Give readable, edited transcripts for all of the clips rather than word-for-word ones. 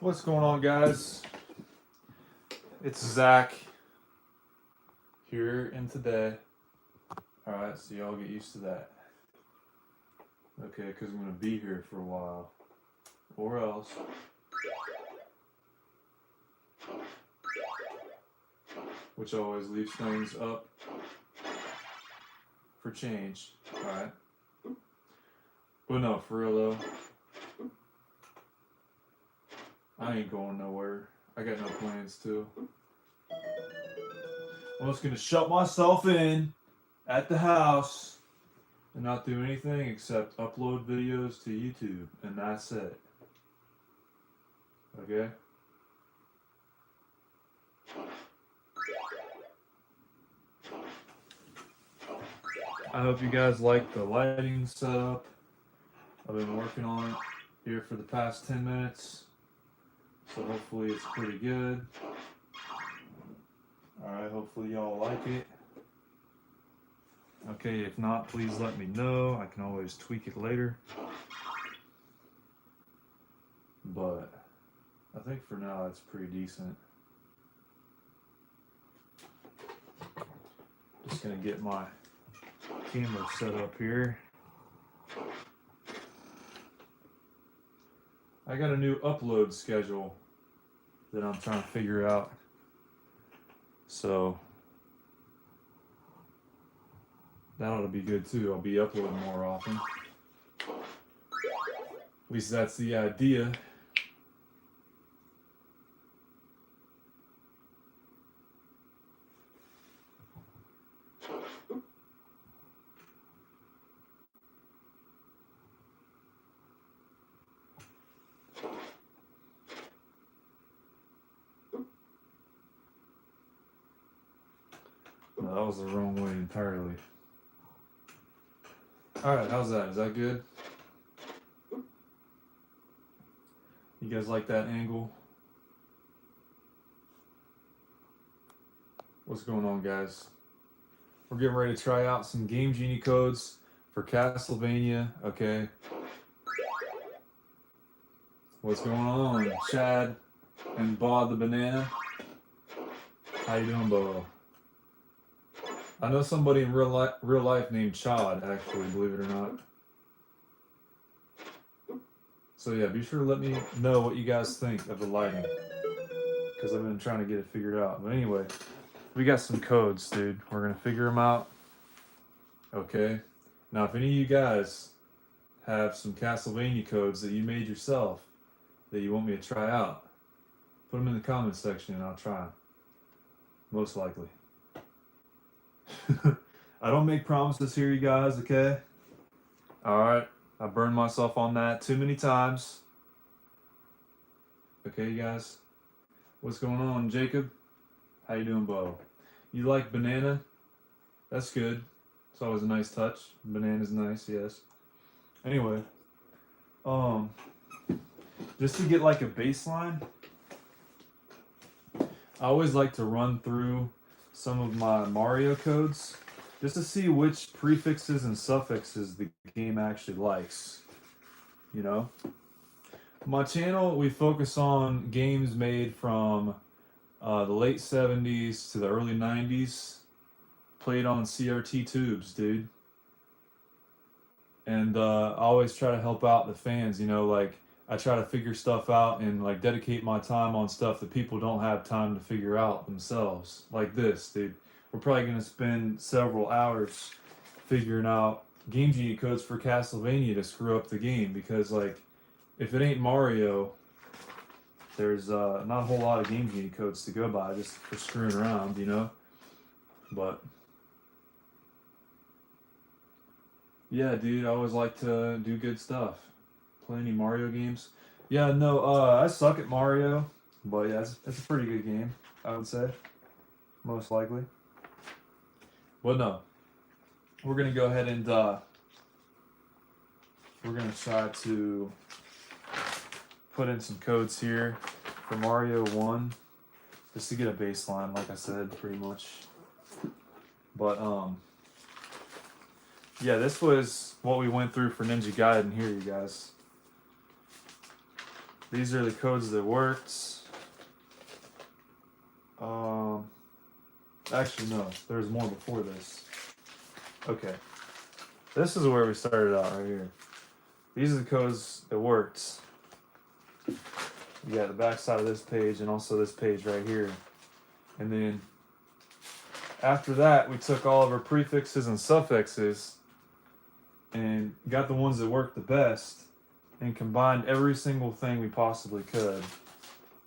What's going on, guys? It's Zach here and today. Alright, so y'all get used to that. Okay, because I'm going to be here for a while. Or else. Which always leaves things up for change. Alright. But no, for real though. I ain't going nowhere. I got no plans to. I'm just gonna shut myself in at the house and not do anything except upload videos to YouTube, and that's it. Okay? I hope you guys like the lighting setup. I've been working on it here for the past 10 minutes. So hopefully it's pretty good. Alright, hopefully y'all like it. Okay, if not, please let me know. I can always tweak it later. But I think for now it's pretty decent. Just gonna get my camera set up here. I got a new upload schedule that I'm trying to figure out. So that ought to be good too. I'll be uploading more often. At least that's the idea. No, that was the wrong way entirely. Alright, how's that? Is that good? You guys like that angle? What's going on, guys? We're getting ready to try out some GameGenie codes for Castlevania, okay? What's going on? Chad and Bob the Banana? How you doing, Bo? I know somebody in real life named Chad, actually, believe it or not. So yeah, be sure to let me know what you guys think of the lighting, because I've been trying to get it figured out. But anyway, we got some codes, dude. We're gonna figure them out. Okay. Now, if any of you guys have some Castlevania codes that you made yourself that you want me to try out, put them in the comments section and I'll try them. Most likely. I don't make promises here, you guys, okay? Alright, I burned myself on that too many times. Okay, you guys? What's going on, Jacob? How you doing, Bo? You like banana? That's good. It's always a nice touch. Banana's nice, yes. Anyway, just to get like a baseline, I always like to run through some of my Mario codes just to see which prefixes and suffixes the game actually likes. You know? My channel, we focus on games made from the late 70s to the early 90s, played on CRT tubes, dude. And I always try to help out the fans, you know, like I try to figure stuff out and like dedicate my time on stuff that people don't have time to figure out themselves. Like this, dude. We're probably going to spend several hours figuring out GameGenie codes for Castlevania to screw up the game, because like if it ain't Mario, there's not a whole lot of GameGenie codes to go by just for screwing around, you know? But yeah, dude, I always like to do good stuff. Play any Mario games? Yeah, no, I suck at Mario, but yeah, it's a pretty good game, I would say, most likely. But no, we're gonna go ahead and we're gonna try to put in some codes here for Mario 1, just to get a baseline, like I said, pretty much. But yeah, this was what we went through for Ninja Gaiden here, you guys. These are the codes that worked. Actually, no. There's more before this. Okay. This is where we started out right here. These are the codes that worked. You got the back side of this page and also this page right here. And then after that, we took all of our prefixes and suffixes and got the ones that worked the best and combined every single thing we possibly could.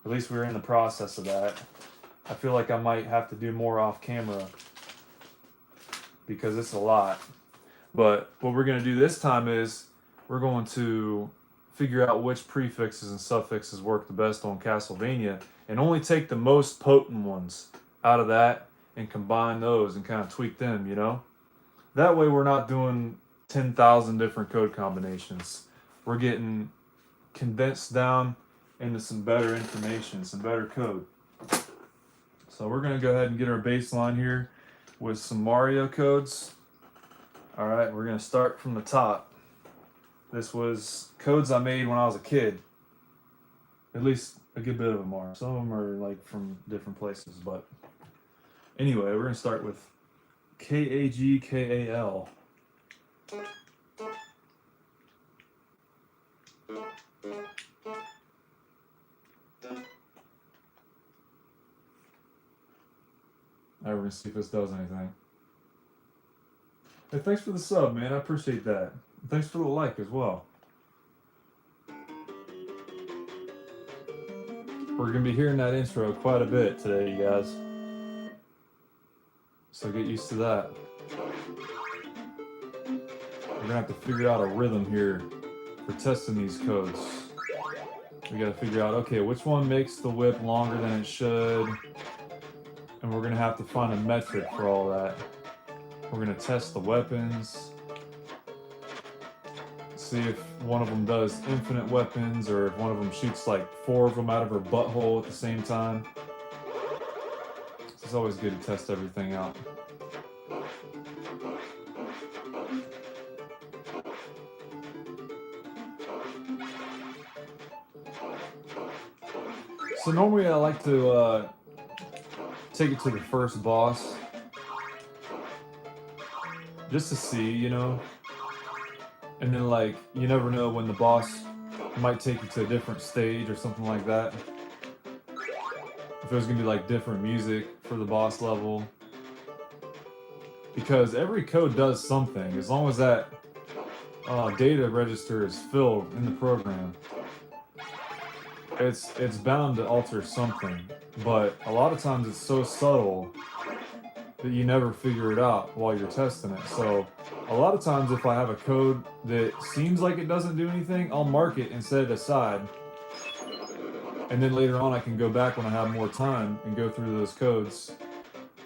At least we were in the process of that. I feel like I might have to do more off camera because it's a lot. But what we're going to do this time is we're going to figure out which prefixes and suffixes work the best on Castlevania and only take the most potent ones out of that and combine those and kind of tweak them, you know? That way we're not doing 10,000 different code combinations. We're getting condensed down into some better information, some better code. So we're going to go ahead and get our baseline here with some Mario codes. All right, we're going to start from the top. This was codes I made when I was a kid. At least a good bit of them are. Some of them are like from different places, but anyway, we're going to start with KAGKAL. All right, we're going to see if this does anything. Hey, thanks for the sub, man. I appreciate that. Thanks for the like as well. We're going to be hearing that intro quite a bit today, you guys. So get used to that. We're going to have to figure out a rhythm here for testing these codes. We got to figure out, okay, which one makes the whip longer than it should? And we're going to have to find a metric for all that. We're going to test the weapons. See if one of them does infinite weapons or if one of them shoots like 4 of them out of her butthole at the same time. It's always good to test everything out. So normally I like to take it to the first boss just to see, you know, and then like you never know when the boss might take you to a different stage or something like that. If there's gonna be like different music for the boss level, because every code does something as long as that data register is filled in the program. It's bound to alter something, but a lot of times it's so subtle that you never figure it out while you're testing it. So a lot of times if I have a code that seems like it doesn't do anything, I'll mark it and set it aside. And then later on I can go back when I have more time and go through those codes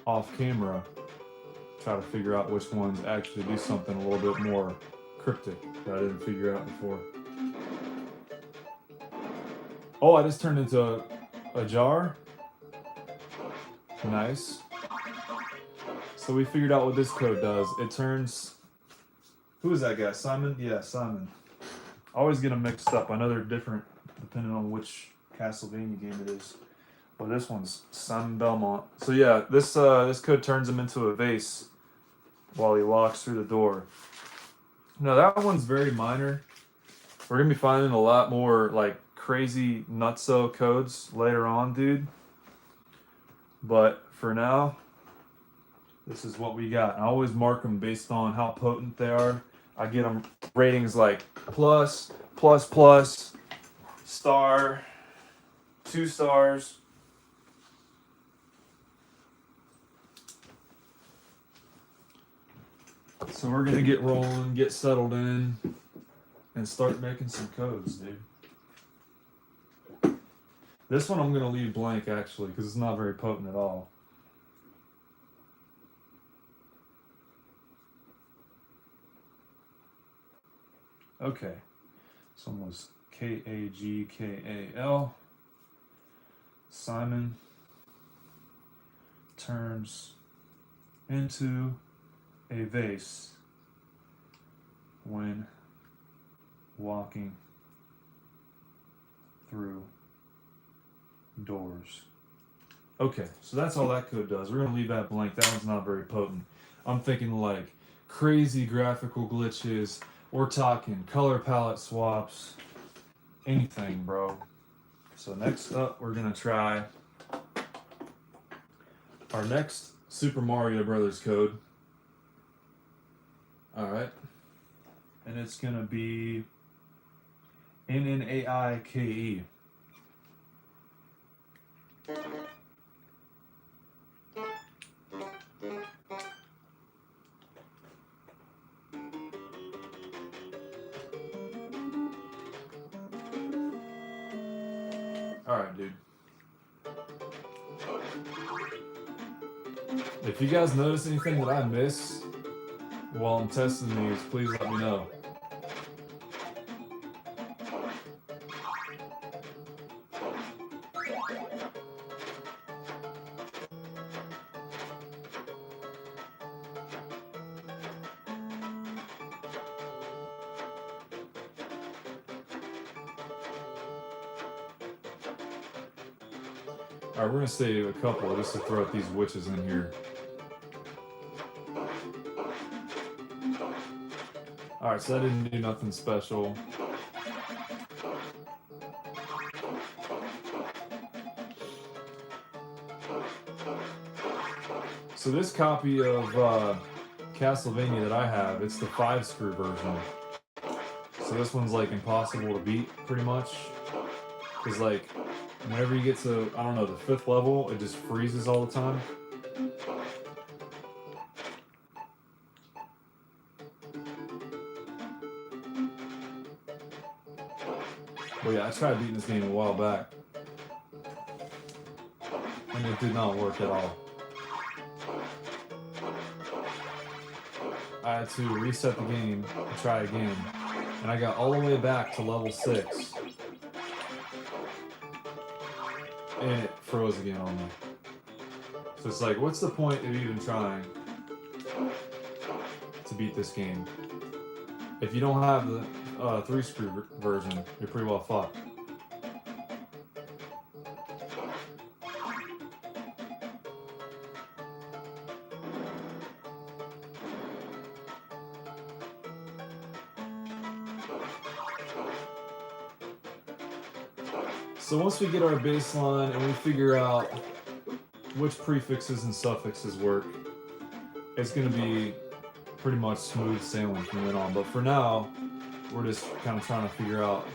off camera, try to figure out which ones actually do something a little bit more cryptic that I didn't figure out before. Oh, I just turned into a jar. Nice. So we figured out what this code does. It turns... Who is that guy? Simon? Yeah, Simon. I always get them mixed up. I know they're different depending on which Castlevania game it is. Well, this one's Simon Belmont. So yeah, this code turns him into a vase while he walks through the door. Now that one's very minor. We're going to be finding a lot more like crazy nutso codes later on, dude. But for now, this is what we got. I always mark them based on how potent they are. I get them ratings like plus, plus, plus, star, 2 stars. So we're gonna get rolling, get settled in, and start making some codes, dude. This one I'm gonna leave blank actually, because it's not very potent at all. Okay, this one was KAGKAL. Simon turns into a vase when walking through doors. Okay, so that's all that code does. We're gonna leave that blank. That one's not very potent. I'm thinking like crazy graphical glitches. We're talking color palette swaps, anything, bro. So next up, we're gonna try our next Super Mario Brothers code. All right, and it's gonna be NNAIKE. Alright, dude. If you guys notice anything that I miss while I'm testing these, please let me know. Alright, we're gonna save a couple just to throw these witches in here. Alright, so that didn't do nothing special. So this copy of Castlevania that I have, it's the 5-screw version. So this one's like impossible to beat, pretty much. Because like, whenever you get to, I don't know, the 5th level, it just freezes all the time. But yeah, I tried beating this game a while back, and it did not work at all. I had to reset the game and try again, and I got all the way back to level 6. And it froze again on me. So it's like, what's the point of even trying to beat this game? If you don't have the 3-screw version, you're pretty well fucked. So once we get our baseline and we figure out which prefixes and suffixes work, it's going to be pretty much smooth sailing from then on. But for now, we're just kind of trying to figure out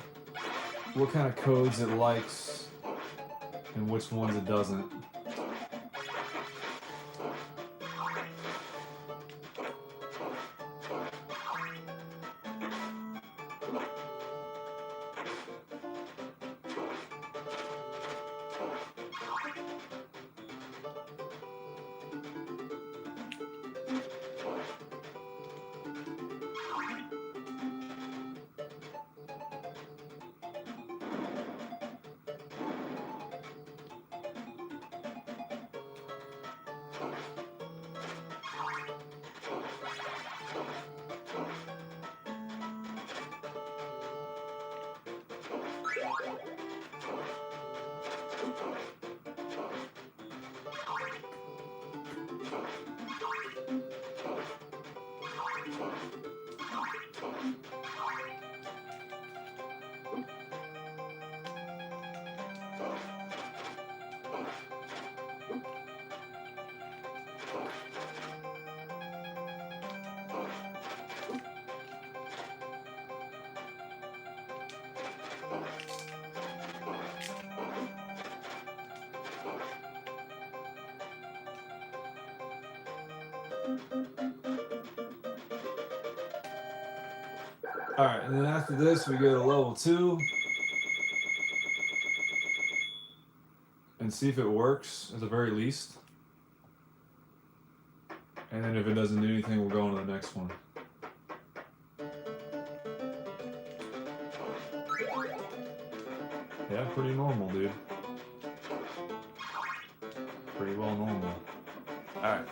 what kind of codes it likes and which ones it doesn't. Alright, and then after this we go to level 2 and see if it works at the very least. And then if it doesn't do anything, we'll go on to the next one. Yeah, pretty normal, dude. Pretty well normal. Alright.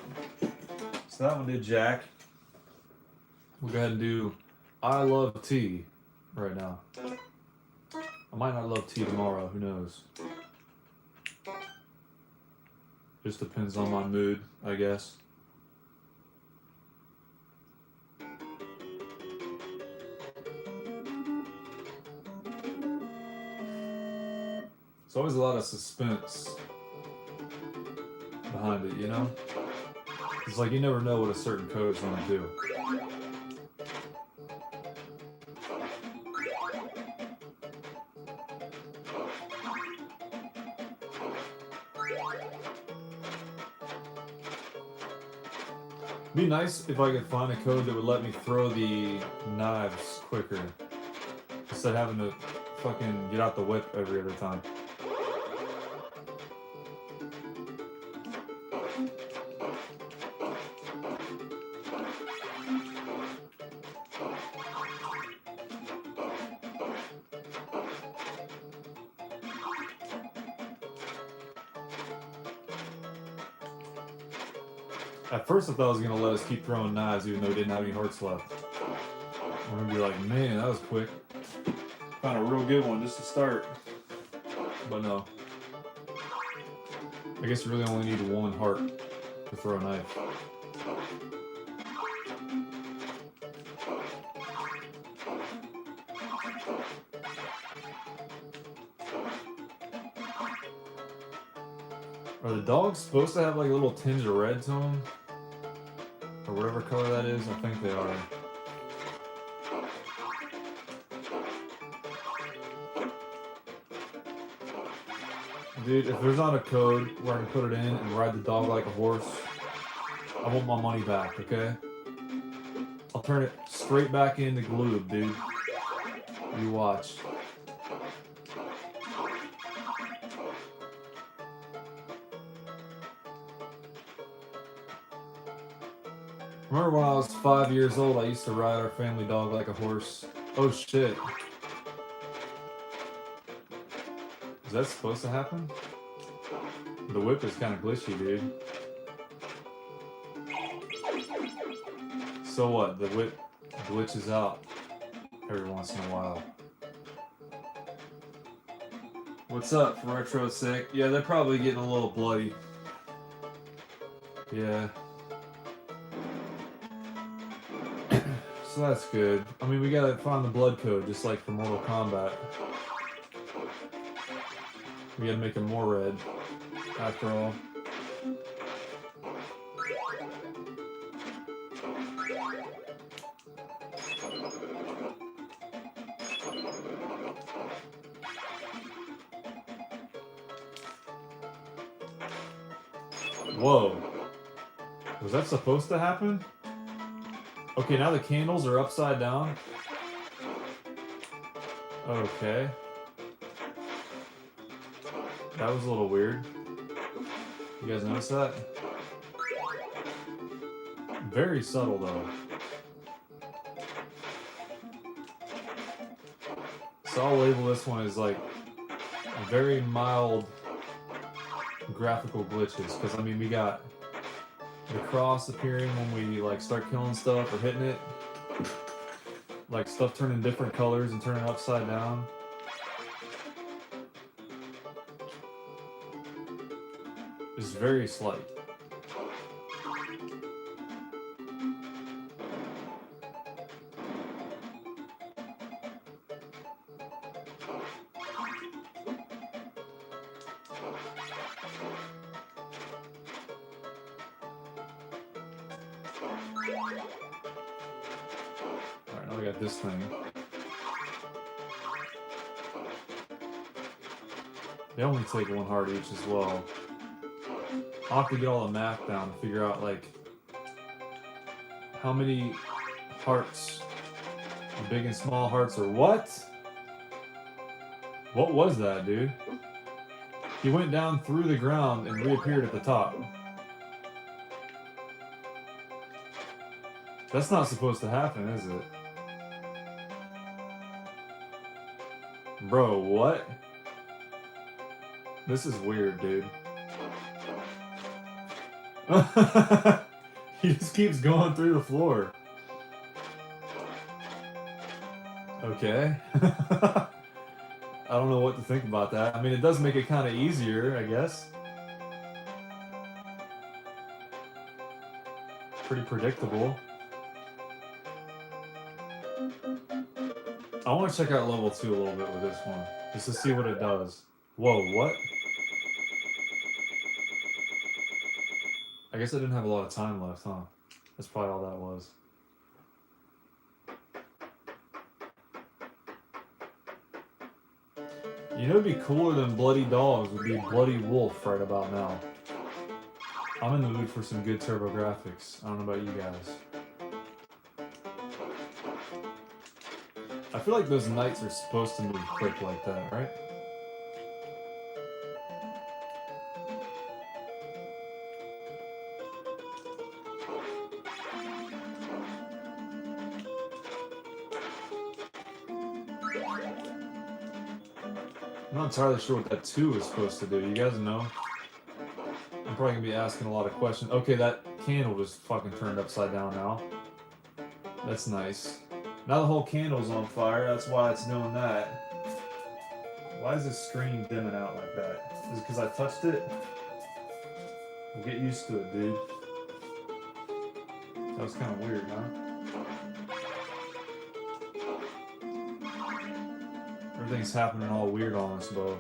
So that one did Jack. We'll go ahead and do I love tea right now. I might not love tea tomorrow, who knows. Just depends on my mood, I guess. There's always a lot of suspense behind it, you know? It's like you never know what a certain code's gonna do. It'd be nice if I could find a code that would let me throw the knives quicker instead of having to fucking get out the whip every other time. At first I thought it was going to let us keep throwing knives even though we didn't have any hearts left. We're going to be like, man, that was quick. Found a real good one just to start. But no. I guess you really only need one heart to throw a knife. Are the dogs supposed to have like a little tinge of red to them? Or whatever color that is? I think they are. Dude, if there's not a code where I can put it in and ride the dog like a horse, I want my money back, okay? I'll turn it straight back into glue, dude. You watch. Remember when I was 5 years old, I used to ride our family dog like a horse. Oh shit. Is that supposed to happen? The whip is kind of glitchy, dude. So what? The whip glitches out every once in a while. What's up, Retro Sick? Yeah, they're probably getting a little bloody. Yeah. So that's good. I mean, we gotta find the blood code, just like for Mortal Kombat. We gotta make them more red, after all. Whoa. Was that supposed to happen? Okay, now the candles are upside down. Okay. That was a little weird. You guys notice that? Very subtle though. So I'll label this one as like very mild graphical glitches, because I mean we got the cross appearing when we like start killing stuff or hitting it, like stuff turning different colors and turning upside down. It's very slight. Alright, now we got this thing. They only take one heart each as well. I'll have to get all the math down to figure out like how many hearts, the big and small hearts are what? What was that, dude? He went down through the ground and reappeared at the top. That's not supposed to happen, is it? Bro, what? This is weird, dude. He just keeps going through the floor. Okay. I don't know what to think about that. I mean, it does make it kind of easier, I guess. pretty predictable. I want to check out level 2 a little bit with this one, just to see what it does. Whoa, what? I guess I didn't have a lot of time left, huh? That's probably all that was. You know, it'd be cooler than Bloody Dogs would be Bloody Wolf right about now. I'm in the mood for some good TurboGrafx. I don't know about you guys. I feel like those knights are supposed to move quick like that, right? I'm not entirely sure what that 2 is supposed to do. You guys know? I'm probably gonna be asking a lot of questions. Okay, that candle just fucking turned upside down now. That's nice. Now the whole candle's on fire. That's why it's doing that. Why is this screen dimming out like that? Is it because I touched it? Well, get used to it, dude. That was kind of weird, huh? Everything's happening all weird on us, Bo.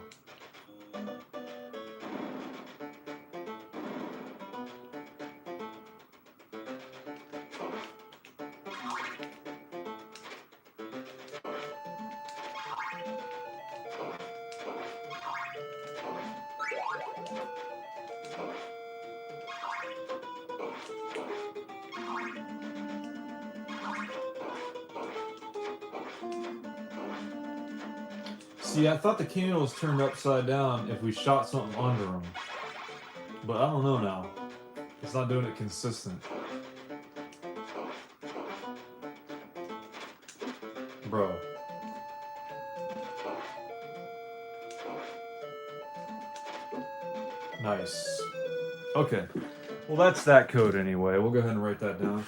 See, I thought the candle was turned upside down if we shot something under him. But I don't know now. It's not doing it consistent. Bro. Nice. Okay. Well, that's that code anyway. We'll go ahead and write that down.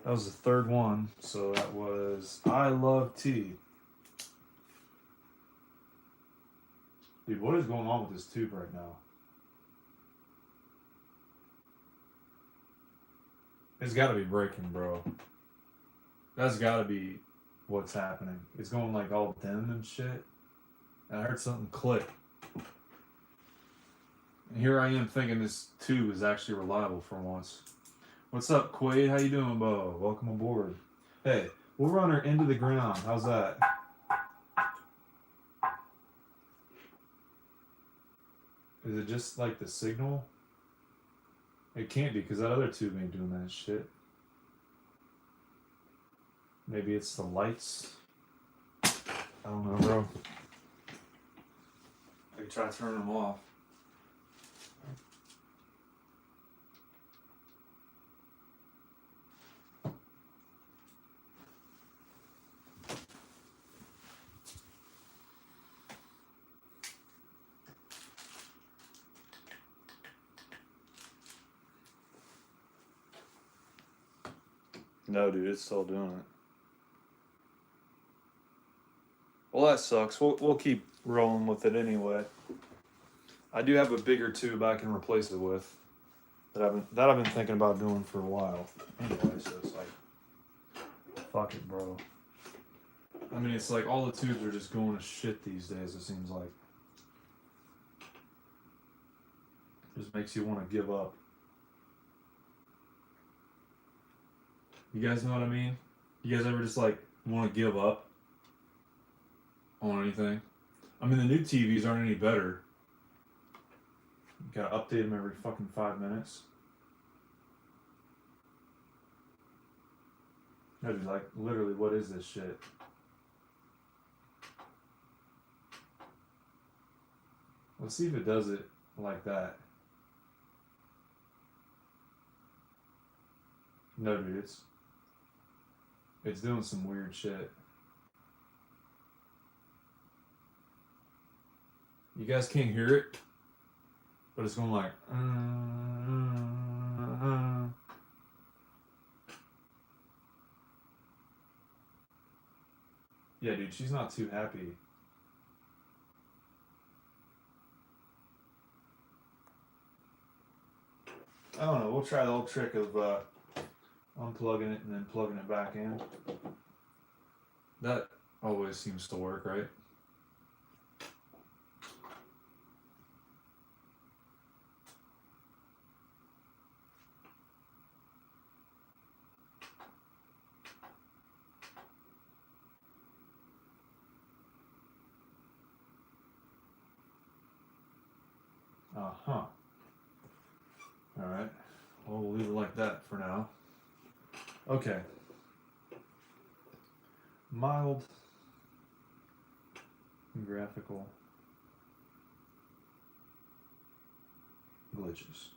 That was the third one. So that was I love tea. Dude, what is going on with this tube right now? It's got to be breaking, bro. That's got to be what's happening. It's going like all dim and shit. And I heard something click. And here I am thinking this tube is actually reliable for once. What's up, Quaid? How you doing, Bo? Welcome aboard. Hey, we'll run her into the ground. How's that? Is it just like the signal? It can't be because that other tube ain't doing that shit. Maybe it's the lights. I don't know, bro. I could try turning them off. No, dude, it's still doing it. Well, that sucks. We'll keep rolling with it anyway. I do have a bigger tube I can replace it with that I've been thinking about doing for a while. Anyway, so it's like, fuck it, bro. I mean, it's like all the tubes are just going to shit these days. It seems like. Just makes you want to give up. You guys know what I mean? You guys ever just like want to give up on anything? I mean, the new TVs aren't any better. You gotta update them every fucking 5 minutes. No, dude, like, literally, what is this shit? Let's see if it does it like that. No, dude, it's doing some weird shit. You guys can't hear it, but it's going like. Yeah, dude, she's not too happy. I don't know. We'll try the old trick of unplugging it and then plugging it back in. That always seems to work, right? Uh-huh. Alright. Well, we'll leave it like that for now. Okay. Mild graphical glitches.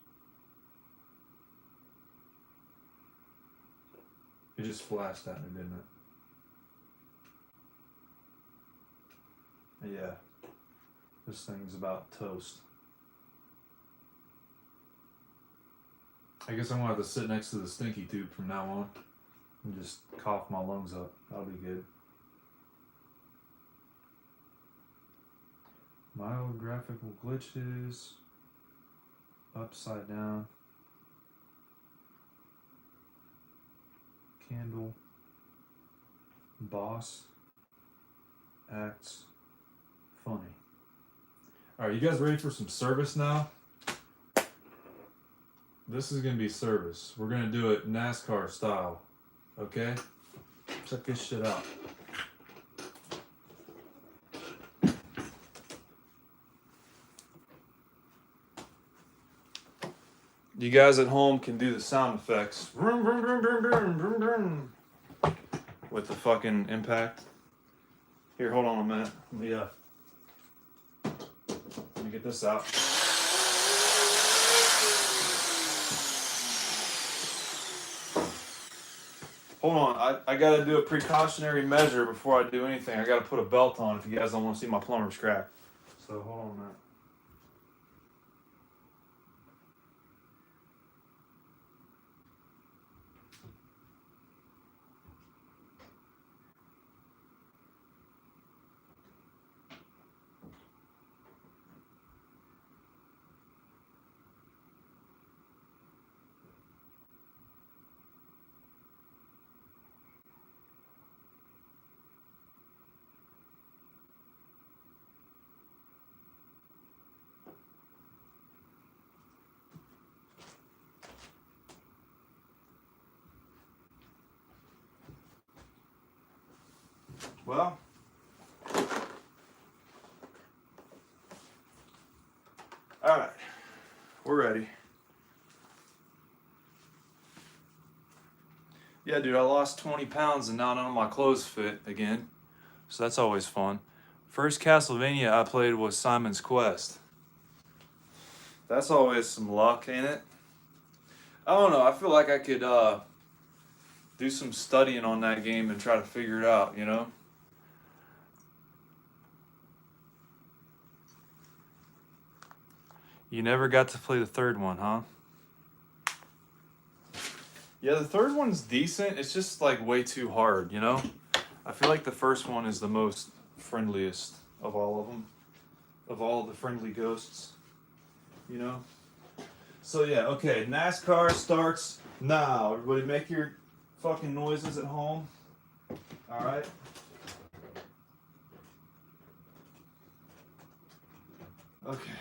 It just flashed at me, didn't it? Yeah. This thing's about toast. I guess I'm gonna have to sit next to the stinky tube from now on and just cough my lungs up. That'll be good. Mild graphical glitches. Upside down. Candle. Boss acts funny. Alright, you guys ready for some service now? This is going to be service. We're going to do it NASCAR style. Okay? Check this shit out. You guys at home can do the sound effects. Vroom, vroom, vroom, vroom, vroom, vroom, vroom, with the fucking impact. Here, hold on a minute. Let me get this out. Hold on, I gotta do a precautionary measure before I do anything. I gotta put a belt on if you guys don't want to see my plumber's crack. So hold on a minute. Well, all right, we're ready. Yeah, dude, I lost 20 pounds and now none of my clothes fit again, so that's always fun. First Castlevania I played was Simon's Quest. That's always some luck, ain't it? I don't know, I feel like I could do some studying on that game and try to figure it out, you know? You never got to play the third one, huh? Yeah, the third one's decent. It's just like way too hard, you know? I feel like the first one is the most friendliest of all of them. Of all the friendly ghosts, you know? So yeah, okay, NASCAR starts now. Everybody make your fucking noises at home. All right? Okay.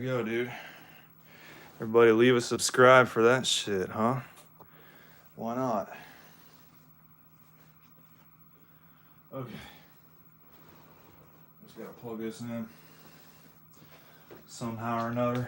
we go, dude. Everybody leave a subscribe for that shit, huh? Why not? Okay. Just gotta plug this in somehow or another.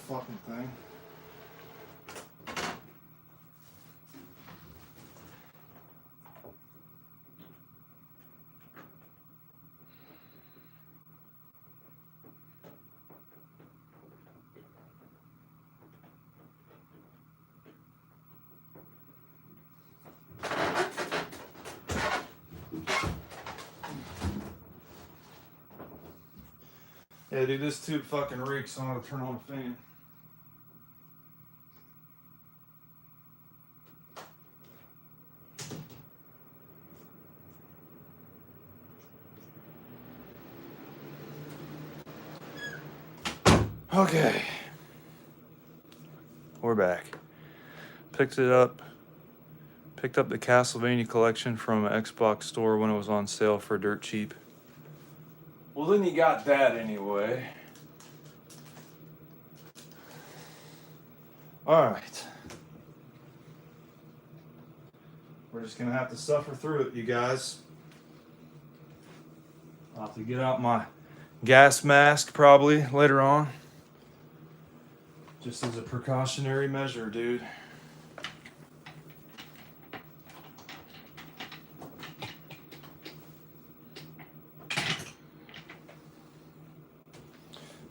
Fucking thing. Yeah, dude, this tube fucking reeks, so I'm gonna turn on the fan. Okay. We're back. Picked up the Castlevania collection from an Xbox store when it was on sale for dirt cheap. Well, then you got that anyway. Alright. We're just gonna have to suffer through it, you guys. I'll have to get out my gas mask probably later on. Just as a precautionary measure, dude.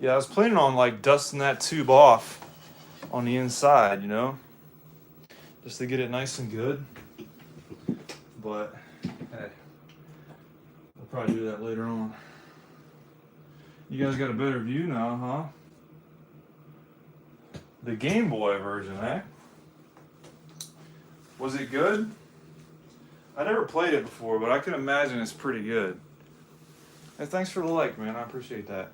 Yeah, I was planning on like dusting that tube off on the inside, you know, just to get it nice and good. But hey, we'll probably do that later on. You guys got a better view now, huh? The Game Boy version, eh? Was it good? I never played it before, but I can imagine it's pretty good. Hey, thanks for the like, man. I appreciate that.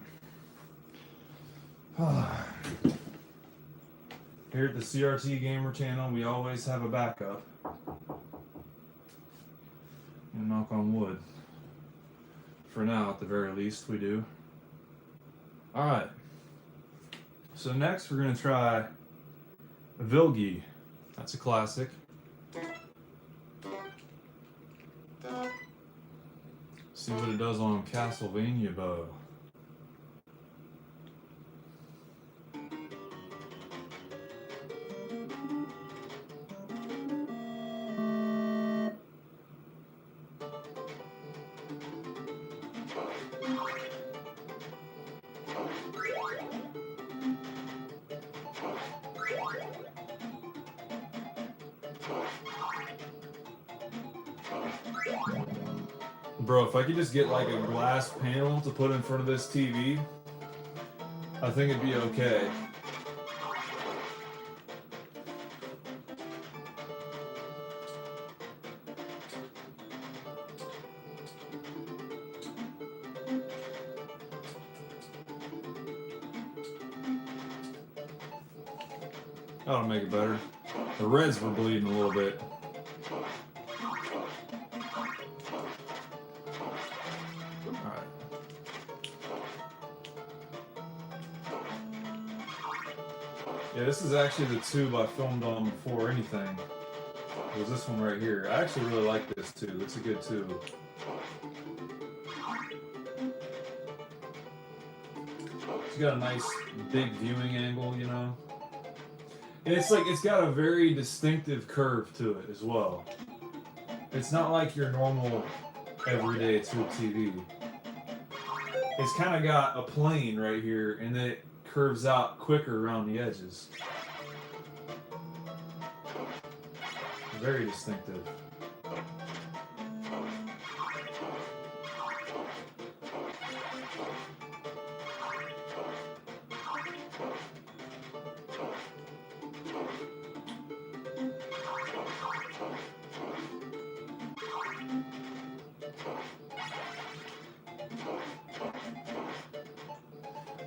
Here at the CRT Gamer channel, we always have a backup. And knock on wood. For now, at the very least, we do. Alright. So next, we're going to try Vilgi. That's a classic. See what it does on Castlevania bow. Bro, if I could just get like a glass panel to put in front of this TV, I think it'd be okay. That'll make it better. The reds were bleeding a little bit. Yeah, this is actually the tube I filmed on before anything. It was this one right here. I actually really like this tube. It's a good tube. It's got a nice big viewing angle, you know. And it's like it's got a very distinctive curve to it as well. It's not like your normal everyday tube TV. it's kind of got a plane right here, and then it curves out quicker around the edges. Very distinctive.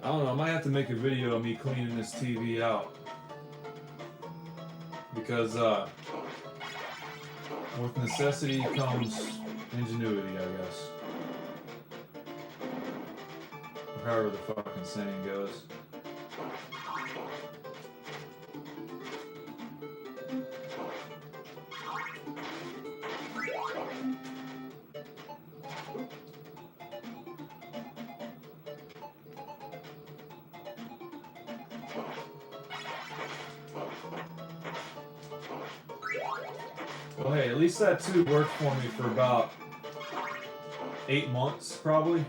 I don't know, I might have to make a video of me cleaning this TV out. Because with necessity comes ingenuity, I guess. Or however the fucking saying goes. Well, hey, at least that tube worked for me for about 8 months, probably.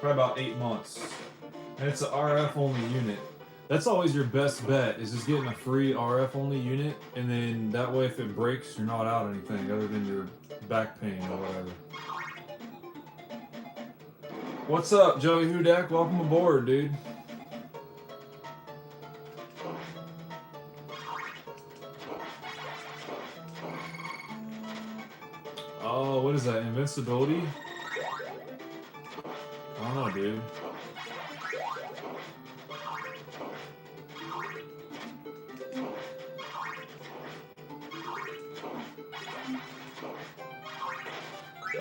Probably about 8 months. And it's an RF only unit. That's always your best bet, is just getting a free RF only unit, and then that way if it breaks, you're not out anything other than your back pain or whatever. What's up, Joey Hudak? Welcome aboard, dude. Oh, what is that? Invincibility? I don't know, dude.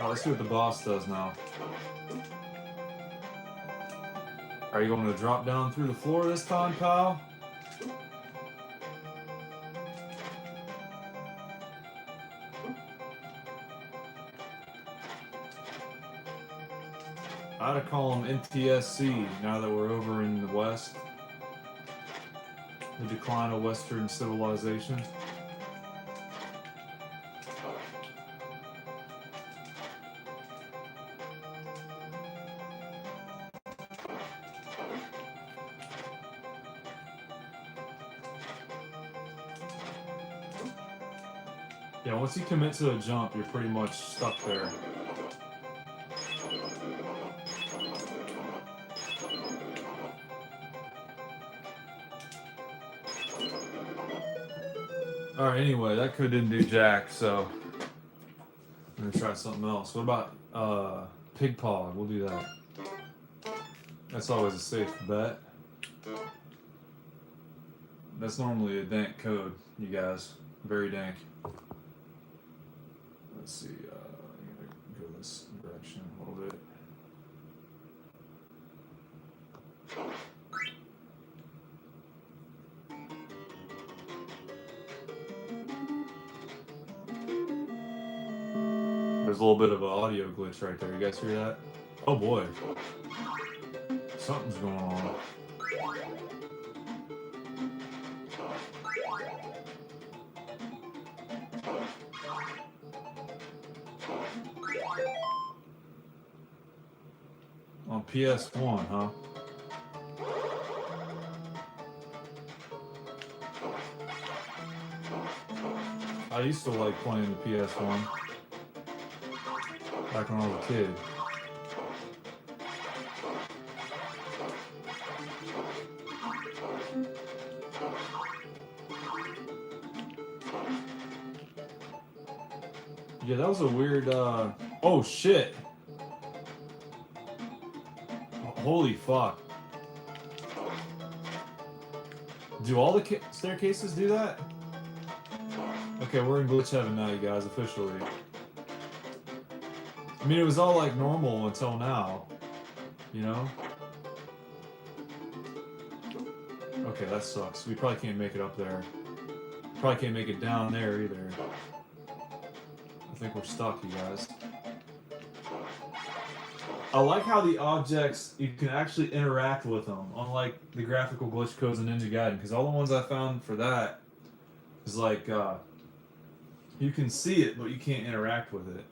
Oh, let's see what the boss does now. Are you going to drop down through the floor this time, pal? I'd call them NTSC now that we're over in the West. The decline of Western civilization. Yeah, once you commit to a jump, you're pretty much stuck there. Alright, anyway, that didn't do jack, so I'm gonna try something else. What about pig paw? We'll do that. That's always a safe bet. That's normally a dank code, you guys. Very dank. Let's see, I'm gonna go this direction a little bit. There's a little bit of an audio glitch right there. You guys hear that? Oh boy. Something's going on. On PS1, huh? I used to like playing the PS1 back when I was a kid. Yeah, that was a weird, oh shit! Holy fuck. Do all the staircases do that? Okay, we're in glitch heaven now, you guys, officially. I mean, it was all like normal until now, you know? Okay, that sucks. We probably can't make it up there. Probably can't make it down there either. I think we're stuck, you guys. I like how the objects, you can actually interact with them, unlike the graphical glitch codes in Ninja Gaiden, because all the ones I found for that is like, you can see it, but you can't interact with it.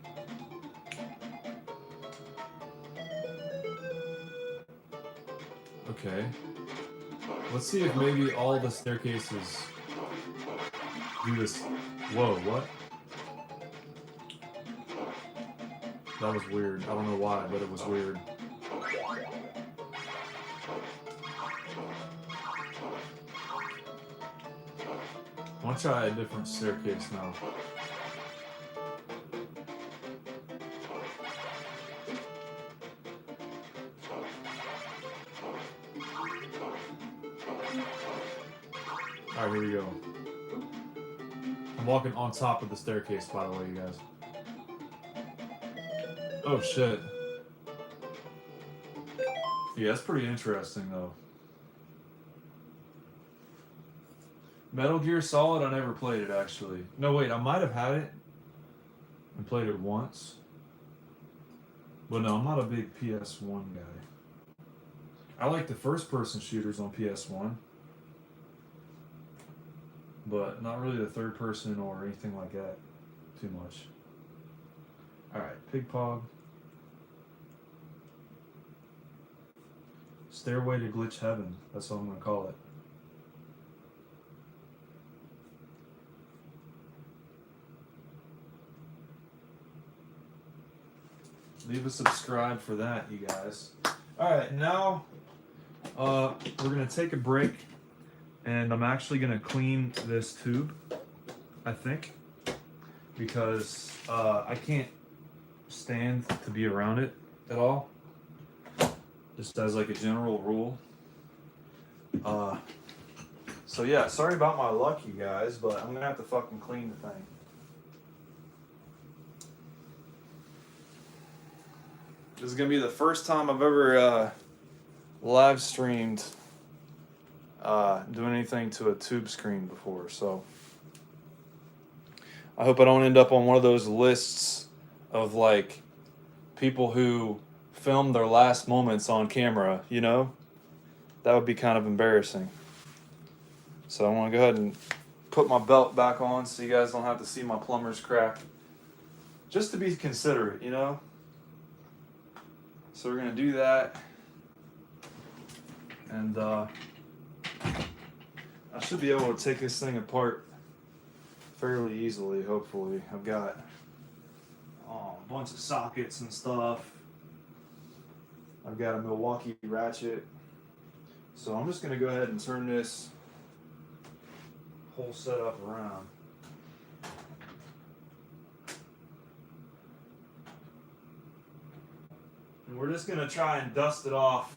Okay. Let's see if maybe all the staircases do this. Whoa, what? That was weird. I don't know why, but it was weird. I want to try a different staircase now. Alright, here we go. I'm walking on top of the staircase, by the way, you guys. Oh, shit. Yeah, that's pretty interesting, though. Metal Gear Solid, I never played it, actually. No, wait, I might have had it and played it once. But no, I'm not a big PS1 guy. I like the first-person shooters on PS1. But not really the third person or anything like that too much. Alright, Pigpog. Stairway to Glitch Heaven. That's what I'm going to call it. Leave a subscribe for that, you guys. Alright, now we're going to take a break. And I'm actually going to clean this tube, I think, because I can't stand to be around it at all, just as like a general rule. So yeah, sorry about my luck, you guys, but I'm going to have to fucking clean the thing. This is going to be the first time I've ever live streamed doing anything to a tube screen before, so I hope I don't end up on one of those lists of like people who filmed their last moments on camera, you know? That would be kind of embarrassing. So I want to go ahead and put my belt back on so you guys don't have to see my plumber's crack. Just to be considerate, you know? So we're going to do that. And I should be able to take this thing apart fairly easily, hopefully. I've got a bunch of sockets and stuff. I've got a Milwaukee ratchet. So I'm just going to go ahead and turn this whole setup around. And we're just going to try and dust it off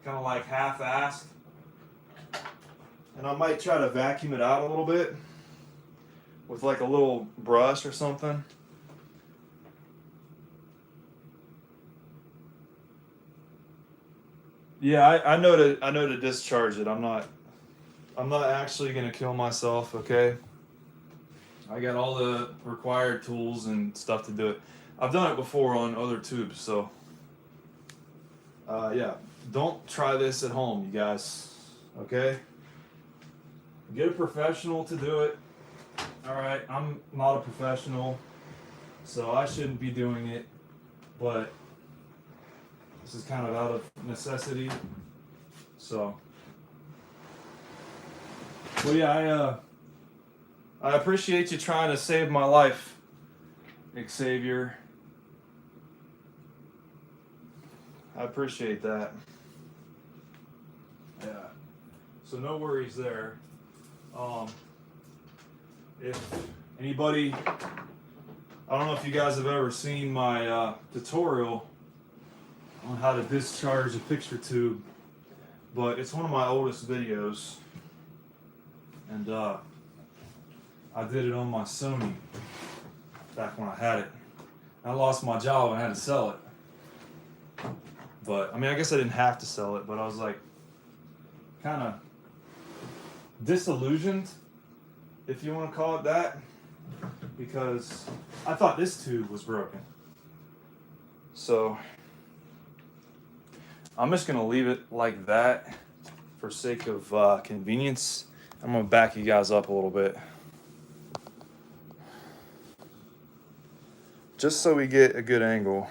kind of like half-assed. And I might try to vacuum it out a little bit with like a little brush or something. Yeah, I know to discharge it. I'm not actually gonna kill myself, okay? I got all the required tools and stuff to do it. I've done it before on other tubes, so yeah. Don't try this at home, you guys. Okay? Get a professional to do it. Alright, I'm not a professional, so I shouldn't be doing it, but this is kind of out of necessity. So, well, yeah, I appreciate you trying to save my life, Xavier. I appreciate that. Yeah. So no worries there. If anybody, I don't know if you guys have ever seen my tutorial on how to discharge a picture tube, but it's one of my oldest videos, and I did it on my Sony back when I had it. I lost my job and I had to sell it. But I mean, I guess I didn't have to sell it, but I was like kind of disillusioned, if you want to call it that, because I thought this tube was broken. So I'm just gonna leave it like that for sake of convenience. I'm gonna back you guys up a little bit, just so we get a good angle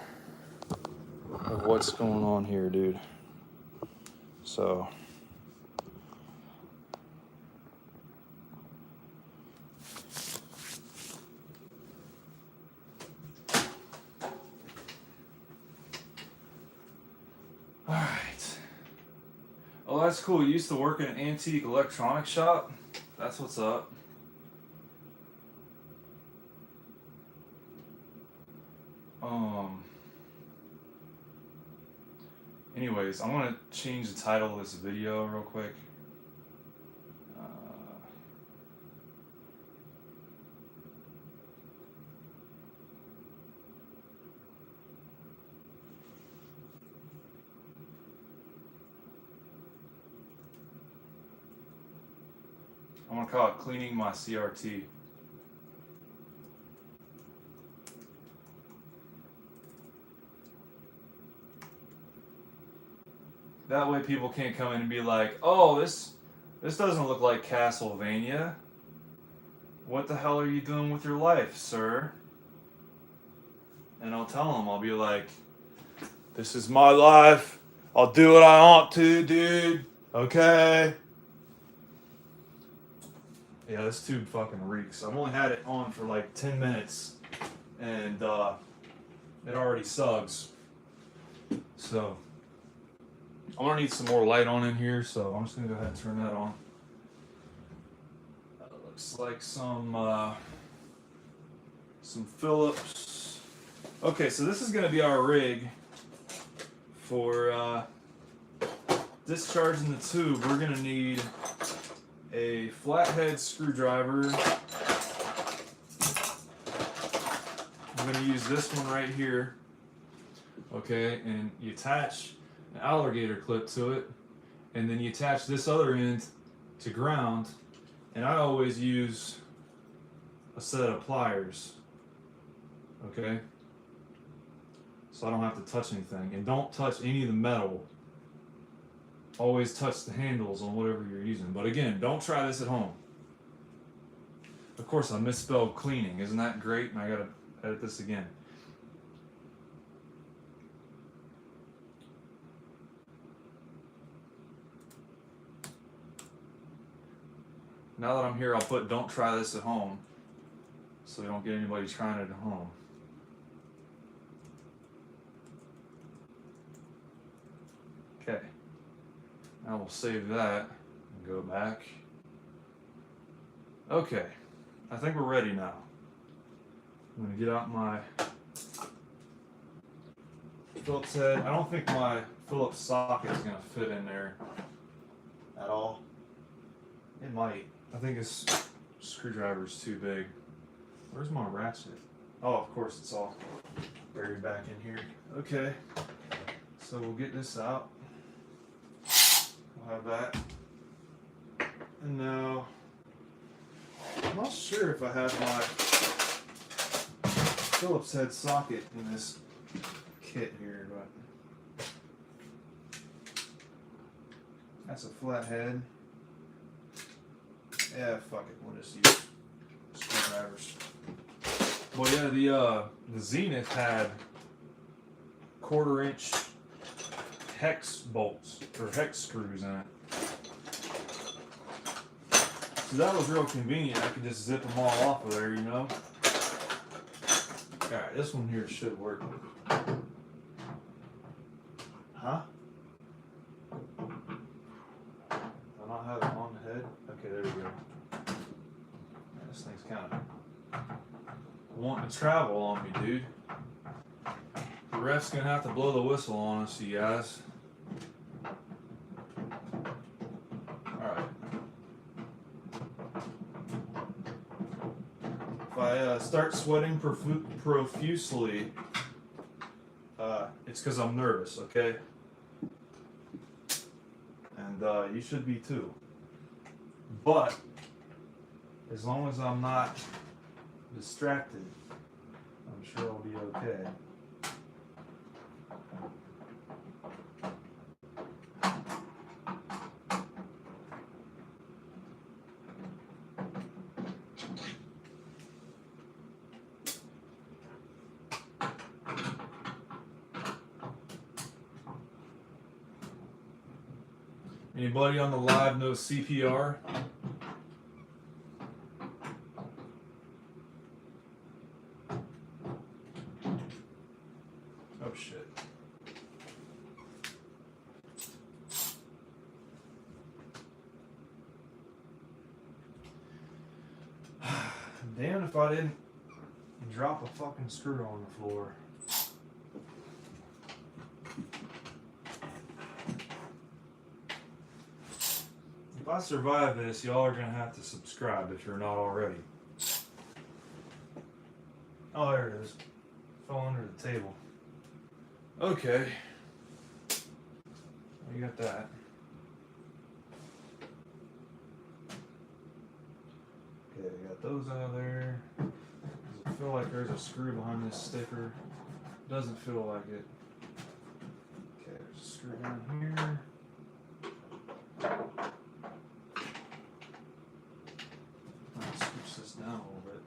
of what's going on here, dude. So all right. Oh, that's cool. You used to work in an antique electronics shop? That's what's up. Anyways, I'm gonna change the title of this video real quick. I'm gonna call it Cleaning My CRT. That way people can't come in and be like, oh, this doesn't look like Castlevania. What the hell are you doing with your life, sir? And I'll tell them, I'll be like, this is my life. I'll do what I want to, dude. Okay? Yeah, this tube fucking reeks. I've only had it on for like 10 minutes. And it already sucks. So I'm gonna need some more light on in here, so I'm just gonna go ahead and turn that on. That looks like some Phillips. Okay, so this is gonna be our rig for discharging the tube. We're gonna need a flathead screwdriver. I'm gonna use this one right here. Okay, and you attach an alligator clip to it, and then you attach this other end to ground, and I always use a set of pliers, okay, so I don't have to touch anything. And don't touch any of the metal, always touch the handles on whatever you're using. But again, don't try this at home. Of course I misspelled cleaning, isn't that great? And I gotta edit this again. Now that I'm here, I'll put don't try this at home, so we don't get anybody trying it at home. Okay, now we'll save that and go back. Okay, I think we're ready now. I'm gonna get out my Phillips head. I don't think my Phillips socket is gonna fit in there at all. It might. I think this screwdriver's too big. Where's my ratchet? Oh, of course, it's all buried back in here. Okay, so we'll get this out. We'll have that. And now, I'm not sure if I have my Phillips head socket in this kit here, but that's a flat head. Yeah, fuck it. We'll just use screwdrivers. Well, yeah, the Zenith had 1/4-inch hex bolts or hex screws in it, so that was real convenient. I could just zip them all off of there, you know. All right, this one here should work. Huh? Do I not have it on the head? Okay, there we go. This thing's kind of wanting to travel on me, dude. The ref's gonna have to blow the whistle on us, you guys. Alright. If I start sweating profusely, it's because I'm nervous, okay? And you should be too. But as long as I'm not distracted, I'm sure I'll be okay. Anybody on the live know CPR? Oh shit. Damn if I didn't drop a fucking screw on the floor. If I survive this, y'all are gonna have to subscribe if you're not already. Oh, there it is. Fell under the table. Okay. You got that. Okay, got those out of there. Does it feel like there's a screw behind this sticker? Doesn't feel like it. Okay, there's a screw down here. I'll switch this down a little bit.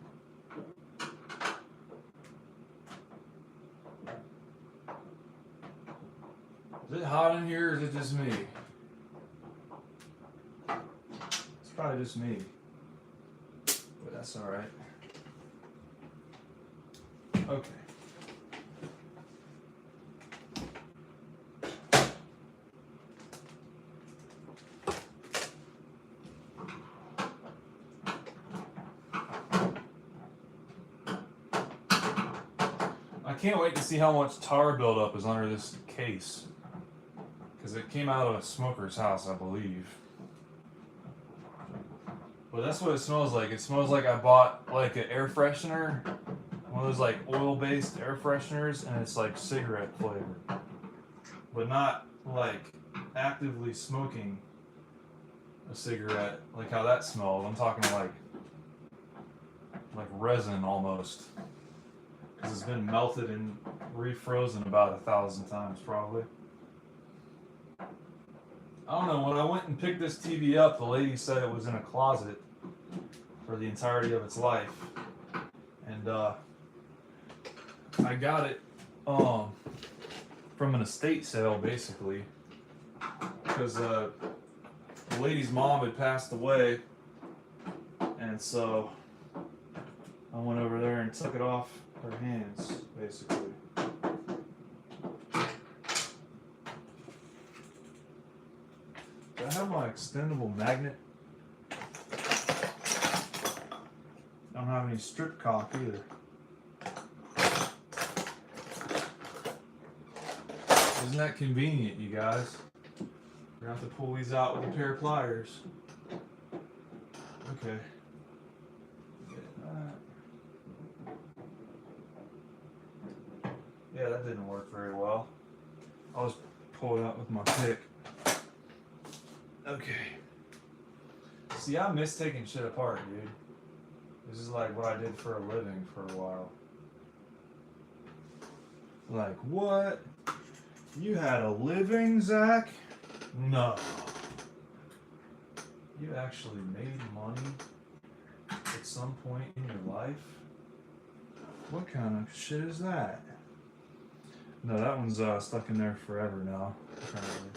Is it hot in here or is it just me? It's probably just me. But that's alright. Okay. I can't wait to see how much tar buildup is under this case. Because it came out of a smoker's house, I believe. But that's what it smells like. It smells like I bought like an air freshener. One of those like oil-based air fresheners, and it's like cigarette flavored. But not like actively smoking a cigarette, like how that smells. I'm talking like resin almost. Because it's been melted and refrozen about 1,000 times probably. I don't know, when I went and picked this TV up, the lady said it was in a closet for the entirety of its life. And I got it from an estate sale, basically. Because the lady's mom had passed away. And so I went over there and took it off her hands, basically. Do I have my extendable magnet? I don't have any strip cock either. Isn't that convenient, you guys? We're gonna have to pull these out with a pair of pliers. Okay. Yeah, that didn't work very well. I'll just pull it out with my pick. Okay. See, I miss taking shit apart, dude. This is like what I did for a living for a while. Like, what? You had a living, Zach? No. You actually made money at some point in your life? What kind of shit is that? No, that one's stuck in there forever now, apparently.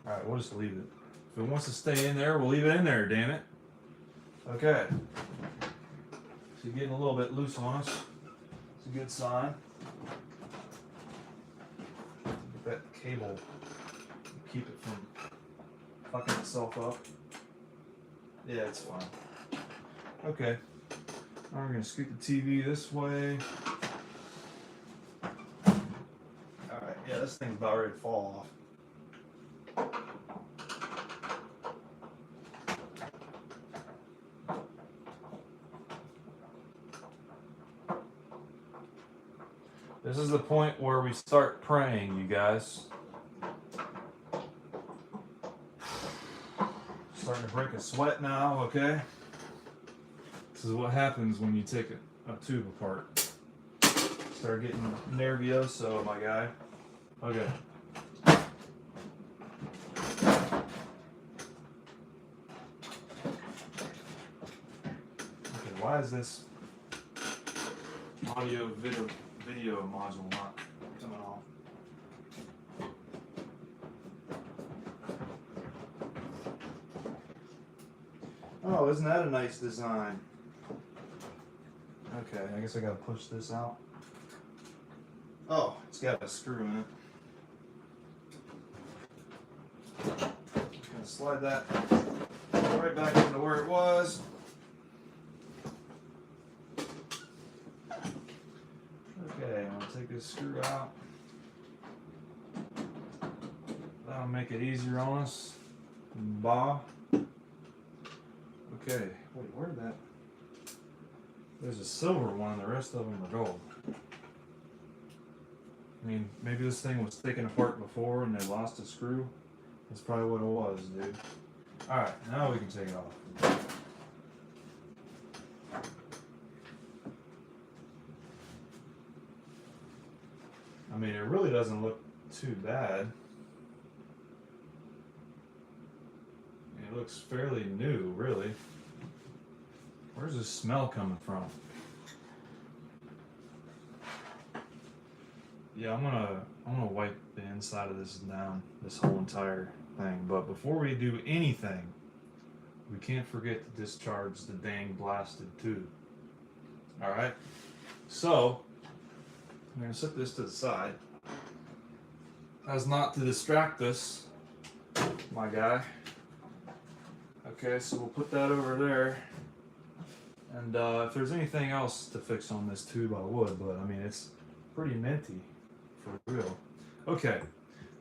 Alright, we'll just leave it. If it wants to stay in there, we'll leave it in there, damn it. Okay. So you're getting a little bit loose on us. It's a good sign. Get that cable, keep it from fucking itself up. Yeah, it's fine. Okay. Now we're going to scoot the TV this way. Alright, yeah, this thing's about ready to fall off. This is the point where we start praying, you guys. Starting to break a sweat now, okay? This is what happens when you take a tube apart. Start getting nervioso, my guy. Okay. Okay, why is this audio video module not coming off? Oh, isn't that a nice design? Okay, I guess I gotta push this out. Oh, it's got a screw in it. Gonna slide that right back into where it was. Okay, I'm gonna take this screw out. That'll make it easier on us. Bah. Okay, wait, where'd that? There's a silver one, and the rest of them are gold. I mean, maybe this thing was taken apart before and they lost a screw. That's probably what it was, dude. Alright, now we can take it off. I mean, it really doesn't look too bad. It looks fairly new, really. Where's the smell coming from? Yeah, I'm gonna wipe the inside of this down, this whole entire thing. But before we do anything, we can't forget to discharge the dang blasted tube. All right. So I'm gonna set this to the side, as not to distract us, my guy. Okay, so we'll put that over there. And if there's anything else to fix on this tube, I would. But I mean, it's pretty minty. For real. Okay,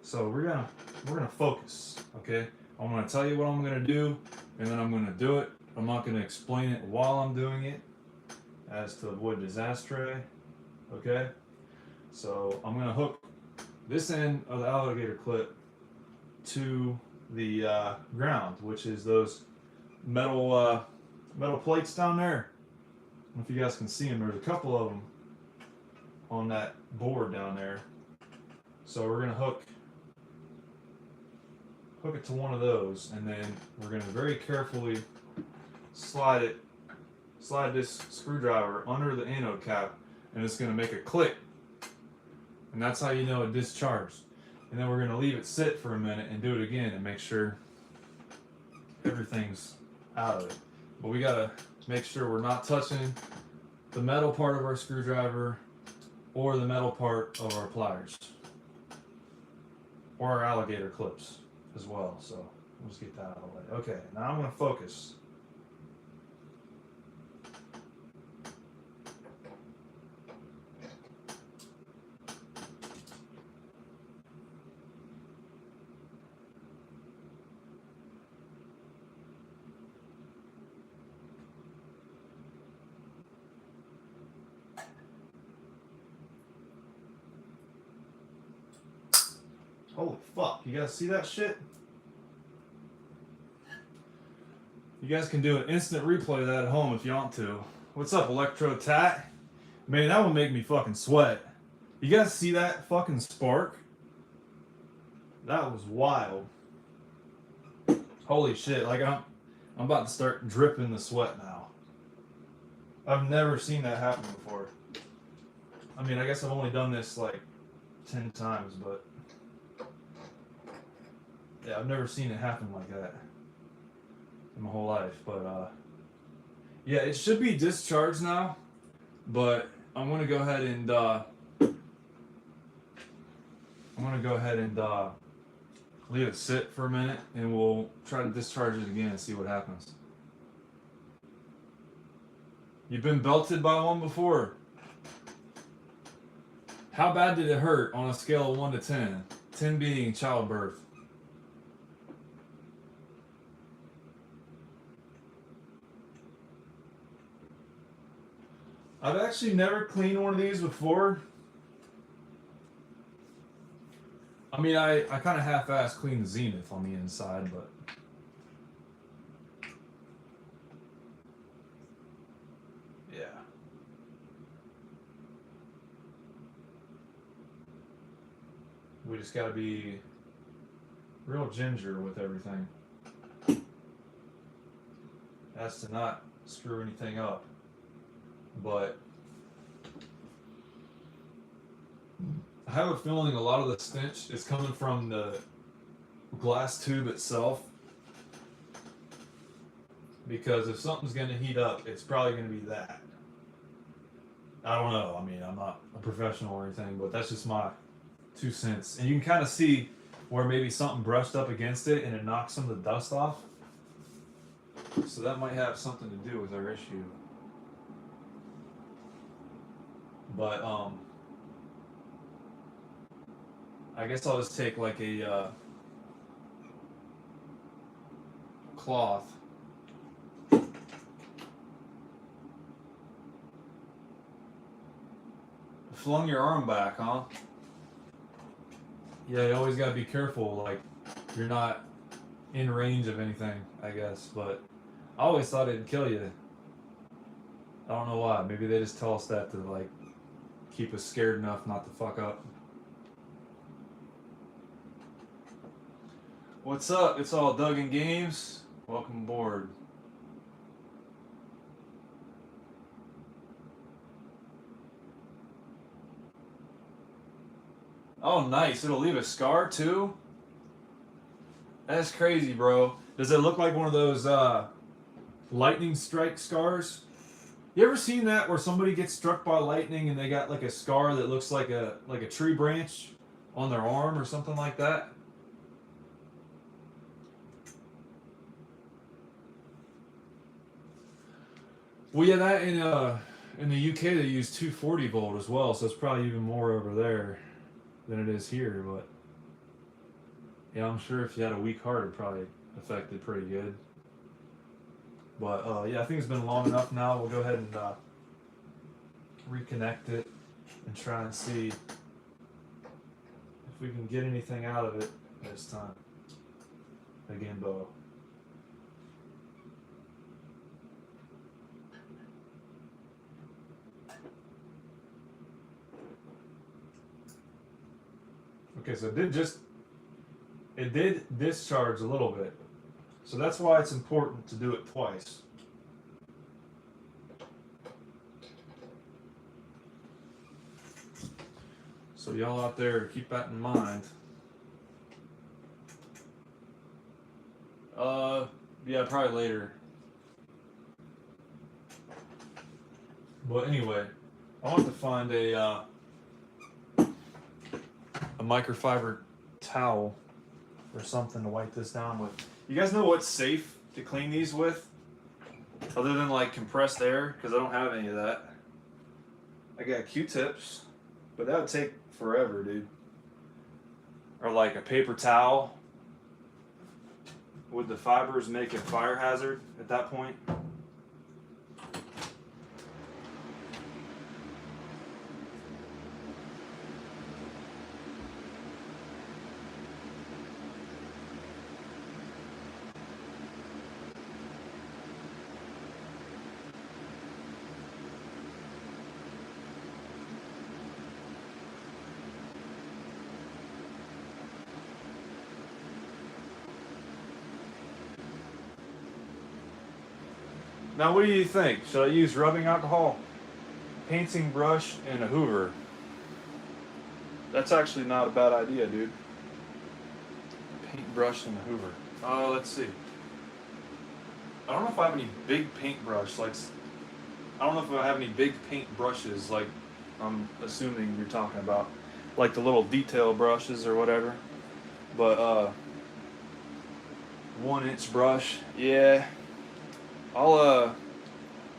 so we're gonna focus. Okay, I'm gonna tell you what I'm gonna do, and then I'm gonna do it. I'm not gonna explain it while I'm doing it, as to avoid disaster. Okay, so I'm gonna hook this end of the alligator clip to the ground, which is those metal plates down there. I don't know if you guys can see them. There's a couple of them on that board down there. So we're gonna hook it to one of those, and then we're gonna very carefully slide this screwdriver under the anode cap, and it's gonna make a click, and that's how you know it discharged. And then we're gonna leave it sit for a minute and do it again and make sure everything's out of it. But we gotta make sure we're not touching the metal part of our screwdriver or the metal part of our pliers. Or our alligator clips as well. So let's get that out of the way. Okay, now I'm going to focus. Holy fuck, you guys see that shit? You guys can do an instant replay of that at home if you want to. What's up, Electro Tat? Man, that would make me fucking sweat. You guys see that fucking spark? That was wild. Holy shit, like I'm about to start dripping the sweat now. I've never seen that happen before. I mean, I guess I've only done this like 10 times, but yeah, I've never seen it happen like that in my whole life. But yeah, it should be discharged now, but I'm gonna go ahead and leave it sit for a minute, and we'll try to discharge it again and see what happens. You've been belted by one before. How bad did it hurt on a scale of 1 to 10? 10 being childbirth. I've actually never cleaned one of these before. I mean, I kind of half-assed cleaned the Zenith on the inside, but yeah. We just got to be real ginger with everything, as to not screw anything up. But I have a feeling a lot of the stench is coming from the glass tube itself. because if something's going to heat up, it's probably going to be that. I don't know. I mean, I'm not a professional or anything, but that's just my 2 cents. And you can kind of see where maybe something brushed up against it and it knocked some of the dust off. So that might have something to do with our issue. But I guess I'll just take like a cloth. Flung your arm back, huh? Yeah, you always gotta be careful, like you're not in range of anything, I guess. But I always thought it'd kill you. I don't know why. Maybe they just tell us that to like keep us scared enough not to fuck up. What's up? It's all Doug and Games. Welcome aboard. Oh, nice. It'll leave a scar too? That's crazy, bro. Does it look like one of those lightning strike scars? You ever seen that where somebody gets struck by lightning and they got like a scar that looks like a tree branch on their arm or something like that? Well, yeah, that in the UK they use 240 volt as well, so it's probably even more over there than it is here. But yeah, I'm sure if you had a weak heart, it probably affected pretty good. But yeah, I think it's been long enough now. We'll go ahead and reconnect it and try and see if we can get anything out of it this time. Again, Bo. Okay, so it did discharge a little bit. So that's why it's important to do it twice. So y'all out there, keep that in mind. Yeah, probably later. But anyway, I want to find a microfiber towel or something to wipe this down with. You guys know what's safe to clean these with? Other than like compressed air, because I don't have any of that. I got Q-tips, but that would take forever, dude. Or like a paper towel. Would the fibers make a fire hazard at that point? Now, what do you think? Should I use rubbing alcohol, painting brush, and a Hoover? That's actually not a bad idea, dude. Paintbrush and a Hoover. Let's see. I don't know if I have any big paintbrush. Like, I don't know if I have any big paint brushes. Like, I'm assuming you're talking about, like the little detail brushes or whatever. But 1-inch brush, yeah. I'll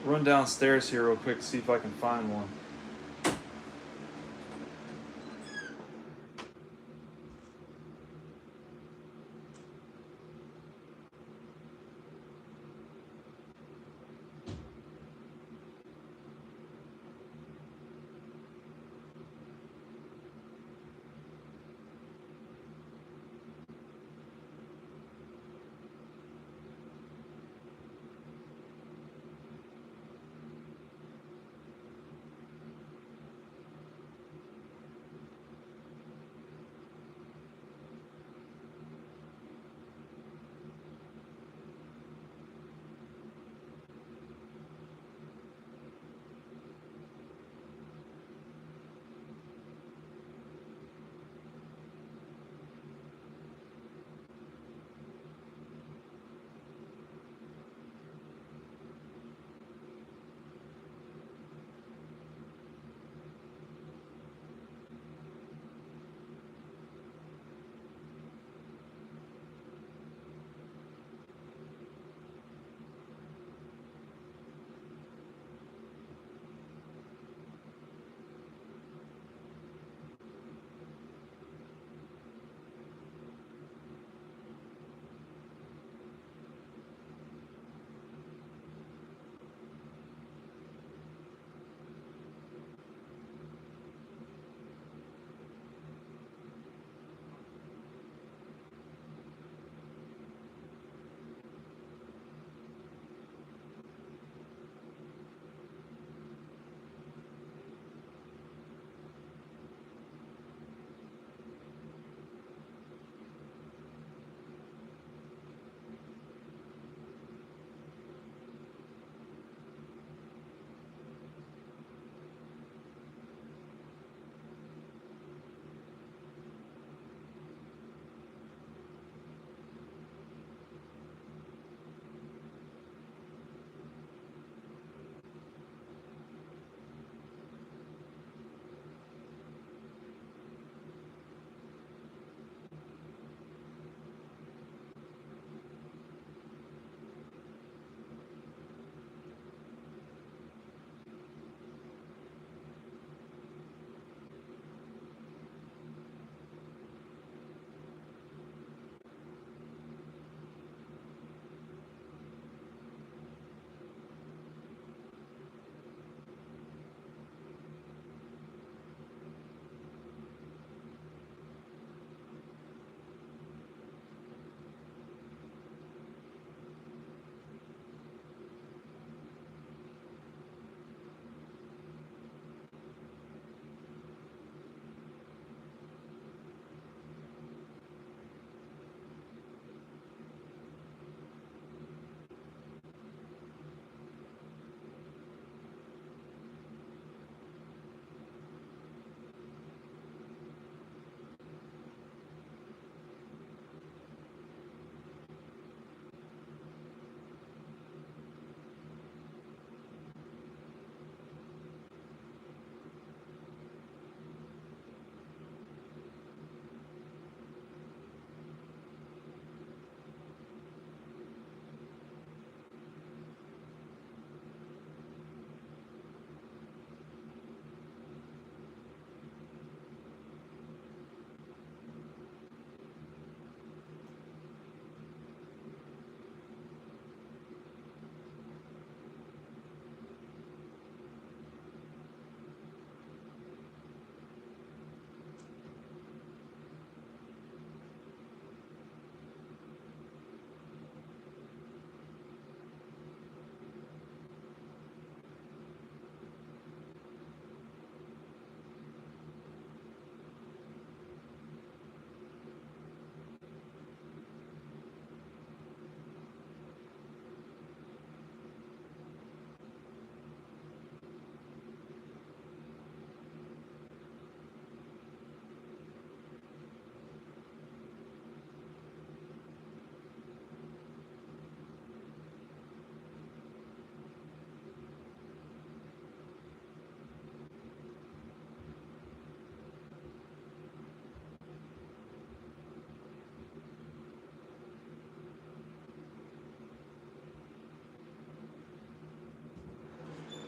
run downstairs here real quick to see if I can find one.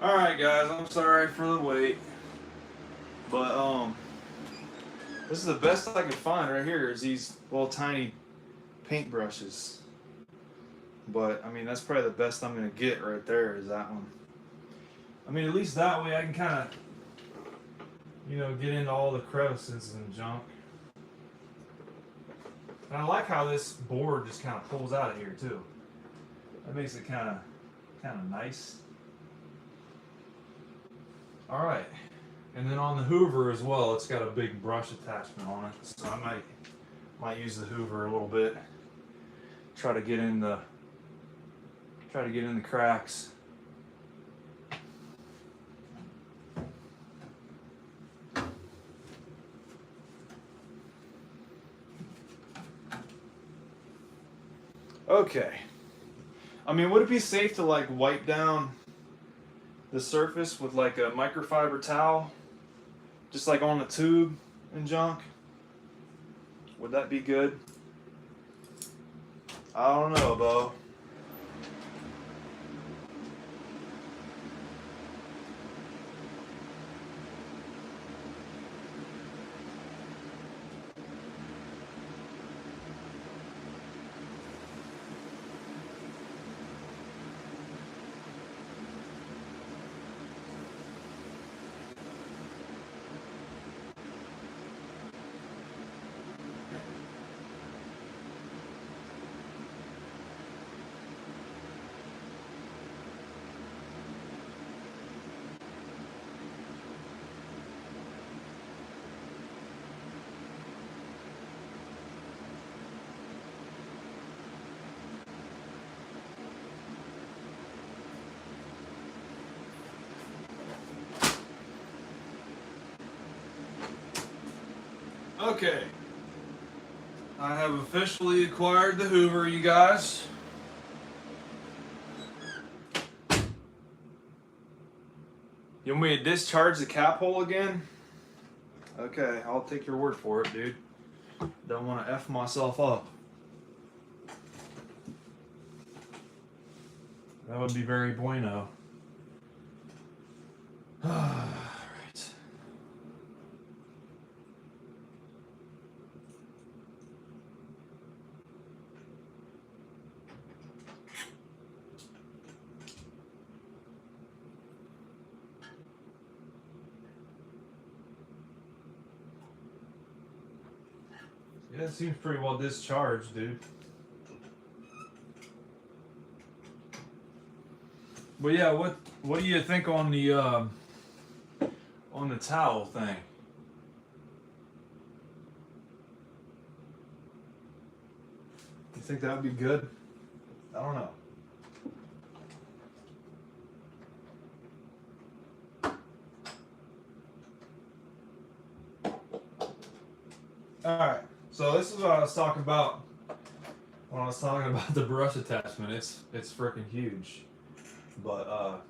Alright guys, I'm sorry for the wait. But this is the best I could find right here is these little tiny paintbrushes. But I mean that's probably the best I'm gonna get right there is that one. I mean at least that way I can kinda get into all the crevices and junk. And I like how this board just kinda pulls out of here too. That makes it kinda nice. Alright. And then on the Hoover as well, it's got a big brush attachment on it. So I might use the Hoover a little bit. Try to get in the cracks. Okay. I mean, would it be safe to like wipe down the surface with like a microfiber towel? Just like on the tube and junk? Would that be good? I don't know, Bo. Okay. I have officially acquired the Hoover, you guys. You want me to discharge the cap hole again? Okay, I'll take your word for it, dude. Don't want to F myself up. That would be very bueno. Alright. Yeah, it seems pretty well discharged, dude. But yeah, what do you think on the towel thing? You think that would be good? I don't know. All right. So this is what I was talking about when I was talking about the brush attachment. It's freaking huge. But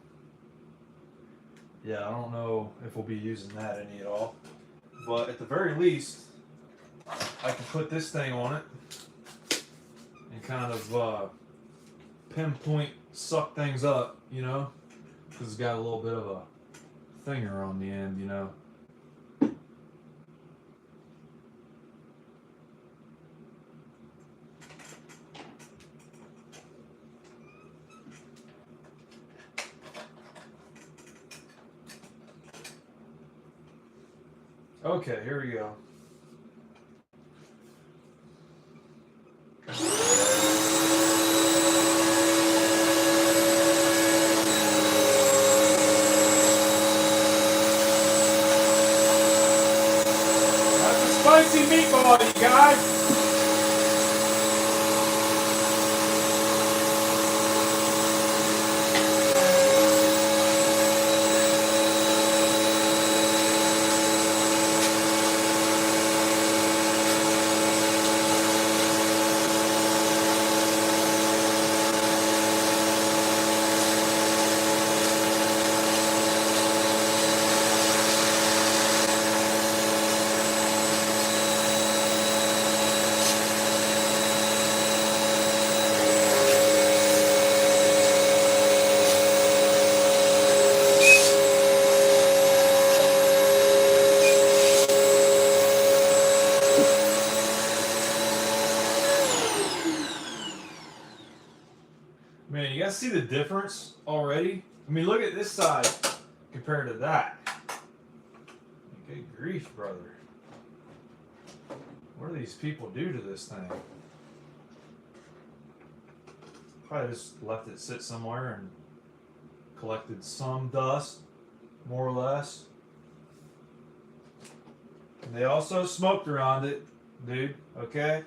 yeah, I don't know if we'll be using that any at all. But at the very least, I can put this thing on it and kind of pinpoint suck things up, because it's got a little bit of a finger on the end, Okay, here we go. That's a spicy meatball, you guys. Man, you guys see the difference already? I mean, look at this side compared to that. Good grief, brother. What do these people do to this thing? Probably just left it sit somewhere and collected some dust, more or less. And they also smoked around it, dude, okay?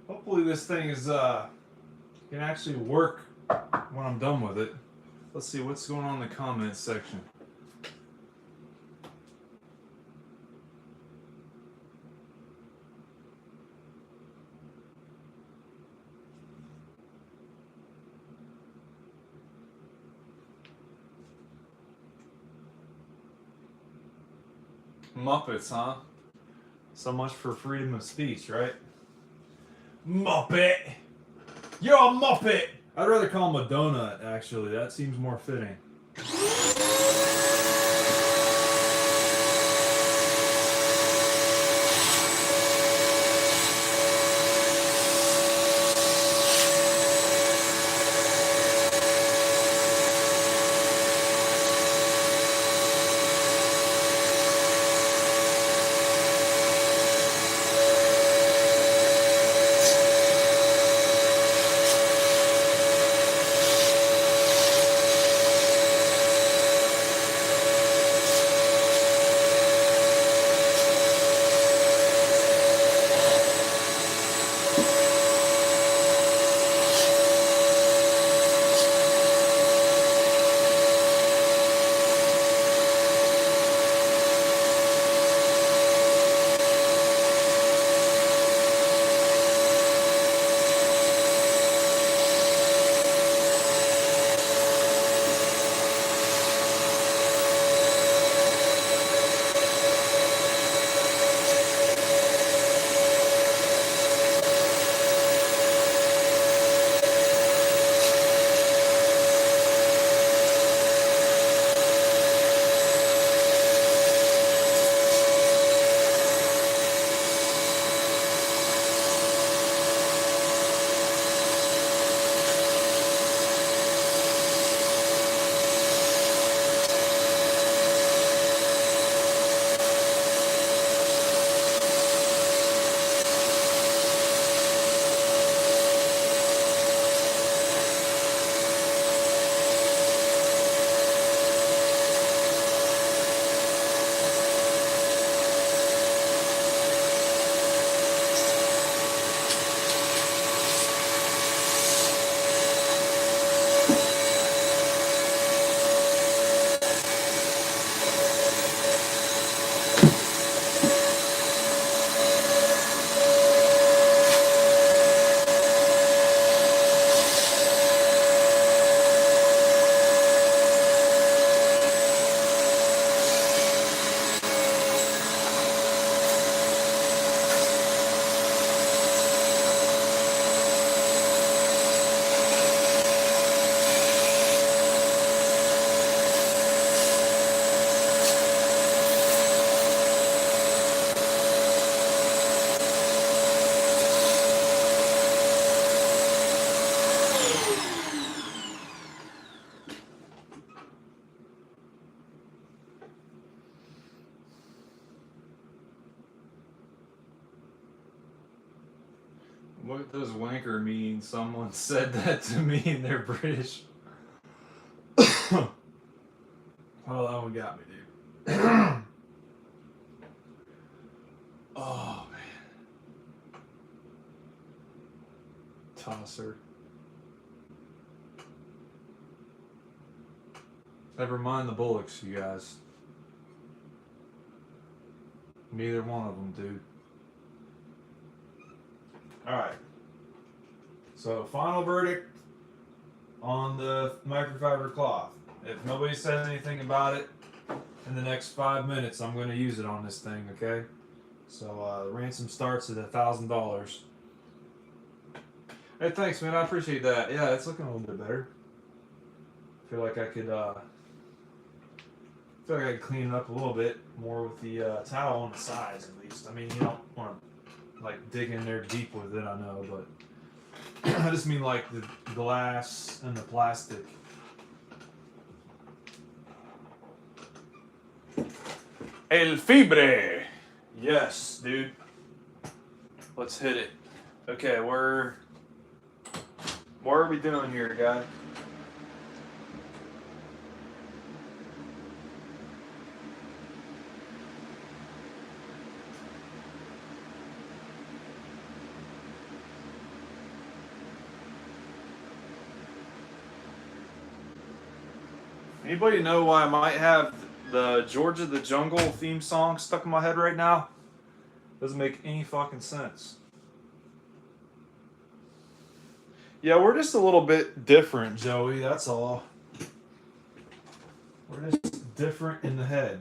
Hopefully this thing is can actually work when I'm done with it. Let's see what's going on in the comments section. Muppets, huh? So much for freedom of speech, right? Muppet! You're a Muppet! I'd rather call him a donut, actually. That seems more fitting. What does wanker mean? Someone said that to me and they're British. Oh, that one got me, dude. Oh, man. Tosser. Never mind the Bullocks, you guys. Neither one of them, dude. Alright. So, final verdict on the microfiber cloth. If nobody says anything about it in the next 5 minutes, I'm going to use it on this thing, okay? So, the ransom starts at $1,000. Hey, thanks, man. I appreciate that. Yeah, it's looking a little bit better. I feel like I could, clean it up a little bit more with the towel on the sides, at least. I mean, you don't want to, like, dig in there deep with it, I know, but I just mean, like, the glass and the plastic. El Fibre! Yes, dude. Let's hit it. Okay, what are we doing here, guy? Anybody know why I might have the Georgia the Jungle theme song stuck in my head right now? Doesn't make any fucking sense. Yeah, we're just a little bit different, Joey, that's all. We're just different in the head.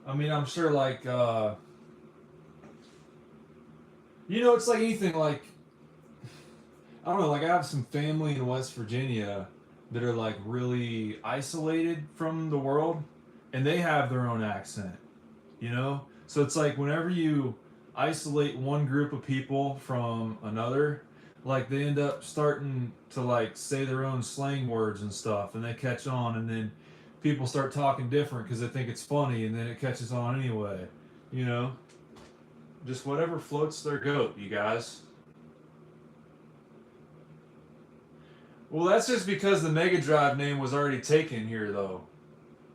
I mean, I'm sure, like, it's like anything, like, I don't know, like, I have some family in West Virginia that are, like, really isolated from the world, and they have their own accent, you know? So it's like whenever you isolate one group of people from another, like, they end up starting to, like, say their own slang words and stuff, and they catch on, and then people start talking different because they think it's funny, and then it catches on anyway, you know? Just whatever floats their goat, you guys. Well, that's just because the Mega Drive name was already taken here, though.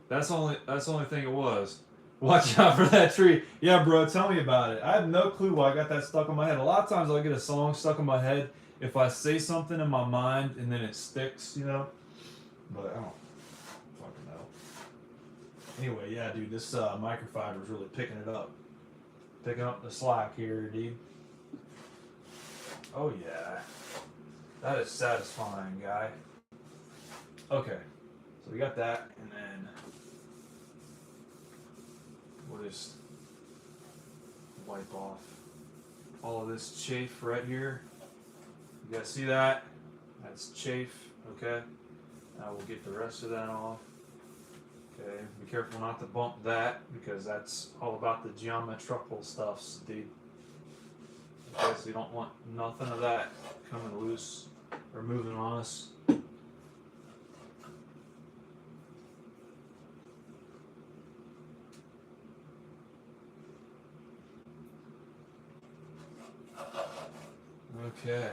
That's the only thing it was. Watch out for that tree. Yeah, bro, tell me about it. I have no clue why I got that stuck in my head. A lot of times I'll get a song stuck in my head if I say something in my mind and then it sticks, you know? But I don't fucking know. Anyway, yeah, dude, this microfiber is really picking it up. Picking up the slack here, dude. Oh, yeah. That is satisfying, guy. Okay, so we got that, and then we'll just wipe off all of this chafe right here. You guys see that? That's chafe, okay? Now we'll get the rest of that off. Okay, be careful not to bump that, because that's all about the geometrical stuffs, dude. Okay, so you don't want nothing of that coming loose or moving on us. Okay.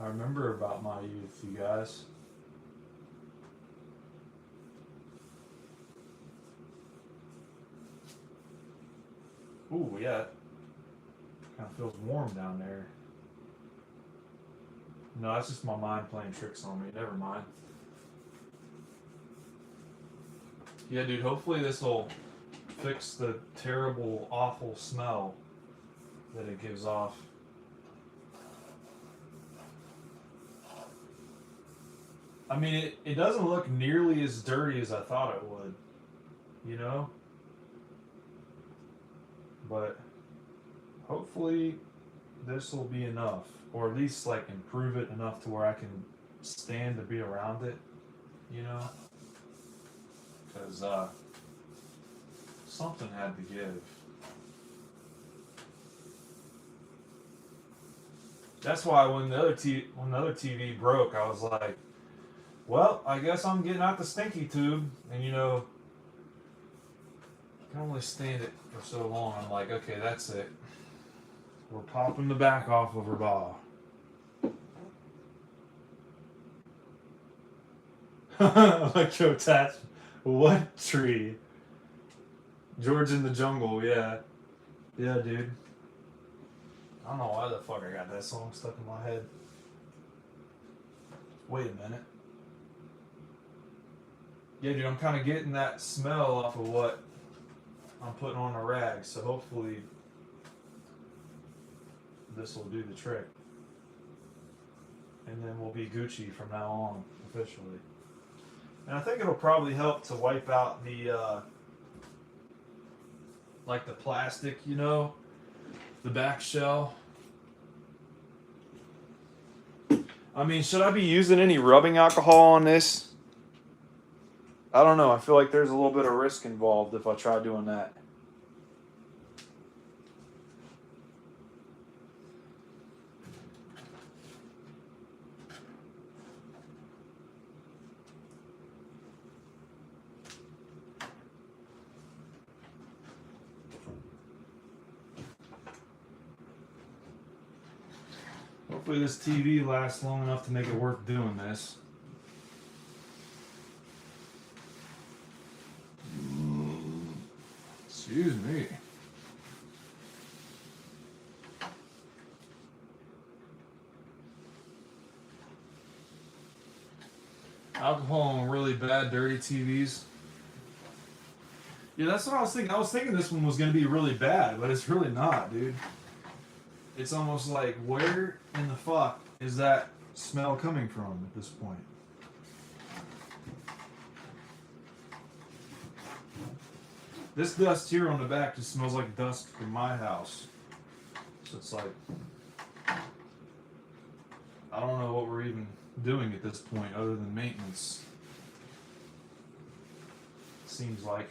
I remember about my youth, you guys. Ooh, yeah. Kind of feels warm down there. No, that's just my mind playing tricks on me. Never mind. Yeah, dude, hopefully this will fix the terrible, awful smell that it gives off. I mean, it doesn't look nearly as dirty as I thought it would, you know? But hopefully this will be enough, or at least, like, improve it enough to where I can stand to be around it, you know? Because something had to give. That's why when the other TV broke, I was like, well, I guess I'm getting out the stinky tube. And, you know, can only stand it for so long. I'm like, okay, that's it. We're popping the back off of her ball. Electro attachment. What tree? George in the Jungle, yeah. Yeah, dude. I don't know why the fuck I got that song stuck in my head. Wait a minute. Yeah, dude, I'm kind of getting that smell off of what I'm putting on the rag, so hopefully this will do the trick. And then we'll be Gucci from now on, officially. And I think it'll probably help to wipe out the, like the plastic, you know, the back shell. I mean, should I be using any rubbing alcohol on this? I don't know. I feel like there's a little bit of risk involved if I try doing that. Hopefully this TV lasts long enough to make it worth doing this. Excuse me. Alcohol on really bad, dirty TVs. Yeah, that's what I was thinking. I was thinking this one was going to be really bad, but it's really not, dude. It's almost like, where in the fuck is that smell coming from at this point? This dust here on the back just smells like dust from my house. So it's like, I don't know what we're even doing at this point other than maintenance. Seems like.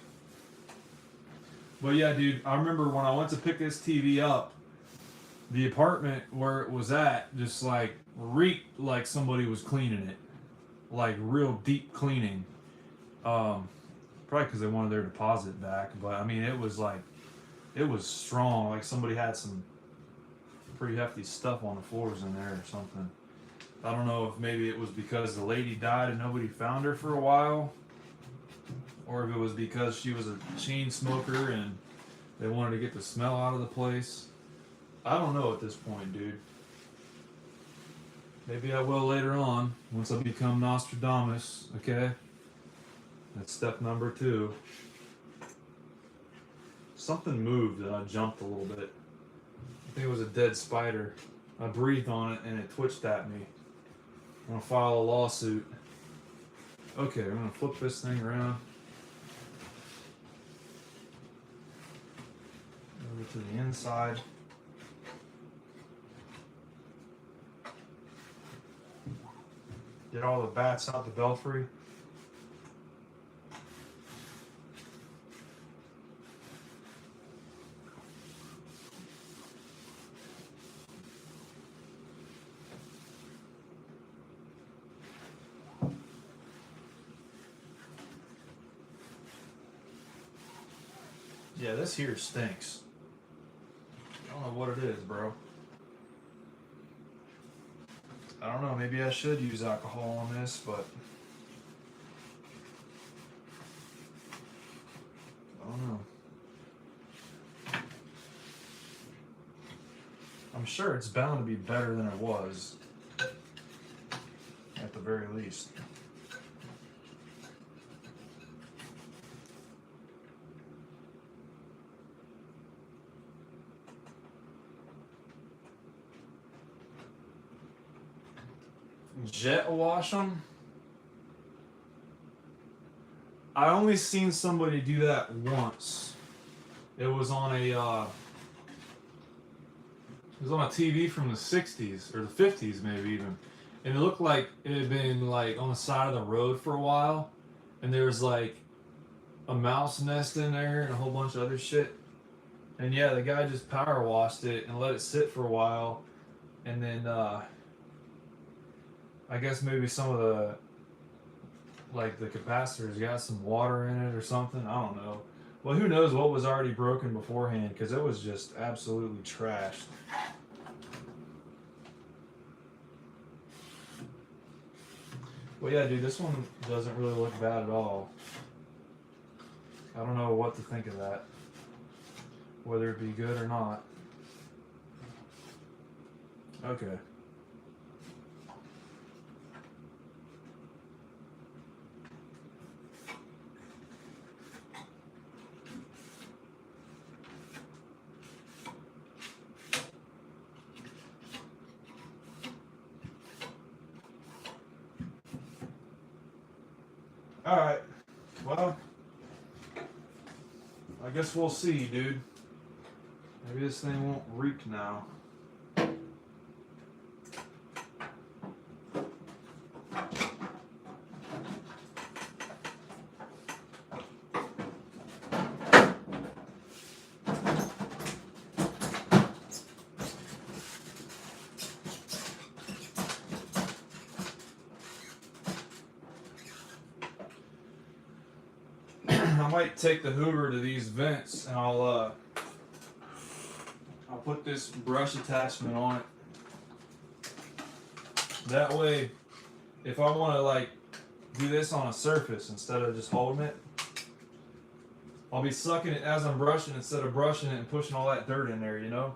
But yeah, dude, I remember when I went to pick this TV up, the apartment where it was at just like reeked like somebody was cleaning it. Like real deep cleaning. Probably because they wanted their deposit back, but I mean, it was like, it was strong. Like somebody had some pretty hefty stuff on the floors in there or something. I don't know if maybe it was because the lady died and nobody found her for a while, or if it was because she was a chain smoker and they wanted to get the smell out of the place. I don't know at this point, dude. Maybe I will later on, once I become Nostradamus, okay? That's step number 2. Something moved and I jumped a little bit. I think it was a dead spider. I breathed on it and it twitched at me. I'm gonna file a lawsuit. Okay, I'm gonna flip this thing around. Over to the inside. Get all the bats out the belfry. Yeah, this here stinks. I don't know what it is, bro. I don't know, maybe I should use alcohol on this, but I don't know. I'm sure it's bound to be better than it was, at the very least. Jet wash them? I only seen somebody do that once. It was on a TV from the 60s or the 50s maybe even. And it looked like it had been like on the side of the road for a while, and there was like a mouse nest in there and a whole bunch of other shit. And yeah, the guy just power washed it and let it sit for a while, and then I guess maybe some of the, like the capacitors got some water in it or something. I don't know. Well, who knows what was already broken beforehand, because it was just absolutely trashed. Well, yeah, dude, this one doesn't really look bad at all. I don't know what to think of that, whether it be good or not. Okay. Alright, well, I guess we'll see, dude. Maybe this thing won't reek now. I might take the Hoover to these vents and I'll put this brush attachment on it. That way, if I want to like do this on a surface instead of just holding it, I'll be sucking it as I'm brushing instead of brushing it and pushing all that dirt in there, you know?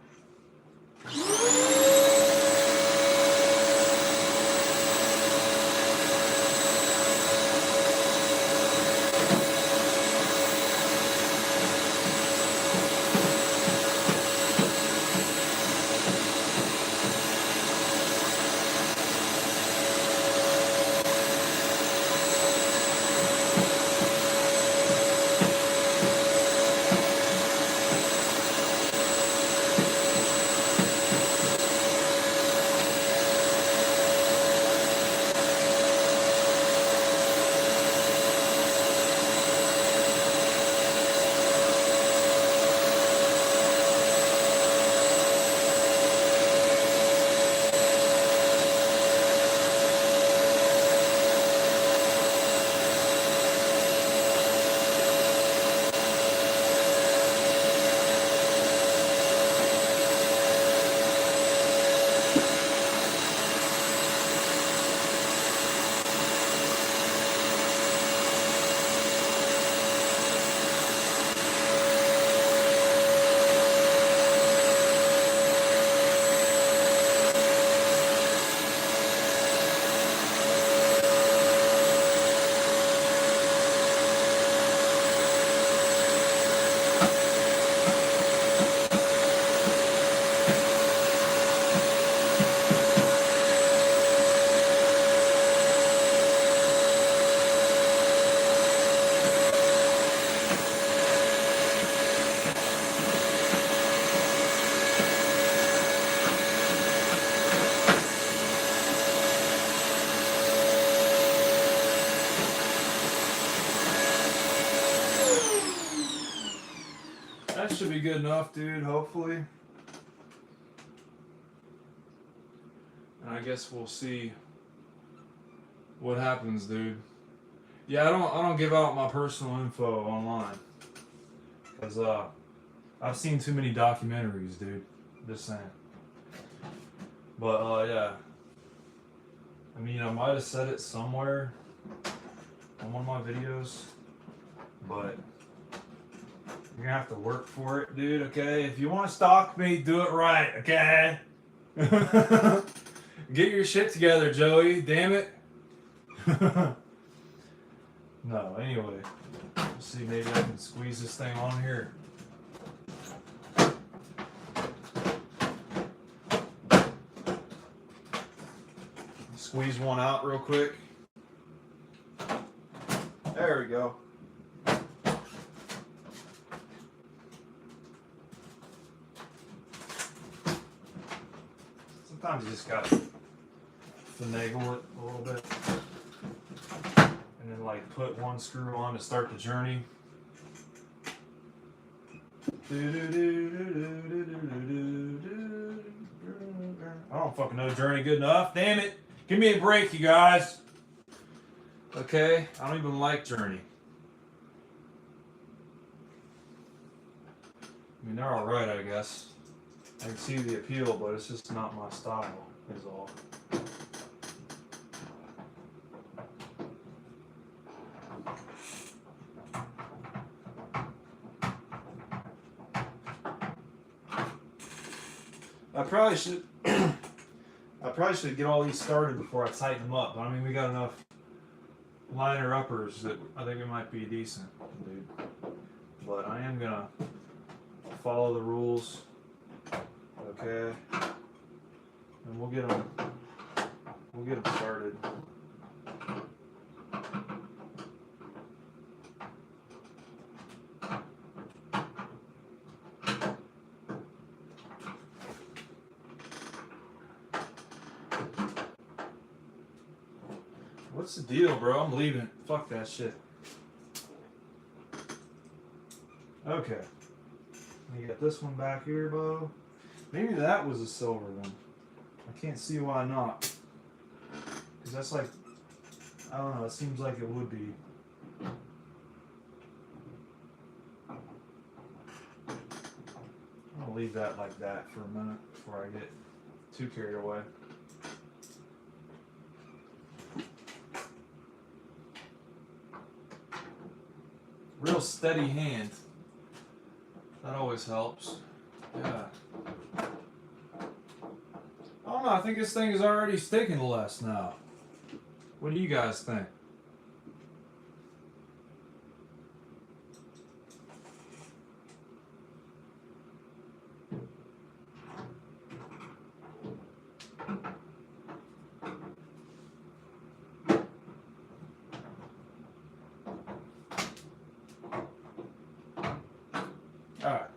That should be good enough, dude, hopefully. And I guess we'll see what happens, dude. Yeah, I don't give out my personal info online. Cause I've seen too many documentaries, dude. Just saying. But yeah. I mean, I might have said it somewhere on one of my videos, but you're gonna have to work for it, dude, okay? If you want to stalk me, do it right, okay? Get your shit together, Joey, damn it. No, anyway. Let's see, maybe I can squeeze this thing on here. Squeeze one out real quick. There we go. Sometimes you just gotta finagle it a little bit. And then like put one screw on to start the journey. I don't fucking know Journey good enough. Damn it. Give me a break, you guys. Okay? I don't even like Journey. I mean, they're all right, I guess. I can see the appeal, but it's just not my style, is all. I probably should get all these started before I tighten them up. But I mean, we got enough liner uppers that I think it might be decent, dude. But I am gonna follow the rules, okay? And we'll get them started. What's the deal, bro? I'm leaving. Fuck that shit. Okay. You got this one back here, Bo. Maybe that was a silver one. I can't see why not. Because that's like, I don't know, it seems like it would be. I'm going to leave that like that for a minute before I get too carried away. Real steady hand. That always helps. Yeah. I don't know, I think this thing is already sticking less now. What do you guys think? Alright.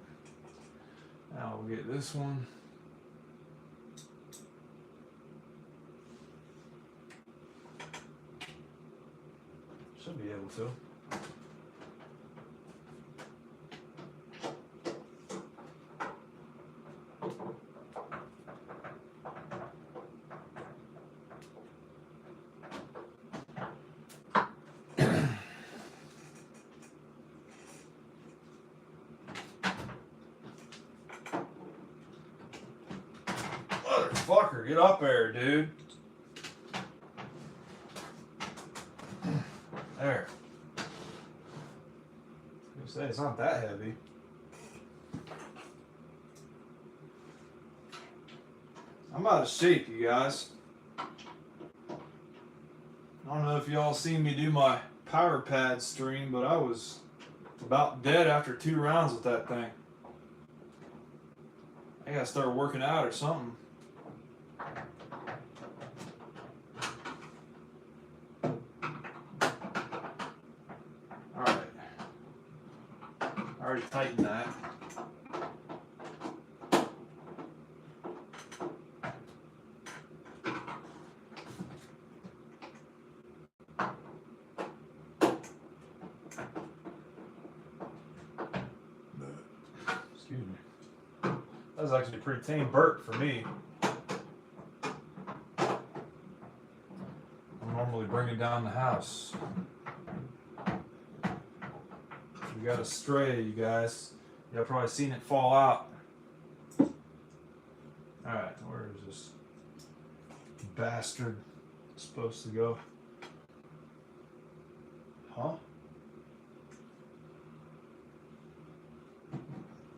Now we'll get this one. Should be able to. Motherfucker, get up there, dude. There. I was gonna say, it's not that heavy. I'm out of shape, you guys. I don't know if y'all seen me do my power pad stream, but I was about dead after 2 rounds with that thing. I gotta start working out or something. Alright. I already tightened that. Excuse me. That was actually a pretty tame burp for me. I'm normally bringing down the house. We got a stray, you guys. Y'all probably seen it fall out. Alright, where is this bastard supposed to go? Huh?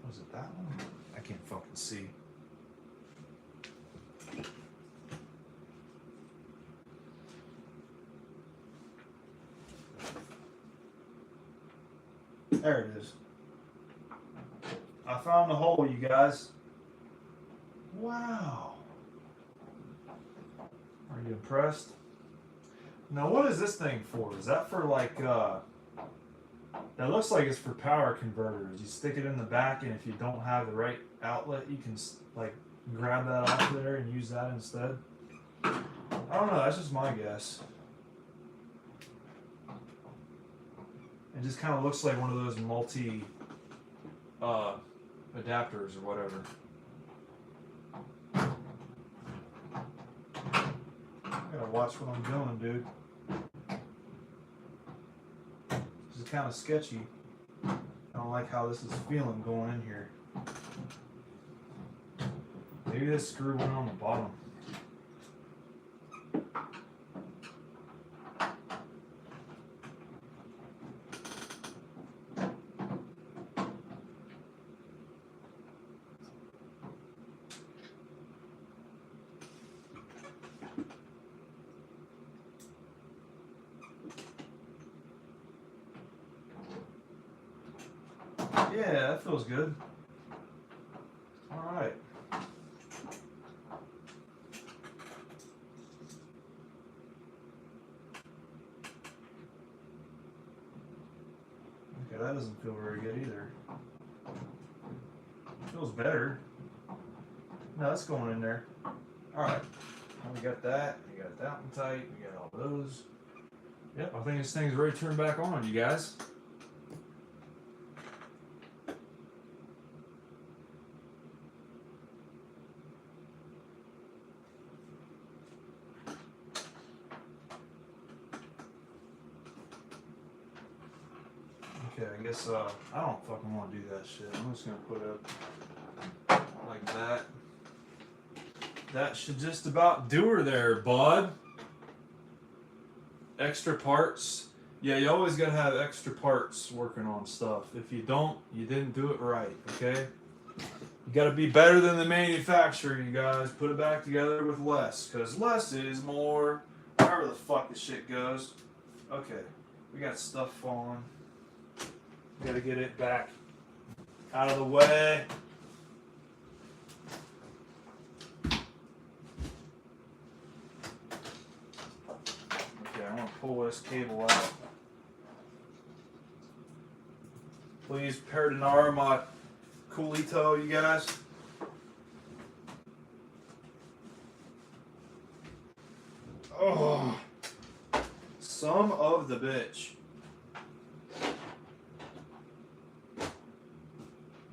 Was it that one? I can't fucking see. There it is. I found the hole, you guys. Wow. Are you impressed? Now, what is this thing for? Is that for like, that looks like it's for power converters. You stick it in the back, and if you don't have the right outlet, you can like grab that off there and use that instead. I don't know, that's just my guess. It just kind of looks like one of those multi adapters or whatever. I gotta watch what I'm doing, dude. This is kind of sketchy. I don't like how this is feeling going in here. Maybe this screw went on the bottom. Yeah, that feels good. All right. Okay, that doesn't feel very good either. Feels better. No, that's going in there. All right. Now we got that. We got that one tight. We got all those. Yep, I think this thing's ready to turn back on, you guys. Okay, I guess I don't fucking want to do that shit. I'm just gonna put it like that. That should just about do her there, bud. Extra parts. Yeah, you always gotta have extra parts working on stuff. If you don't, you didn't do it right, okay? You gotta be better than the manufacturer, you guys. Put it back together with less, because less is more. However the fuck this shit goes. Okay, we got stuff falling. We gotta get it back out of the way. Okay, I'm gonna pull this cable out. Please pardon my coolito, you guys. Oh, some of the bitch.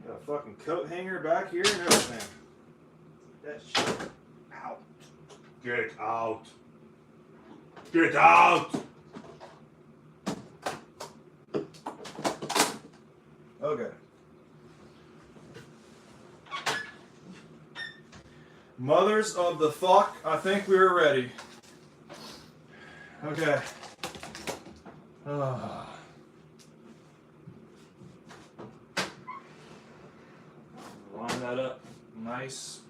Got a fucking coat hanger back here and everything. That shit out. Get out. Get out. Okay. Mothers of the fuck, I think we're ready. Okay. Line that up nice.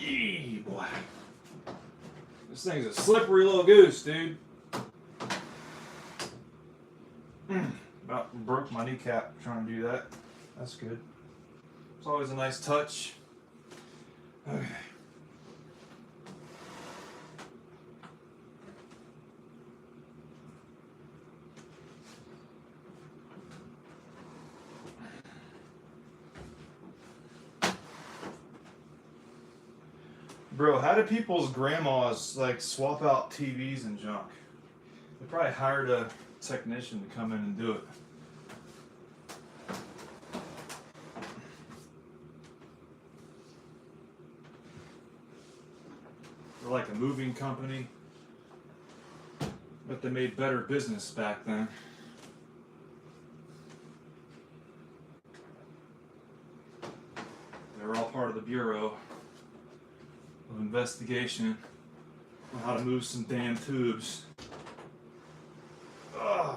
Yee, boy. This thing's a slippery little goose, dude. About broke my kneecap trying to do that. That's good. It's always a nice touch. Okay. Bro, how do people's grandmas like swap out TVs and junk? They probably hired a technician to come in and do it. They're like a moving company, but they made better business back then. They were all part of the Bureau of Investigation on how to move some damn tubes. Ugh.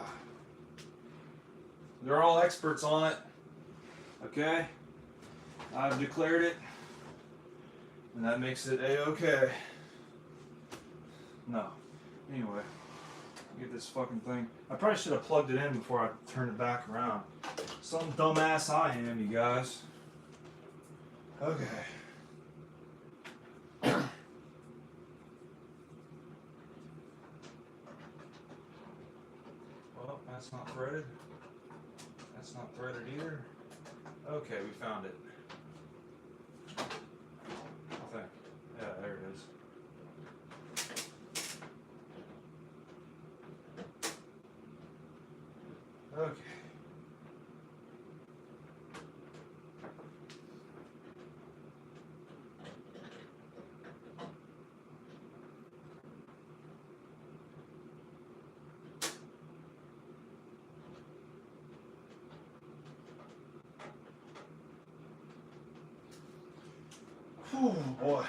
They're all experts on it. Okay? I've declared it. And that makes it A-okay. No. Anyway. Get this fucking thing. I probably should have plugged it in before I turned it back around. Some dumbass I am, you guys. Okay. Well, that's not threaded. That's not threaded either. Okay, we found it. I think. Yeah, there it is. Okay. Oh boy.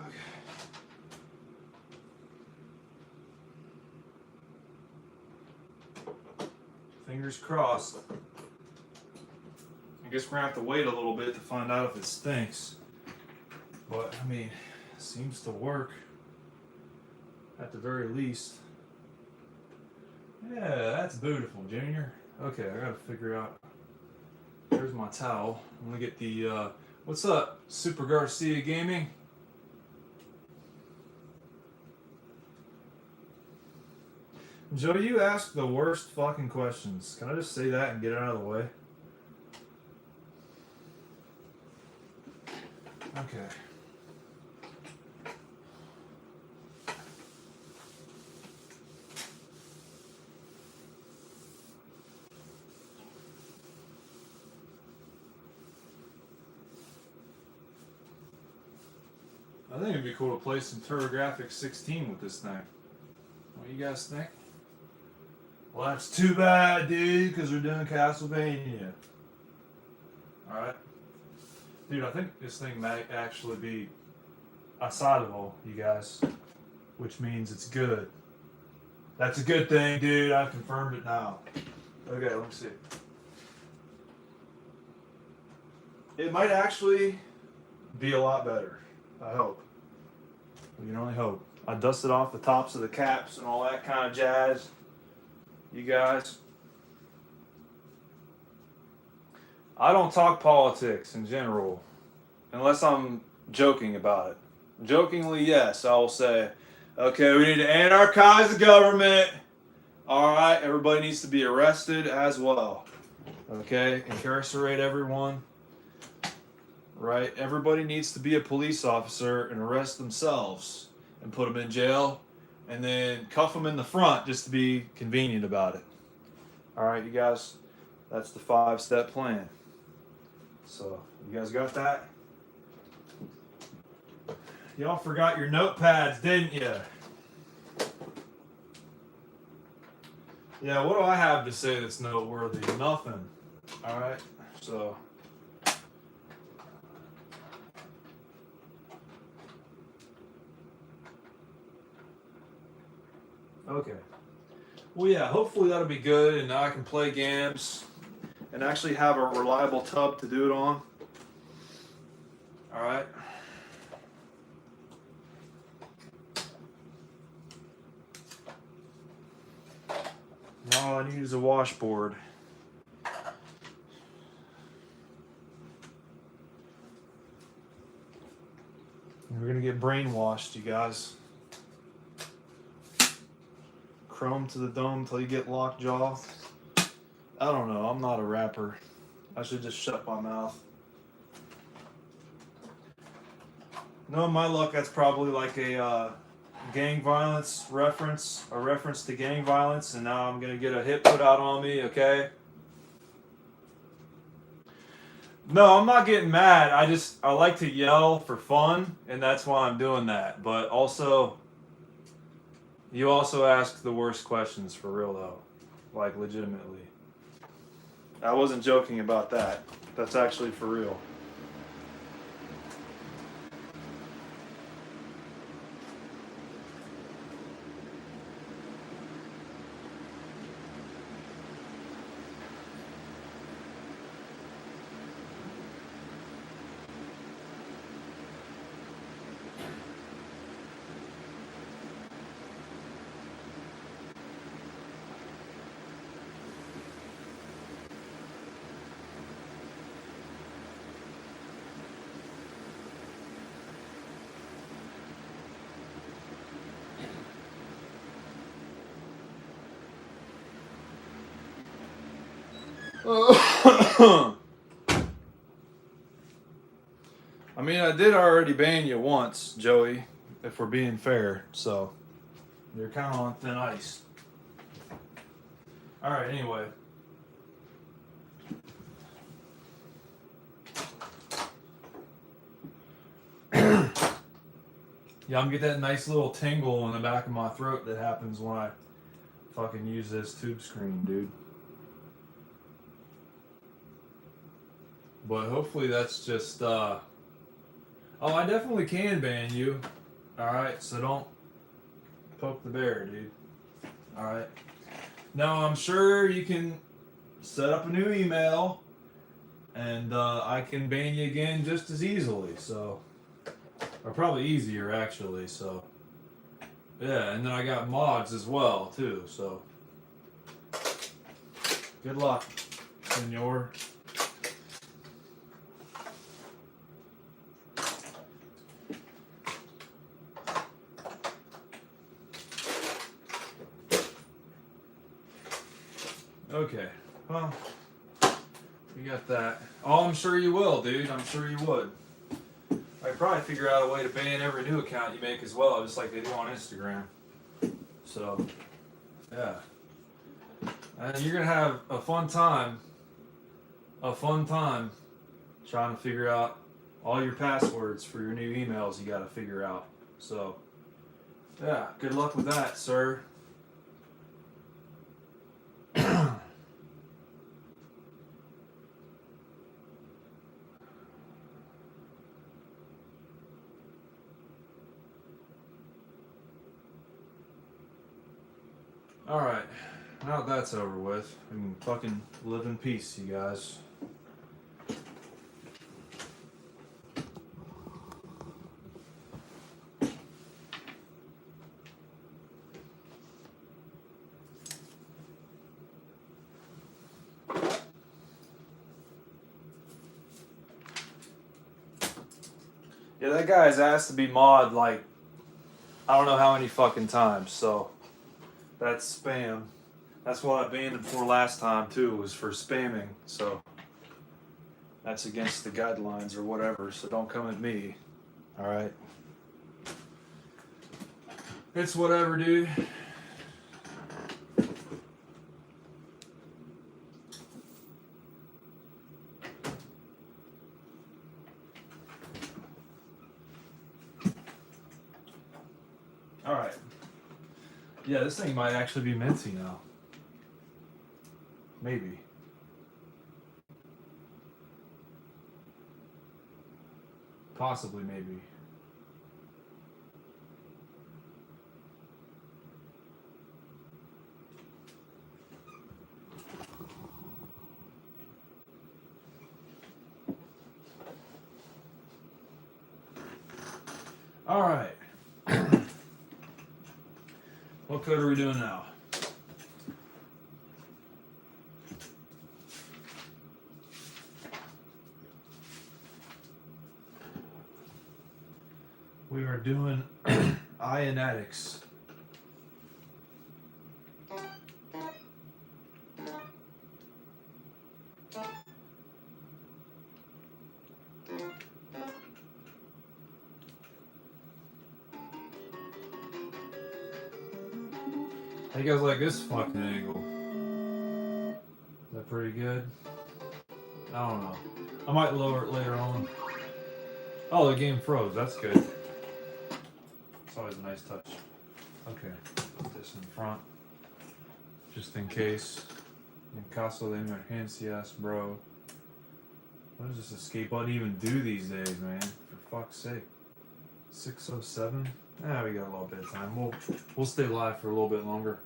Okay. Fingers crossed. I guess we're gonna have to wait a little bit to find out if it stinks. But I mean, it seems to work. At the very least. Yeah, that's beautiful, Junior. Okay, I gotta figure out. There's my towel. I'm gonna get the, what's up, Super Garcia Gaming? Joe, you ask the worst fucking questions. Can I just say that and get it out of the way? Okay. I think it'd be cool to play some TurboGrafx 16 with this thing. What do you guys think? Well, that's too bad, dude, because we're doing Castlevania. Alright. Dude, I think this thing might actually be asadable, you guys. Which means it's good. That's a good thing, dude. I've confirmed it now. Okay, let me see. It might actually be a lot better. I hope. We can only hope. I dusted off the tops of the caps and all that kind of jazz. You guys. I don't talk politics in general. Unless I'm joking about it. Jokingly, yes, I will say, okay, we need to anarchize the government. Alright, everybody needs to be arrested as well. Okay, incarcerate everyone. Right? Everybody needs to be a police officer and arrest themselves and put them in jail and then cuff them in the front just to be convenient about it. Alright, you guys, that's the 5-step plan. So, you guys got that? Y'all forgot your notepads, didn't you? Yeah, what do I have to say that's noteworthy? Nothing. Alright, so... Okay. Well, yeah, hopefully that'll be good, and now I can play games and actually have a reliable tub to do it on. Alright. All I need is a washboard. And we're going to get brainwashed, you guys. Chrome to the dome till you get lockjaw. I don't know. I'm not a rapper. I should just shut my mouth. No, my luck, that's probably like a gang violence reference, a reference to gang violence, and now I'm going to get a hit put out on me, okay? No, I'm not getting mad. I like to yell for fun, and that's why I'm doing that. But also... You also ask the worst questions for real, though. Like, legitimately. I wasn't joking about that. That's actually for real. I mean, I did already ban you once, Joey, if we're being fair, so you're kind of on thin ice. Alright, anyway. Yeah, I'm getting that nice little tingle in the back of my throat that happens when I fucking use this tube screen, dude. But hopefully that's just Oh, I definitely can ban you. Alright, so don't poke the bear, dude. Alright. Now, I'm sure you can set up a new email and I can ban you again just as easily, so. Or probably easier, actually, so. Yeah, and then I got mods as well, too, so. Good luck, senor. Okay, well, you got that. Oh, I'm sure you will, dude. I'm sure you would. I'd probably figure out a way to ban every new account you make as well, just like they do on Instagram. So, yeah. And you're going to have a fun time trying to figure out all your passwords for your new emails you got to figure out. So, yeah, good luck with that, sir. Alright, now that that's over with, we can fucking live in peace, you guys. Yeah, that guy's asked to be mod like, I don't know how many fucking times, so that's spam. That's what I banned him for last time too, was for spamming, so that's against the guidelines or whatever, so don't come at me. Alright? It's whatever, dude. Alright. Yeah, this thing might actually be minty now. Maybe. Possibly, maybe. Alright. What code are we doing now? We are doing Ionetics. How you guys like this fucking angle? Is that pretty good? I don't know. I might lower it later on. Oh, the game froze. That's good. It's always a nice touch. Okay. Put this in front. Just in case. In caso de emergencias, bro. What does this escape button even do these days, man? For fuck's sake. 6:07? Ah, we got a little bit of time. We'll stay live for a little bit longer.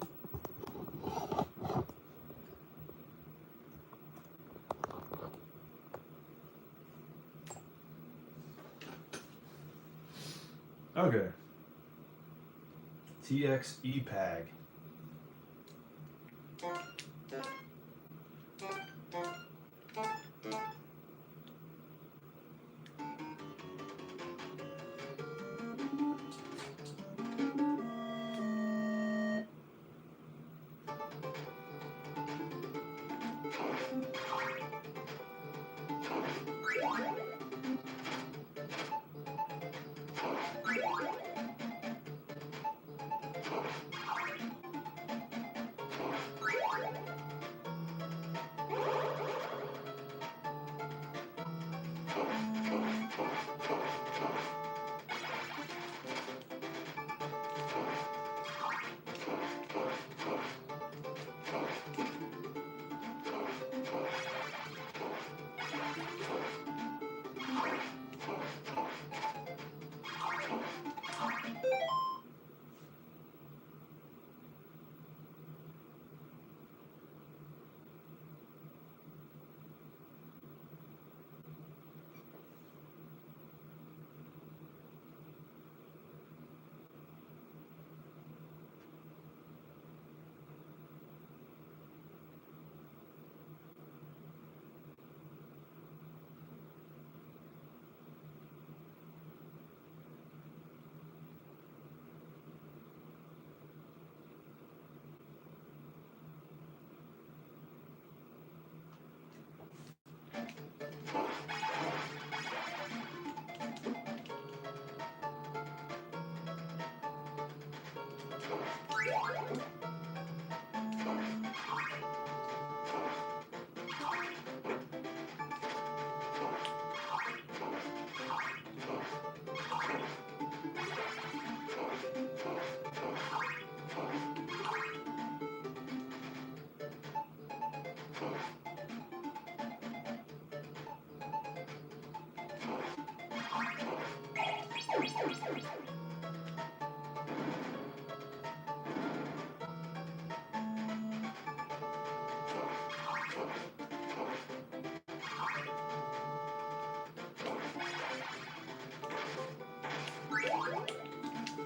Okay. TX EPAG.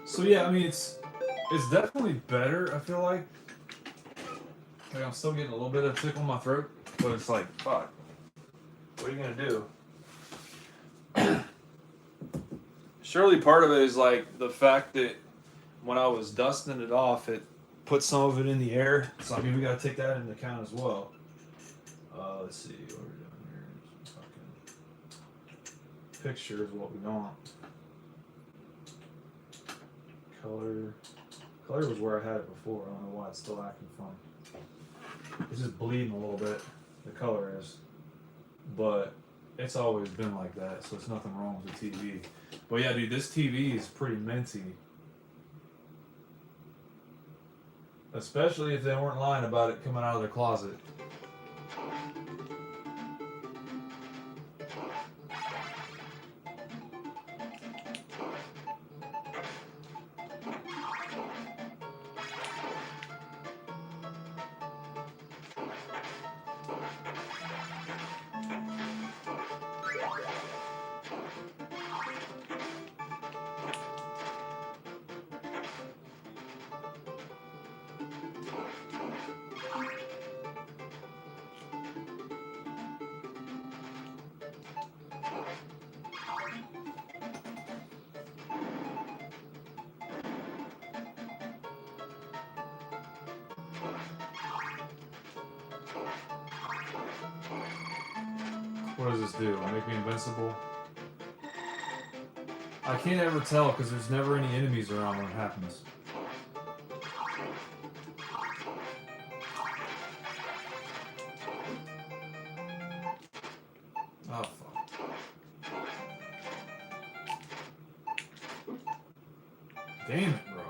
So yeah, I mean it's definitely better. I feel like I'm still getting a little bit of a tickle in my throat, but it's like fuck. What are you gonna do? Surely part of it is like the fact that when I was dusting it off, it put some of it in the air. So I mean we gotta take that into account as well. Let's see what we're doing here. Some fucking picture is what we want. Color was where I had it before. I don't know why it's still acting funny. It's just bleeding a little bit. The color is, but it's always been like that. So it's nothing wrong with the TV. But yeah, dude, this TV is pretty minty. Especially if they weren't lying about it coming out of the closet. What does this do? Make me invincible? I can't ever tell because there's never any enemies around when it happens. Oh, fuck. Damn it, bro.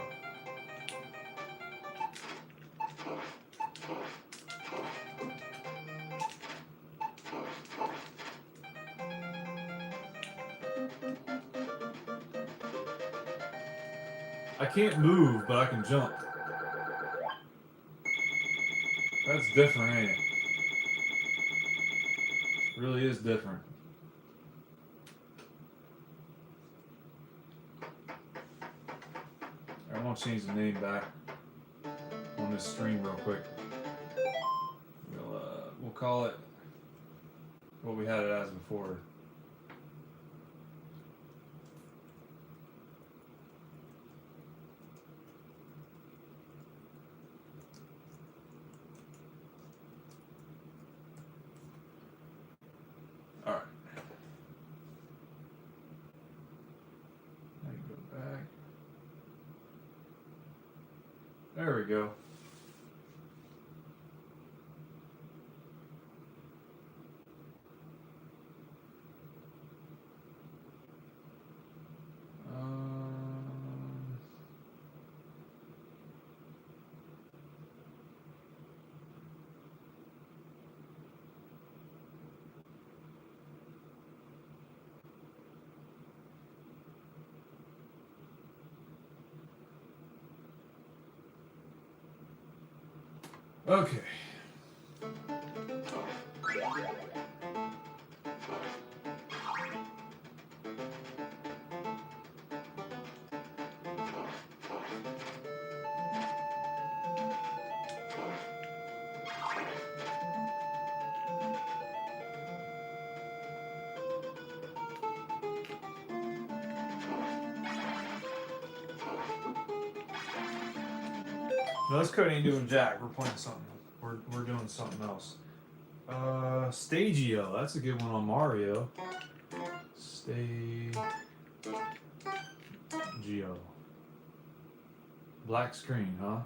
I can't move, but I can jump. That's different, ain't it? It really is different. I want to change the name back on this stream real quick. We'll call it what we had it as before. All right. Now you go back. There we go. Okay. No, this code ain't doing jack. We're playing something. We're doing something else. Stagio. That's a good one on Mario. Stagio. Black screen, huh?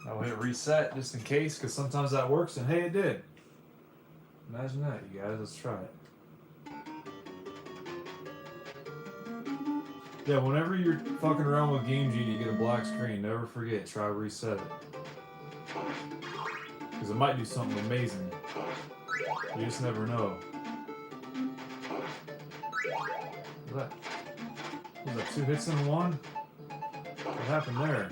I'll hit reset just in case, because sometimes that works, and hey, it did. Imagine that, you guys. Let's try it. Yeah, whenever you're fucking around with GameGenie, you get a black screen. Never forget, try reset it. Because it might do something amazing. You just never know. What's that? Was that 2 hits in one? What happened there?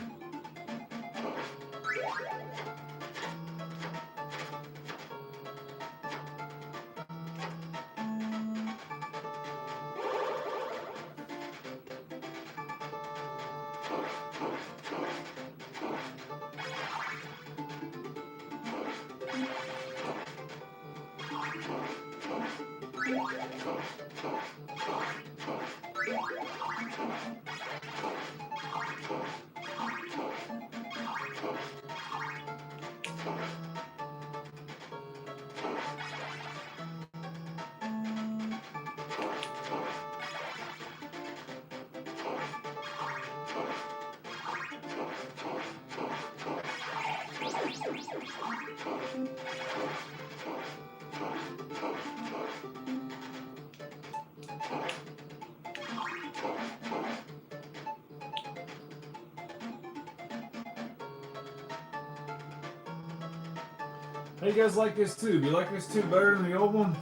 How you guys like this tube? You like this tube better than the old one?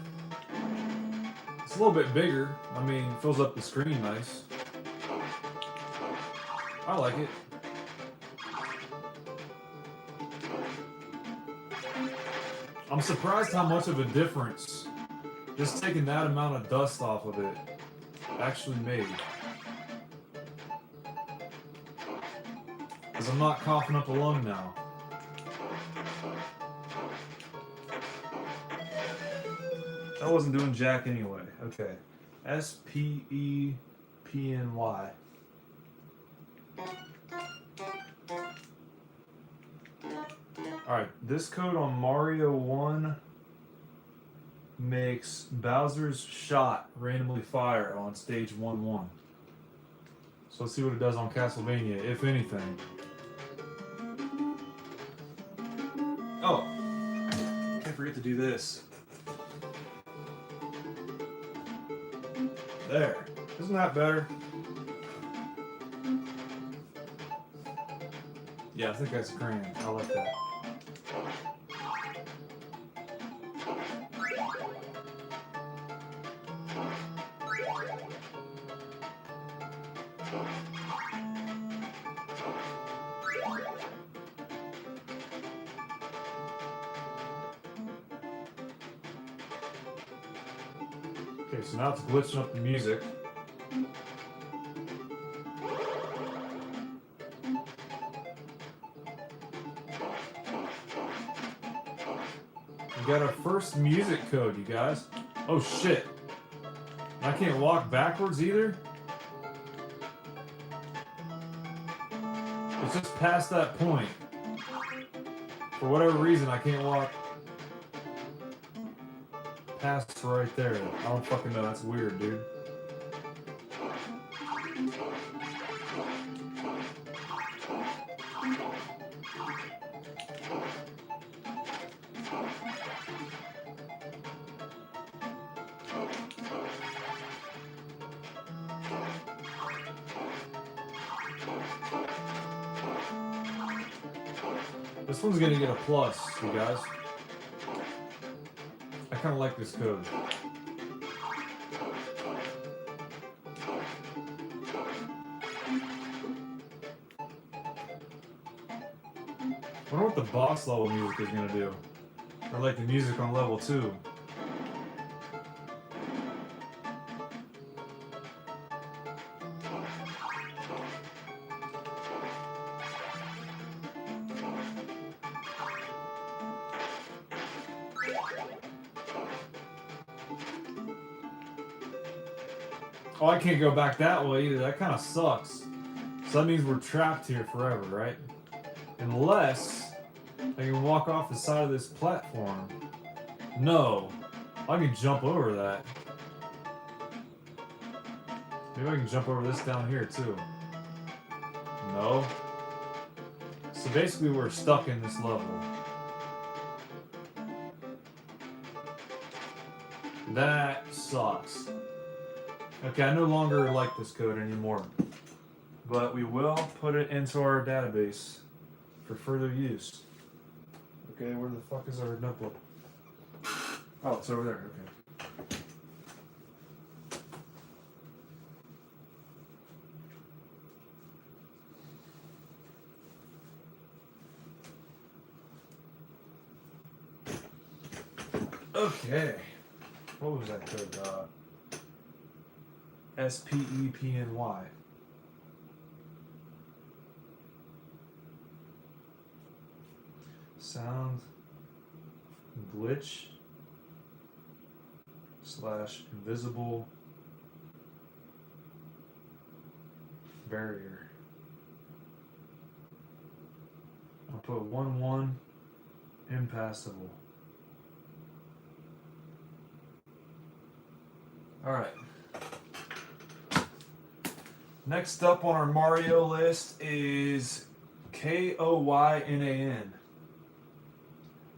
It's a little bit bigger. I mean, it fills up the screen nice. I like it. I'm surprised how much of a difference just taking that amount of dust off of it actually made. Because I'm not coughing up a lung now. I wasn't doing jack anyway. Okay. SPEPNY. Alright, this code on Mario 1 makes Bowser's shot randomly fire on stage 1-1. So let's see what it does on Castlevania, if anything. Oh! Can't forget to do this. There. Isn't that better? Yeah, I think that's grand. I like that. Okay, so now it's glitching up the music. We got our first music code, you guys. Oh shit. I can't walk backwards either? It's just past that point. For whatever reason, I can't walk past right there. I don't fucking know. That's weird, dude. This one's gonna get a plus, you guys. I kind of like this code. I wonder what the boss level music is gonna do. Or like the music on level 2. Oh, I can't go back that way either. That kind of sucks. So that means we're trapped here forever, right? Unless I can walk off the side of this platform. No. I can jump over that. Maybe I can jump over this down here too. No. So basically we're stuck in this level. That sucks. Okay, I no longer like this code anymore. But we will put it into our database for further use. Okay, where the fuck is our notebook? Oh, it's over there, okay. Okay. What was that code? SPEPNY. Sound glitch / invisible barrier. I'll put 1 impassable. Alright. Next up on our Mario list is KOYNAN.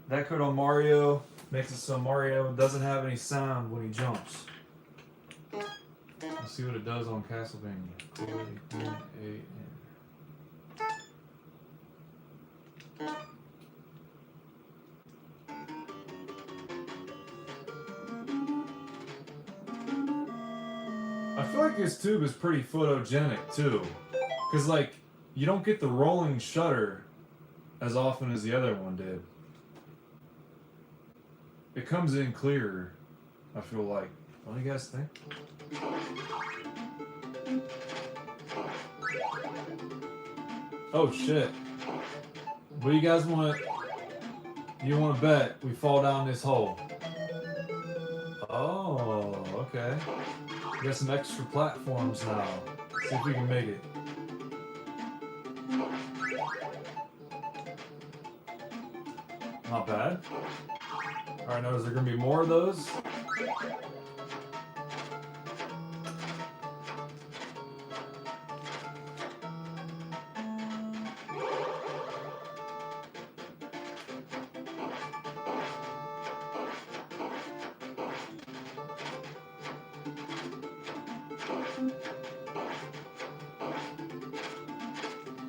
That code on Mario makes it so Mario doesn't have any sound when he jumps. Let's see what it does on Castlevania. KOYNAN. I feel like this tube is pretty photogenic too, because like you don't get the rolling shutter as often as the other one did. It comes in clearer, I feel like. What do you guys think? Oh shit. What do you guys want? You want to bet we fall down this hole? Oh, okay. We got some extra platforms now. See if we can make it. Not bad. Alright, now is there gonna be more of those?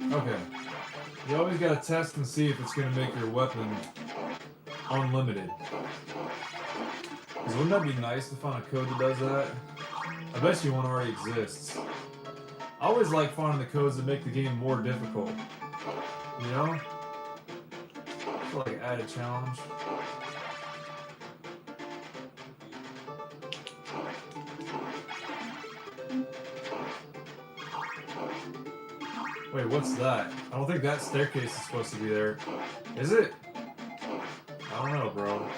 Okay. You always gotta test and see if it's gonna make your weapon unlimited. Because wouldn't that be nice to find a code that does that? I bet you one already exists. I always like finding the codes that make the game more difficult. You know? I feel like added challenge. Wait, what's that? I don't think that staircase is supposed to be there. Is it? I don't know, bro.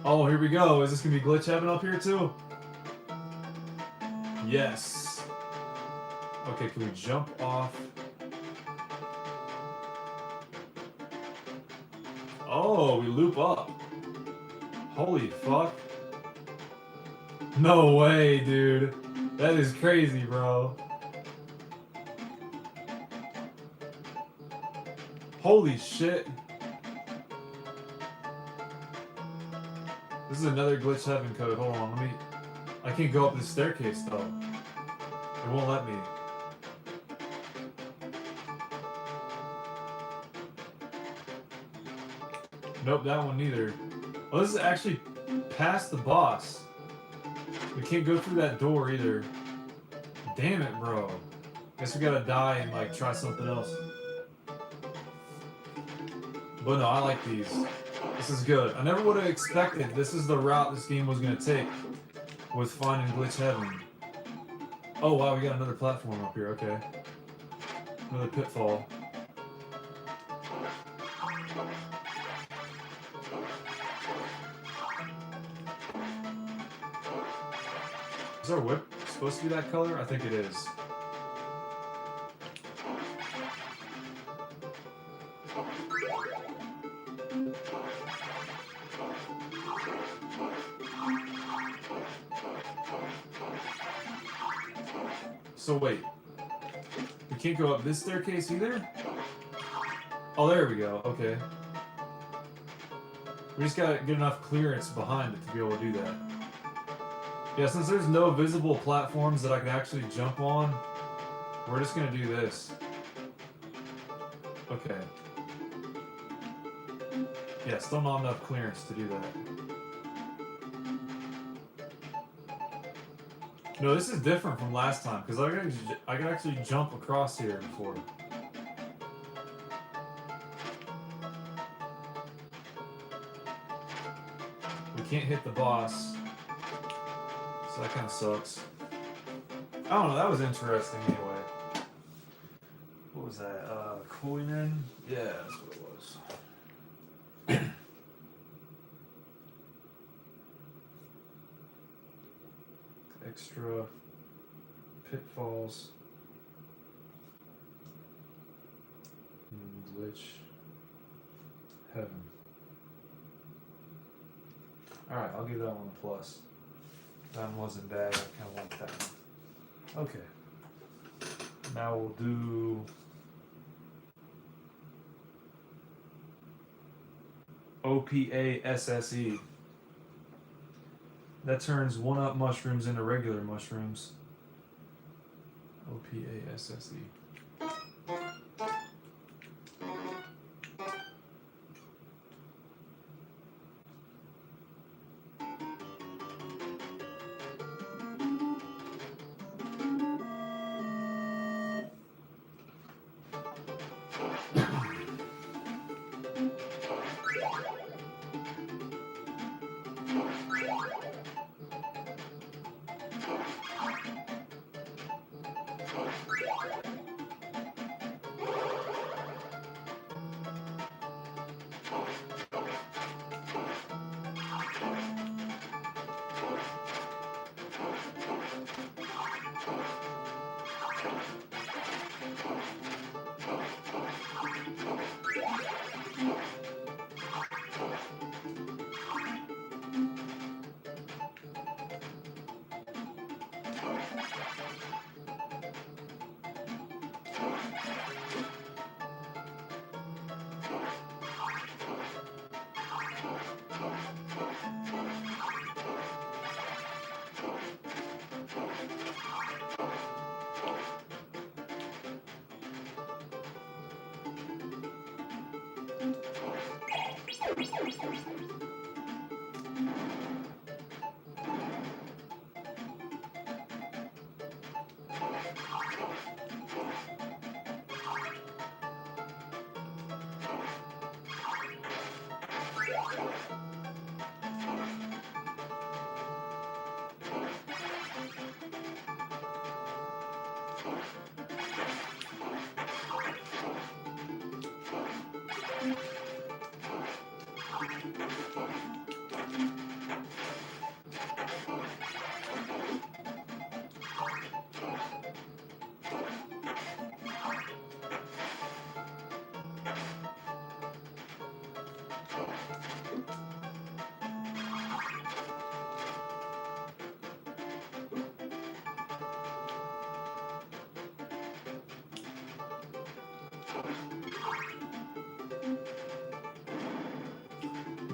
Oh, here we go. Is this gonna be glitch heaven up here too? Yes. Okay, can we jump off? Oh, we loop up. Holy fuck. No way, dude. That is crazy, bro. Holy shit. This is another glitch heaven code. Hold on, let me... I can't go up this staircase, though. It won't let me. Nope, that one neither. Oh, this is actually past the boss. We can't go through that door either. Damn it, bro. Guess we gotta die and like try something else. But no, I like these. This is good. I never would have expected this is the route this game was gonna take with finding glitch heaven. Oh wow, we got another platform up here. Okay, another pitfall. Is our whip supposed to be that color? I think it is. So wait, we can't go up this staircase either? Oh, there we go, okay. We just gotta get enough clearance behind it to be able to do that. Yeah, since there's no visible platforms that I can actually jump on, we're just gonna do this. Okay. Yeah, still not enough clearance to do that. No, this is different from last time, because I could actually jump across here before. can't hit the boss. So that kind of sucks. I don't know, that was interesting anyway. What was that? Koinen? Yeah, that's what it was. Extra pitfalls. Glitch. Heaven. Alright, I'll give that one a plus. That one wasn't bad. I kind of like that one. Okay. Now we'll do OPASSE. That turns 1-up mushrooms into regular mushrooms. OPASSE.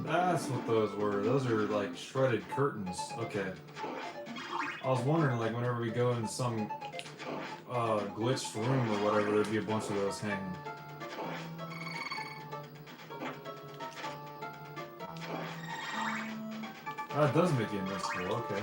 That's what those were. Those are like shredded curtains. Okay. I was wondering, like, whenever we go into some glitched room or whatever, there'd be a bunch of those hanging. That does make it invincible. Okay.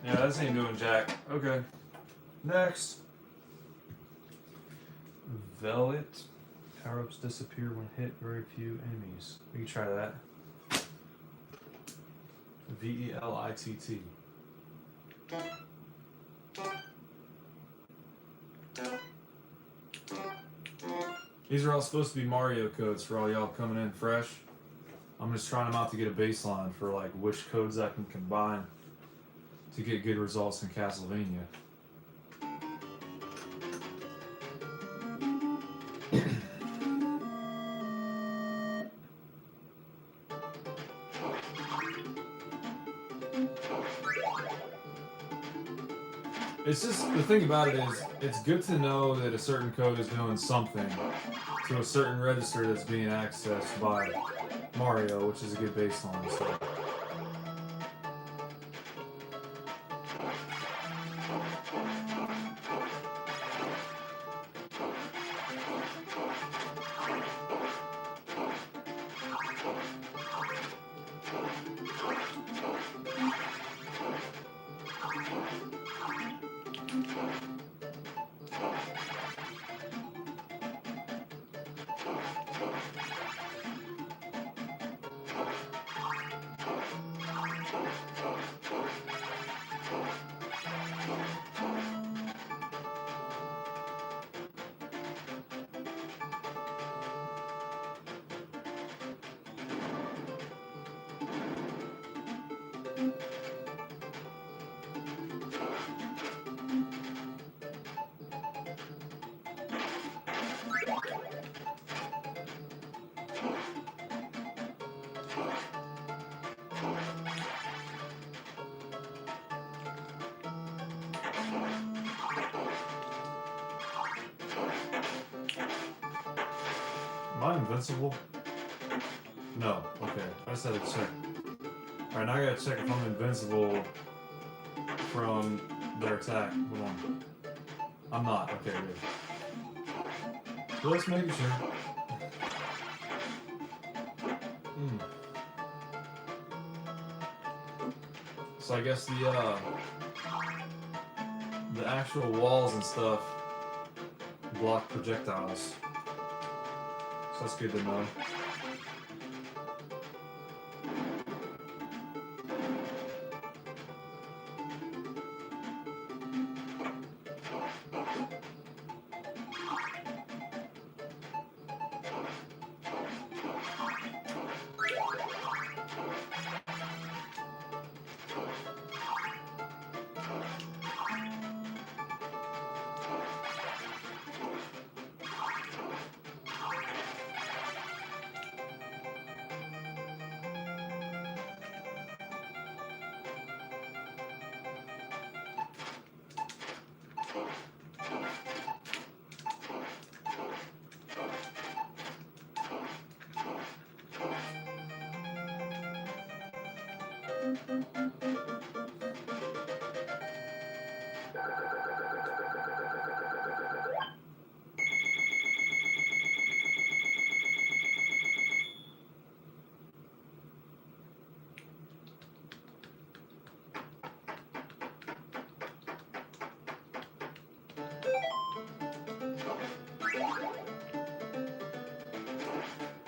Yeah, this ain't doing jack. Okay. Next. Velvet. Power-ups disappear when hit very few enemies. We can try that. VELITT. These are all supposed to be Mario codes for all y'all coming in fresh. I'm just trying them out to get a baseline for like which codes I can combine to get good results in Castlevania. It's just the thing about it is it's good to know that a certain code is doing something to a certain register that's being accessed by Mario, which is a good baseline. So. Am I invincible? No. Okay. I just had to check. Alright, now I gotta check if I'm invincible from their attack. Hold on. I'm not. Okay, good. Just making sure. So I guess the actual walls and stuff block projectiles. So that's good to know.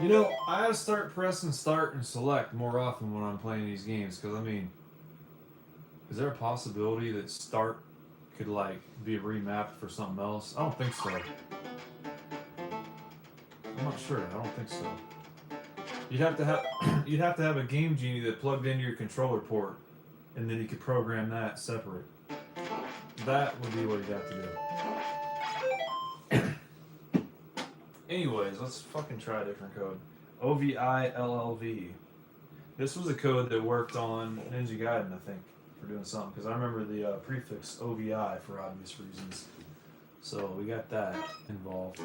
You know, I gotta start pressing start and select more often when I'm playing these games, because I mean, is there a possibility that start could like be remapped for something else? I don't think so. I'm not sure. I don't think so. You'd have to have you'd have to have a GameGenie that plugged into your controller port, and then you could program that separate. That would be what you'd have to do. Anyways, let's fucking try a different code. OVILLV. This was a code that worked on Ninja Gaiden, I think, for doing something, because I remember the prefix OVI for obvious reasons. So we got that involved.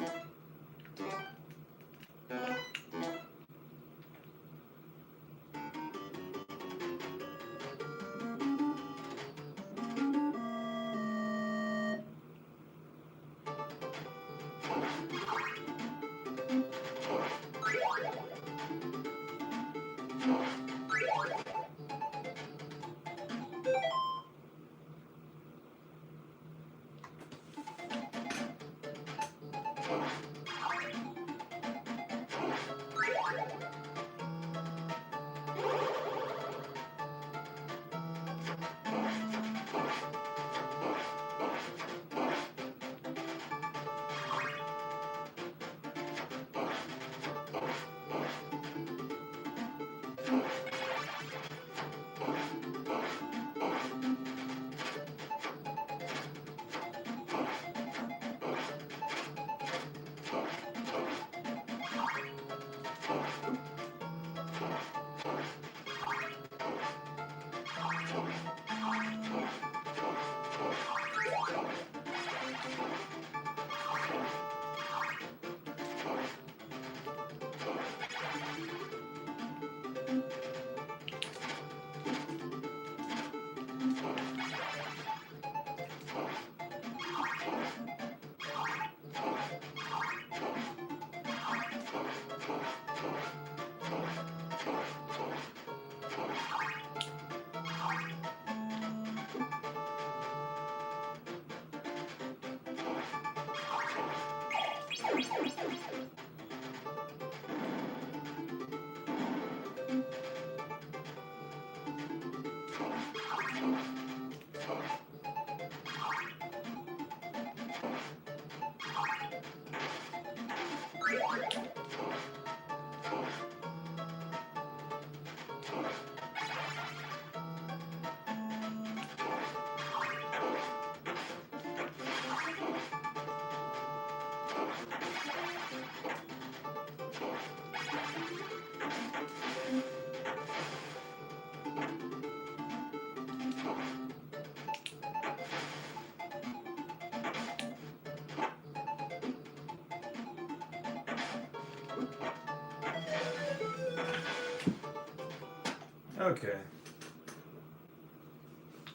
Okay.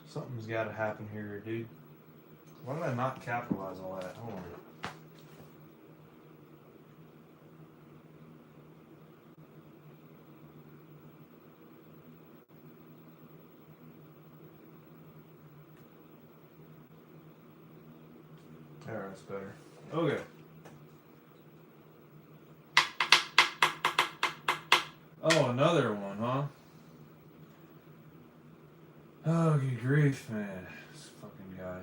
Something's got to happen here, dude. Why did I not capitalize all that? Hold on. There, that's better. Okay. Oh, another one, huh? Oh, good grief, man. This fucking guy.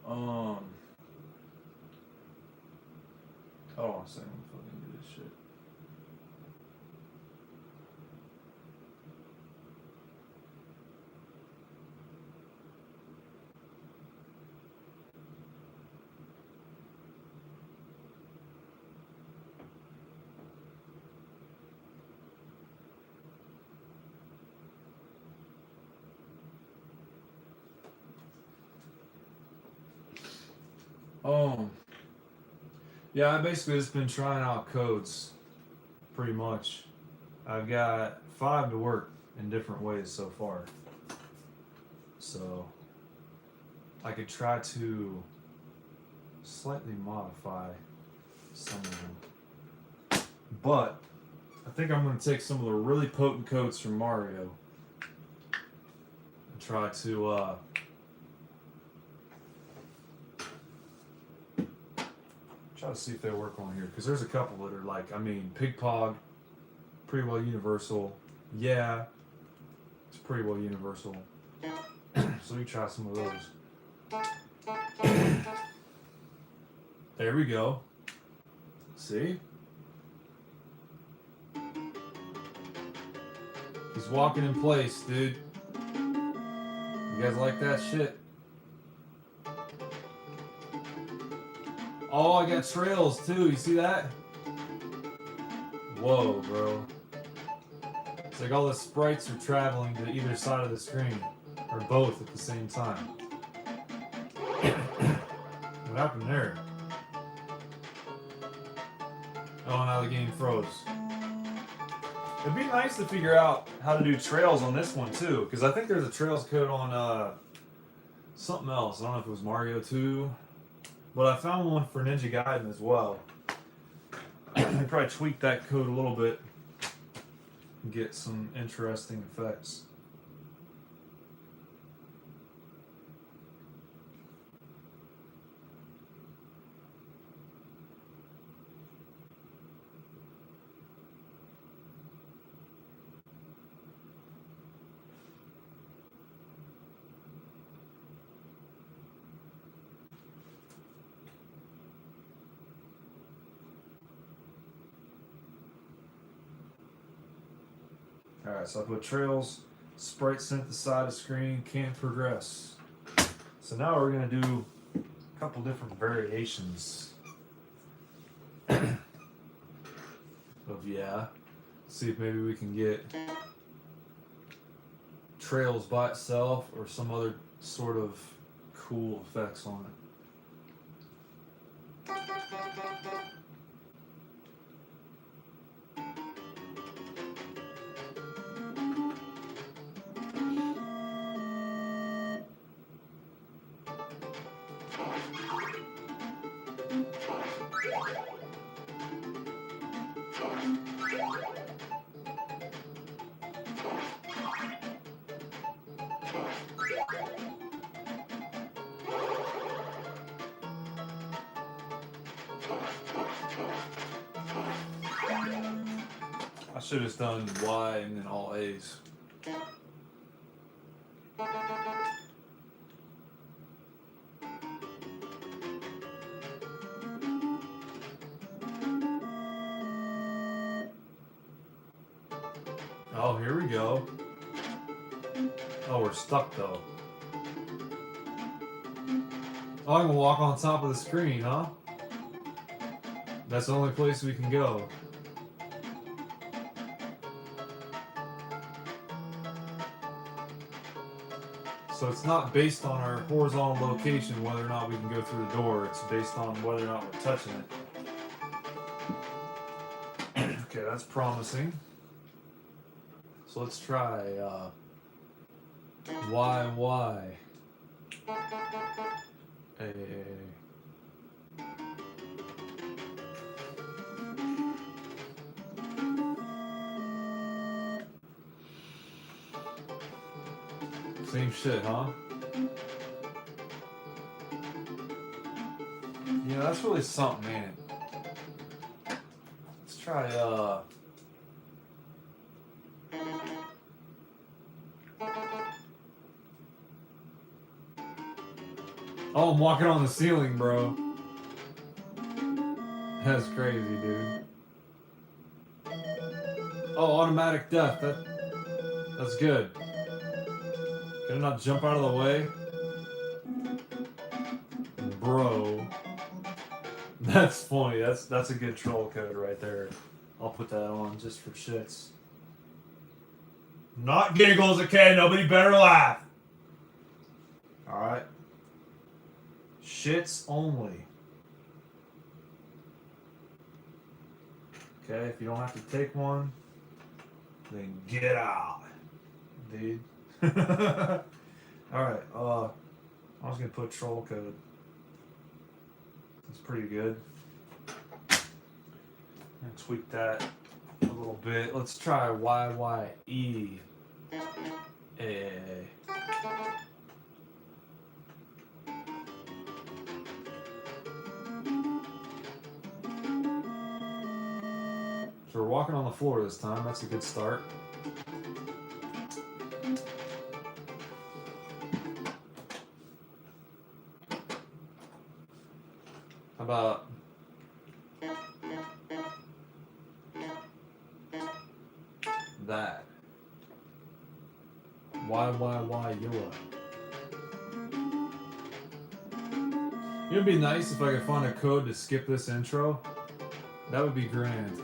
Hold on a second. Let me fucking do this shit. Yeah, I basically just been trying out codes, pretty much. I've got 5 to work in different ways so far. So, I could try to slightly modify some of them. But, I think I'm going to take some of the really potent codes from Mario and try to, try to see if they work on here, because there's a couple that are like, I mean, Pigpog, pretty well universal. Yeah, it's pretty well universal. So we try some of those. There we go. See? He's walking in place, dude. You guys like that shit? Oh, I got trails too. You see that? Whoa, bro. It's like all the sprites are traveling to either side of the screen, or both at the same time. What happened there? Oh, now the game froze. It'd be nice to figure out how to do trails on this one too, because I think there's a trails code on something else. I don't know if it was Mario 2. But I found one for Ninja Gaiden as well. I probably tweak that code a little bit and get some interesting effects. Alright, so I put trails, sprite sent to side of screen, can't progress. So now we're going to do a couple different variations of yeah. See if maybe we can get trails by itself or some other sort of cool effects on it. should have done Y and then all A's. Oh, here we go. Oh, we're stuck though. Oh, I'm gonna walk on top of the screen, huh? That's the only place we can go. So it's not based on our horizontal location whether or not we can go through the door. It's based on whether or not we're touching it. Okay, that's promising. So let's try Y. A. Same shit, huh? Yeah, that's really something, man. Let's try Oh, I'm walking on the ceiling, bro. That's crazy, dude. Oh, automatic death. That's good. Can I not jump out of the way? Bro. That's funny. That's a good troll code right there. I'll put that on just for shits. Not giggles, okay? Nobody better laugh. Alright. Shits only. Okay, if you don't have to take one, then get out, dude. Alright, I was gonna put troll code. That's pretty good. I'm gonna tweak that a little bit. Let's try YYE. So we're walking on the floor this time. That's a good start. How about that? Y, Yoa. It'd be nice if I could find a code to skip this intro. That would be grand.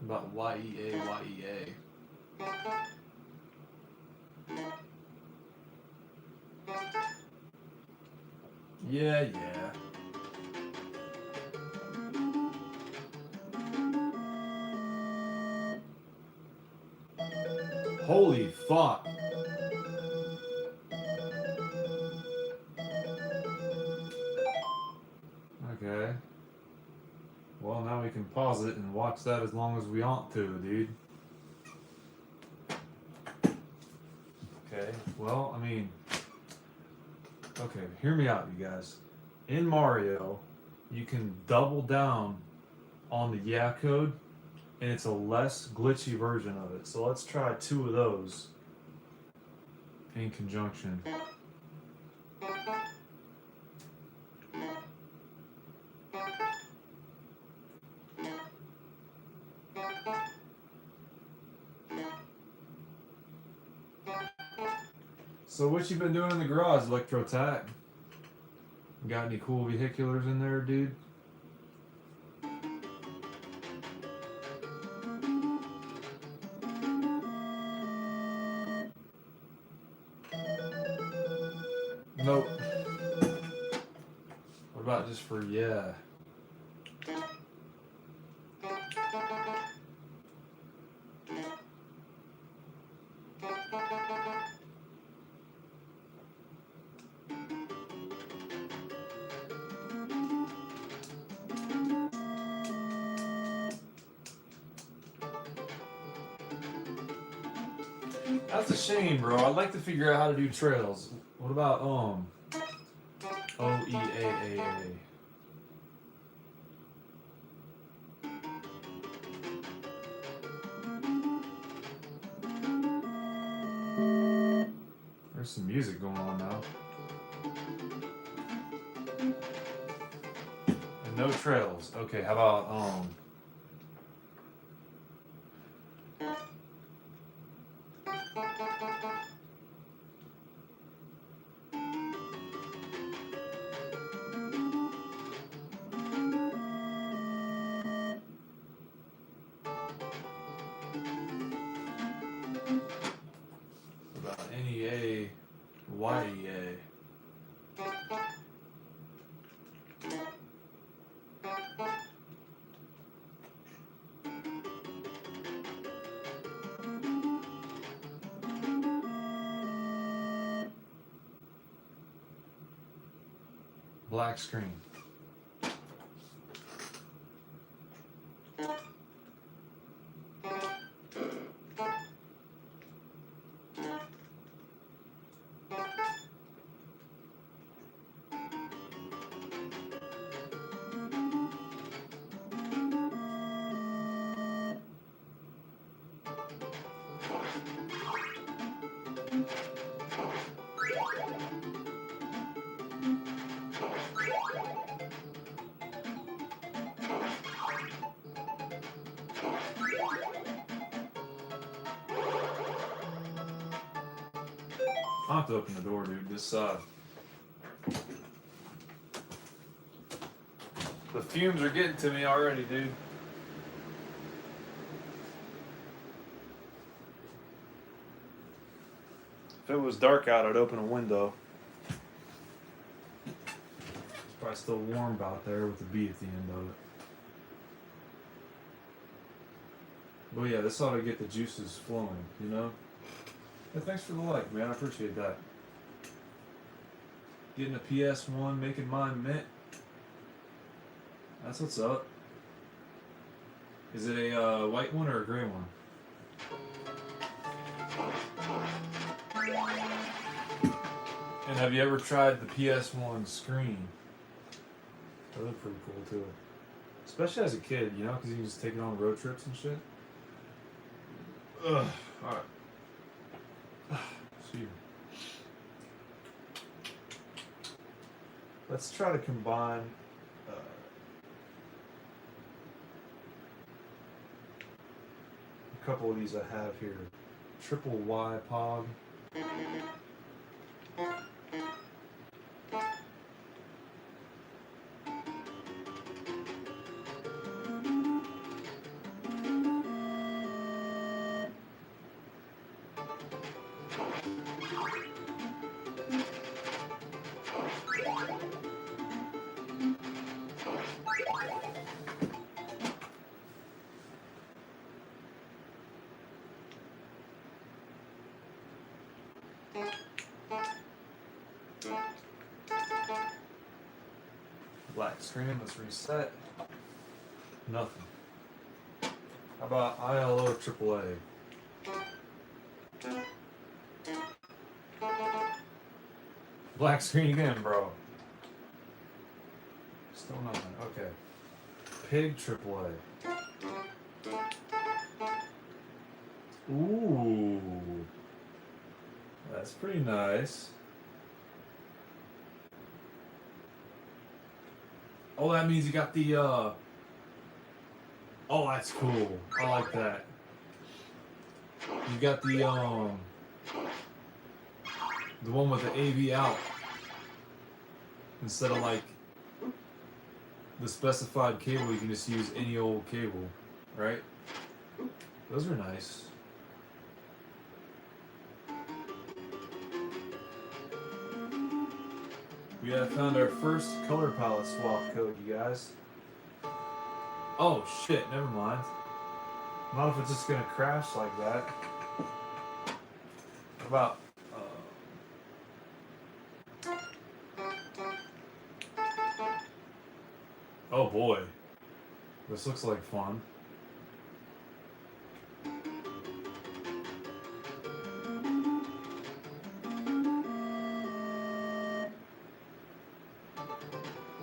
About YEA. Yeah. Holy fuck. Okay. Well, now we can pause it and watch that as long as we want to, dude. Okay, well, I mean... Okay, hear me out, you guys. In Mario, you can double down on the yeah code, and it's a less glitchy version of it. So let's try 2 of those in conjunction. So what you been doing in the garage, Electrotac? Got any cool vehiculars in there, dude? Nope. What about just for yeah? That's a shame, bro. I'd like to figure out how to do trails. What about OEAAA? There's some music going on now. And no trails. Okay, how about NEA, YEA? Black screen. I'll have to open the door, dude. The fumes are getting to me already, dude. If it was dark out, I'd open a window. It's probably still warm out there with the B at the end of it. But yeah, this ought to get the juices flowing, you know? Yeah, thanks for the like, man. I appreciate that. Getting a PS1, making mine mint. That's what's up. Is it a white one or a gray one? And have you ever tried the PS1 screen? Those are pretty cool too. Especially as a kid, you know, because you can just take it on road trips and shit. Ugh. Alright. Excuse me. Let's try to combine a couple of these I have here. Triple Y Pog. Black screen, let's reset. Nothing. How about ILO AAA? Black screen again, bro. Still nothing. Okay. Pig AAA. Ooh. That's pretty nice. Oh, that means you got the, oh, that's cool. I like that. You got the one with the AV out. Instead of, like, the specified cable, you can just use any old cable, right? Those are nice. We have found our first color palette swap code, you guys. Oh shit, never mind. Not if it's just gonna crash like that. What about oh boy. This looks like fun.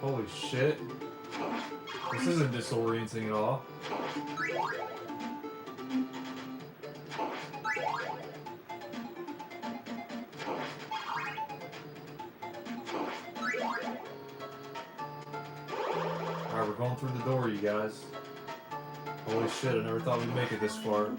Holy shit. This isn't disorienting at all. Alright, we're going through the door, you guys. Holy shit, I never thought we'd make it this far.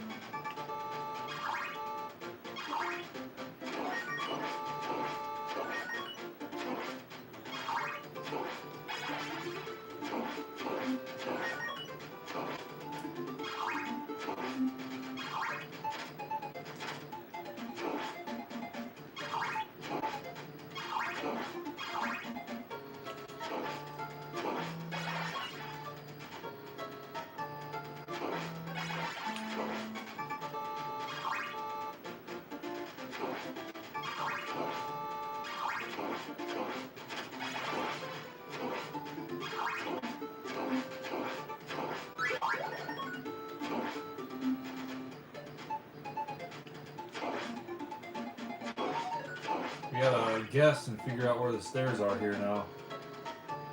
We gotta guess and figure out where the stairs are here now.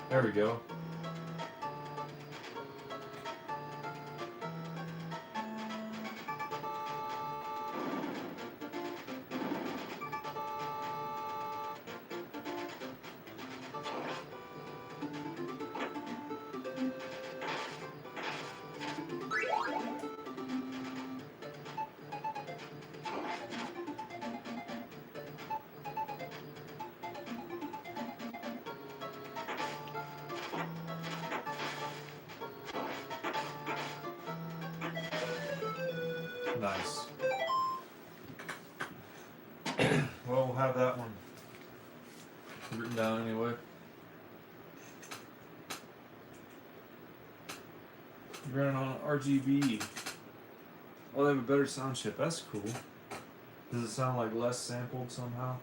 There we go. Nice. Well, we'll have that one written down anyway. Running on RGB. Oh, they have a better sound chip. That's cool. Does it sound like less sampled somehow?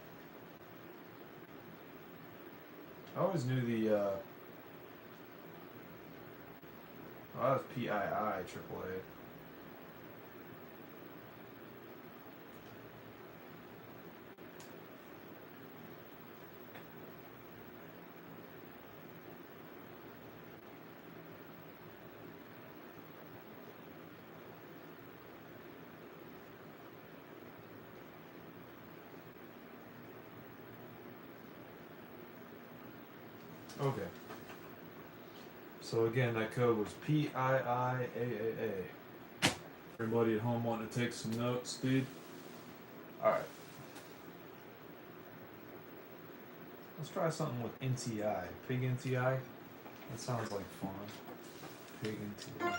I always knew the oh, that was PII AAA. Okay. So again, that code was PIIAAA. Everybody at home wanting to take some notes, dude? Alright. Let's try something with NTI. Pig NTI? That sounds like fun. Pig NTI.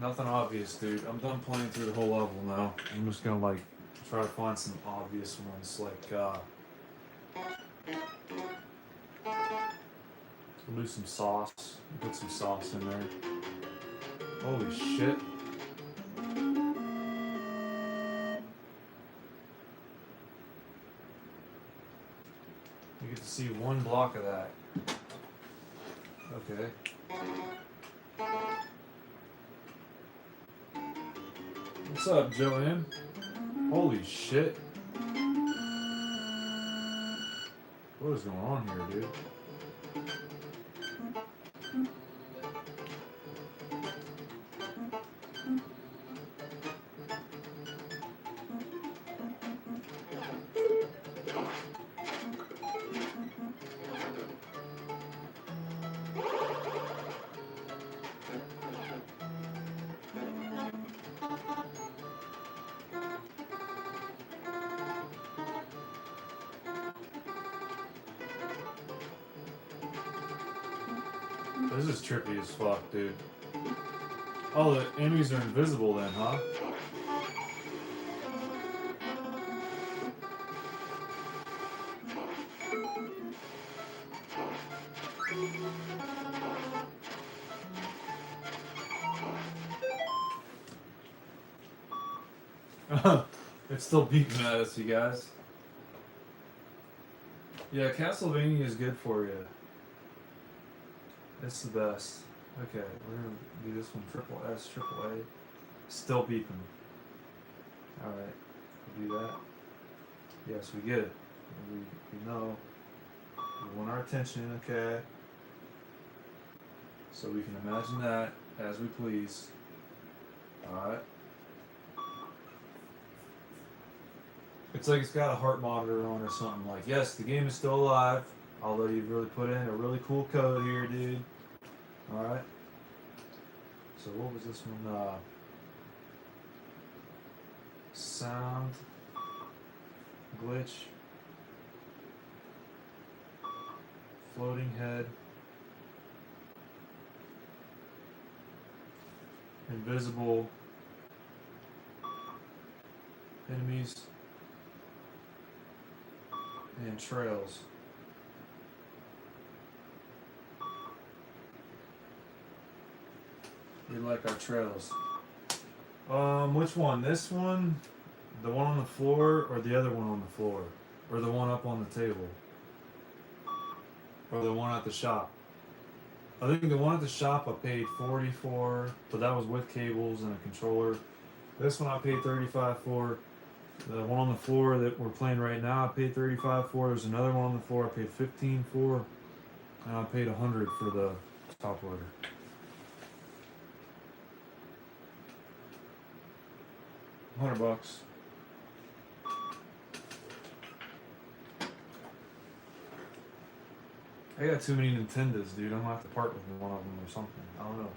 Nothing obvious, dude. I'm done playing through the whole level now. I'm just gonna like try to find some obvious ones, like we'll do some sauce. Put some sauce in there. Holy shit. You get to see one block of that. Okay. What's up, Joanne? Holy shit. What is going on here, dude? This is trippy as fuck, dude. Oh, the enemies are invisible then, huh? It's still beeping at us, you guys. Yeah, Castlevania is good for you. It's the best. Okay, we're gonna do this one triple S, triple A. Still beeping. Alright, we'll do that. Yes, we get it. We know. We want our attention, okay? So we can imagine that as we please. Alright. It's like it's got a heart monitor on or something. Like, yes, the game is still alive, although you've really put in a really cool code here, dude. Alright. So what was this one? Sound glitch, floating head, invisible enemies, and trails. We like our trails. Which one? This one? The one on the floor, or the other one on the floor? Or the one up on the table? Or the one at the shop? I think the one at the shop I paid $40 for, but that was with cables and a controller. This one I paid $35 for. The one on the floor that we're playing right now I paid $35 for. There's another one on the floor I paid $15 for. And I paid $100 for the top loader. $100. I got too many Nintendos, dude. I'm gonna have to part with one of them or something. I don't know.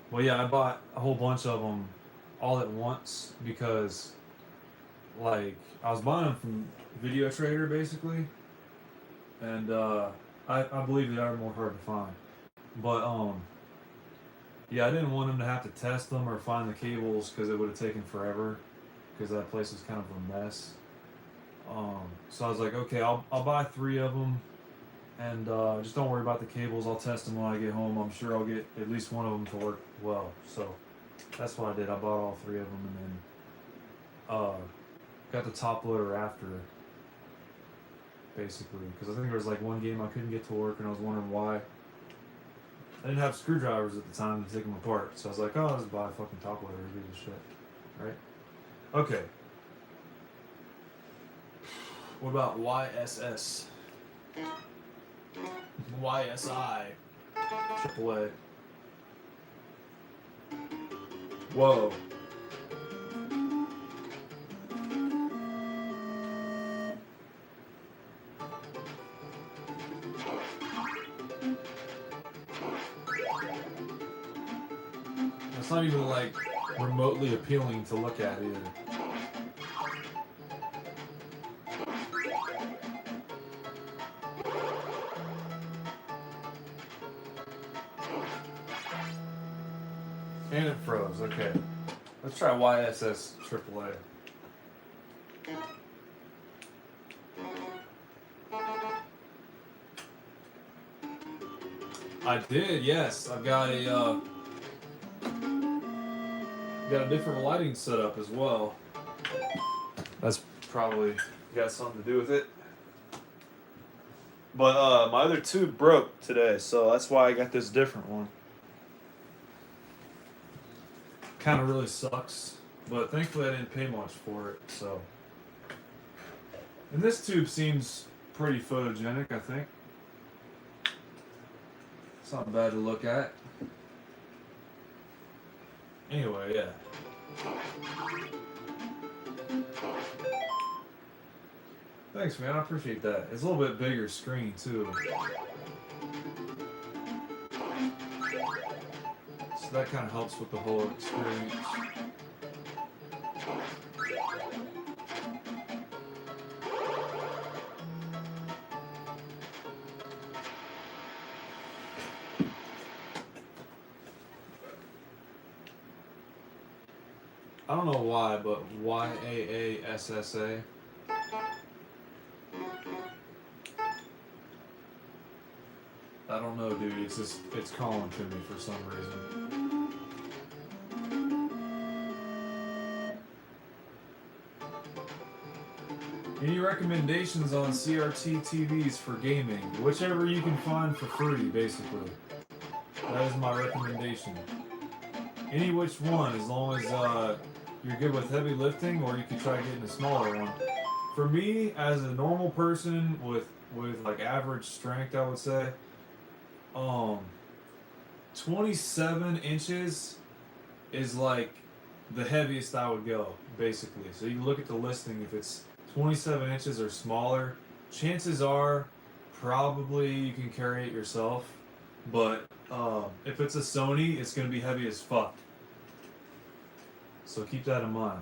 Well, yeah, I bought a whole bunch of them all at once because, like, I was buying them from Video Trader basically, and I believe they are more hard to find. But yeah, I didn't want them to have to test them or find the cables because it would have taken forever because that place was kind of a mess. So I was like, okay, I'll buy 3 of them. And just don't worry about the cables. I'll test them when I get home. I'm sure I'll get at least one of them to work well. So that's what I did. I bought all 3 of them and then got the top loader after, basically. Because I think there was like one game I couldn't get to work and I was wondering why. I didn't have screwdrivers at the time to take them apart. So I was like, oh, I'll just buy a fucking top loader. Who gives a shit? Right? Okay. What about YSS? YSI. Triple A. Whoa. It's not even like remotely appealing to look at either. And it froze, okay. Let's try YSS AAA. I did, yes. I've got a different lighting setup as well. That's probably got something to do with it. But my other tube broke today, so that's why I got this different one. Kind of really sucks, but thankfully I didn't pay much for it, so. And this tube seems pretty photogenic, I think. It's not bad to look at. Anyway, yeah. Thanks, man. I appreciate that. It's a little bit bigger screen, too. So that kind of helps with the whole experience. I don't know why, but YAASSA. I don't know, dude. It's just, it's calling to me for some reason. Any recommendations on CRT TVs for gaming? Whichever you can find for free, basically. That is my recommendation. Any which one, as long as you're good with heavy lifting, or you can try getting a smaller one. For me, as a normal person with like average strength, I would say, 27 inches is like the heaviest I would go, basically. So you look at the listing, if it's 27 inches or smaller, chances are probably you can carry it yourself. But if it's a Sony, it's going to be heavy as fuck. So keep that in mind.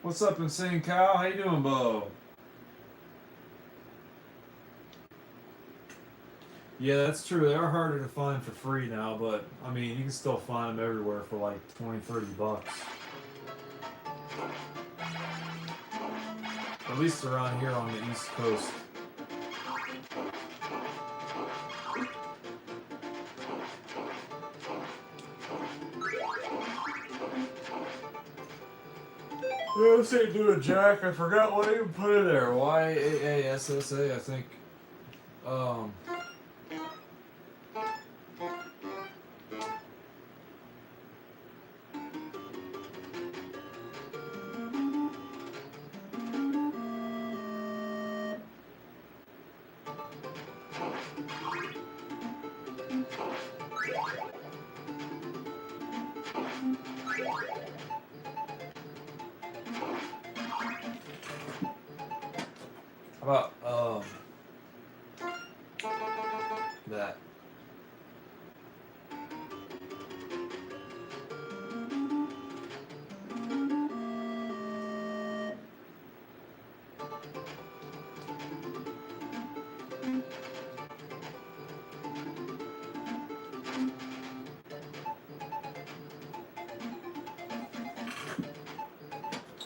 What's up, Insane Cow? How you doing, Bo? Yeah, that's true. They are harder to find for free now, but I mean, you can still find them everywhere for like 20, 30 bucks. At least around here on the East Coast. Let's say do a jack. I forgot what I even put in there. YAASSA, I think. How about that.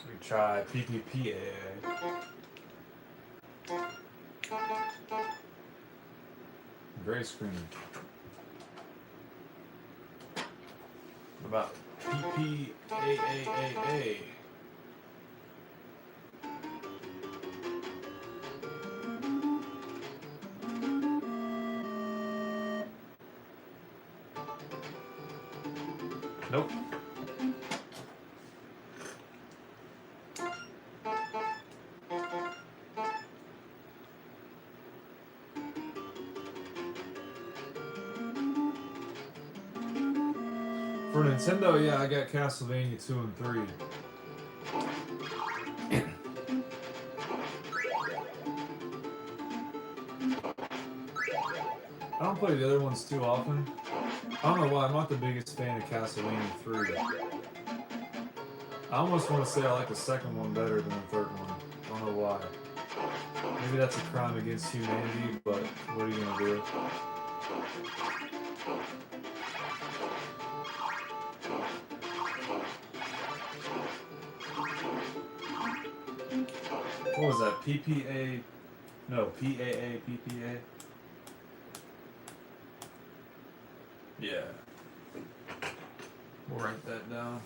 We try PPPA. Gray screen. What about PPAAAA? Nope. For Nintendo, yeah, I got Castlevania 2 and 3. I don't play the other ones too often. I don't know why, I'm not the biggest fan of Castlevania 3. I almost want to say I like the second one better than the third one. I don't know why. Maybe that's a crime against humanity, but what are you gonna do? What was that? PPA? No, PAA, PPA? Yeah. We'll write that down.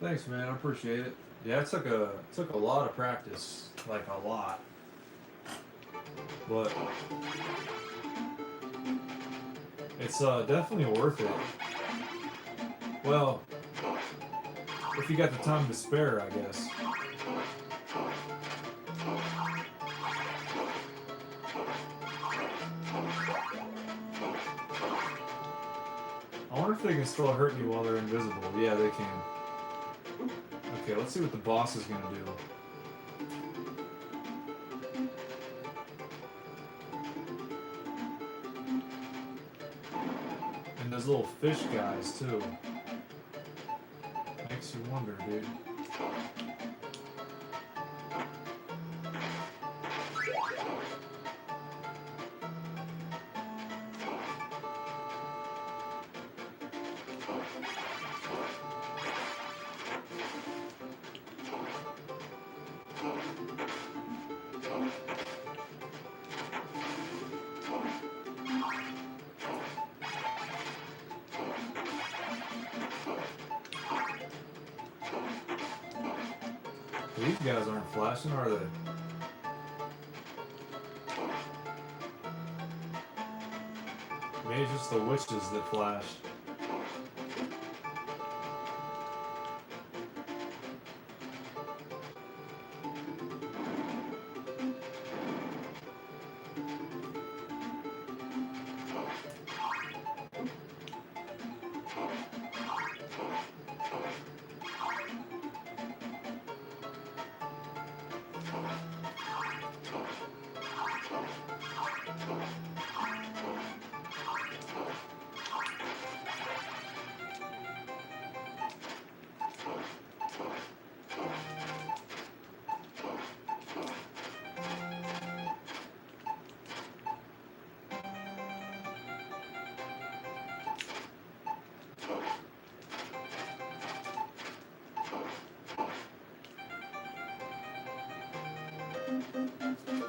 Thanks, man. I appreciate it. Yeah, it took a lot of practice, like a lot. But it's definitely worth it. Well, if you got the time to spare, I guess. I wonder if they can still hurt you while they're invisible. Yeah, they can. Okay, let's see what the boss is gonna do. those little fish guys too. Makes you wonder, dude. These guys aren't flashing, are they? Maybe it's just the witches that flash.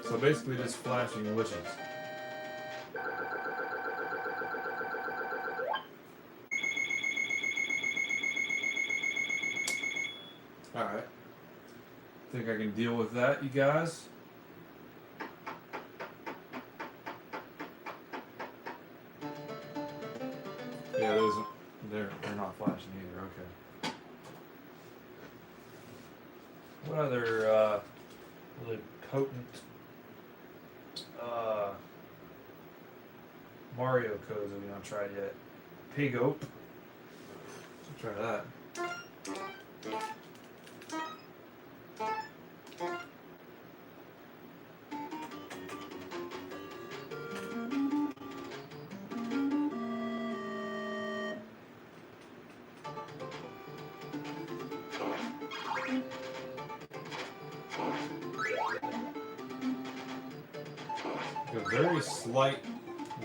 So basically just flashing witches. Alright. Think I can deal with that, you guys? Yeah, they're not flashing either, okay. What other really potent Mario codes have we not tried yet? Pig Ope. Let's try that. A very slight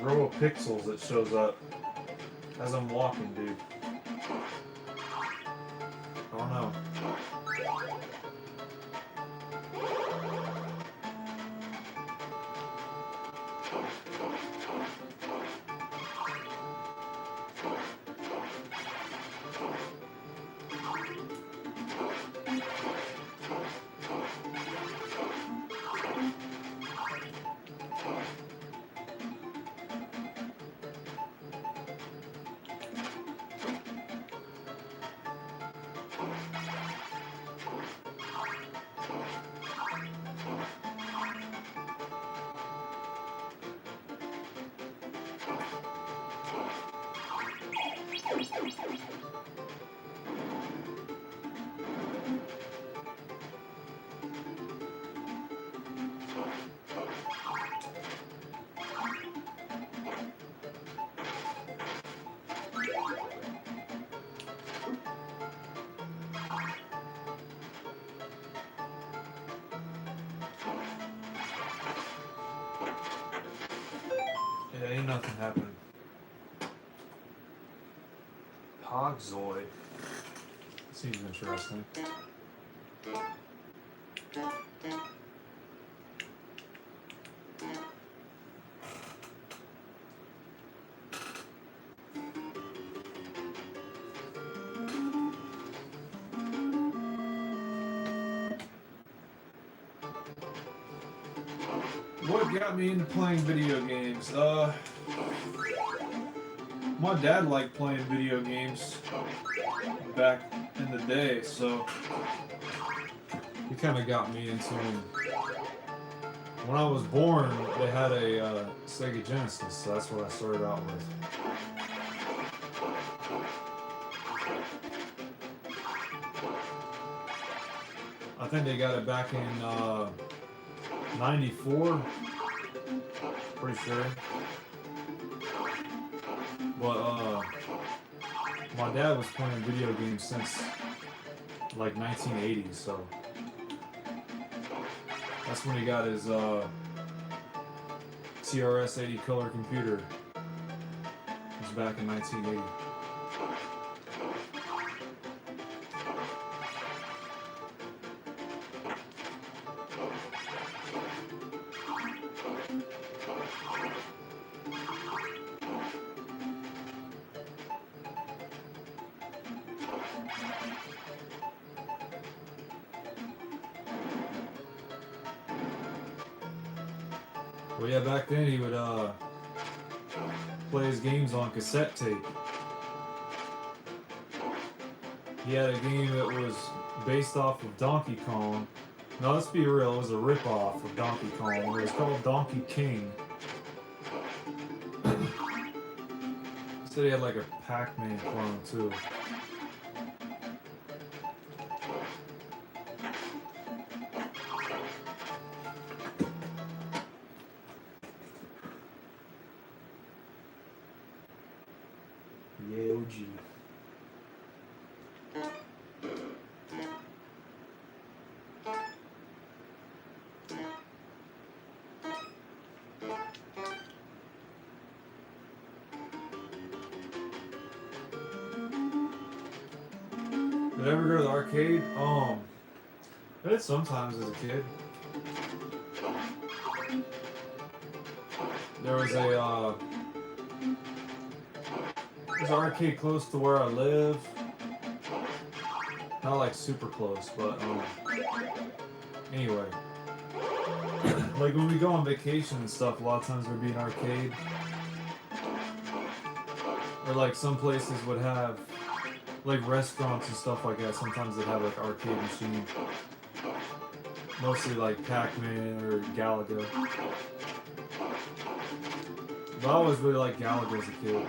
row of pixels that shows up as I'm walking, dude. I don't know. Yeah, ain't nothing happening. Hogzoid. Seems interesting. What got me into playing video games? My dad liked playing video games back in the day, so he kind of got me into them. When I was born, they had a Sega Genesis, so that's what I started out with. I think they got it back in '94, pretty sure. But My dad was playing video games since like 1980, so that's when he got his TRS 80 color computer. It was back in 1980. Well, yeah, back then he would play his games on cassette tape. He had a game that was based off of Donkey Kong. Now, let's be real, it was a rip-off of Donkey Kong. It was called Donkey King. He said he had like a Pac-Man clone too. Yeah, OG. Did I ever go to the arcade? I did sometimes as a kid. There was there's an arcade close to where I live. Not like super close, but anyway. Like when we go on vacation and stuff, a lot of times there'd be an arcade. Or like some places would have like restaurants and stuff like that. Sometimes they'd have like arcade machines. Mostly like Pac-Man or Galaga. But I always really liked Galaga as a kid.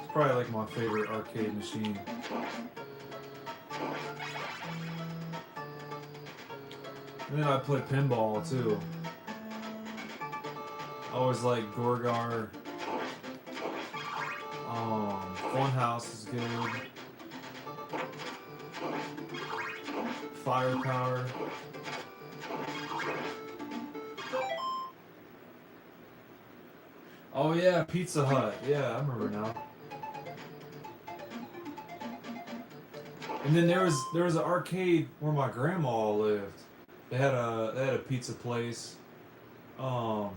It's probably like my favorite arcade machine. And then I play pinball too. I always like Gorgar. Funhouse is good. Firepower. Oh yeah, Pizza Hut. Yeah, I remember now. And then there was an arcade where my grandma lived. They had a pizza place. And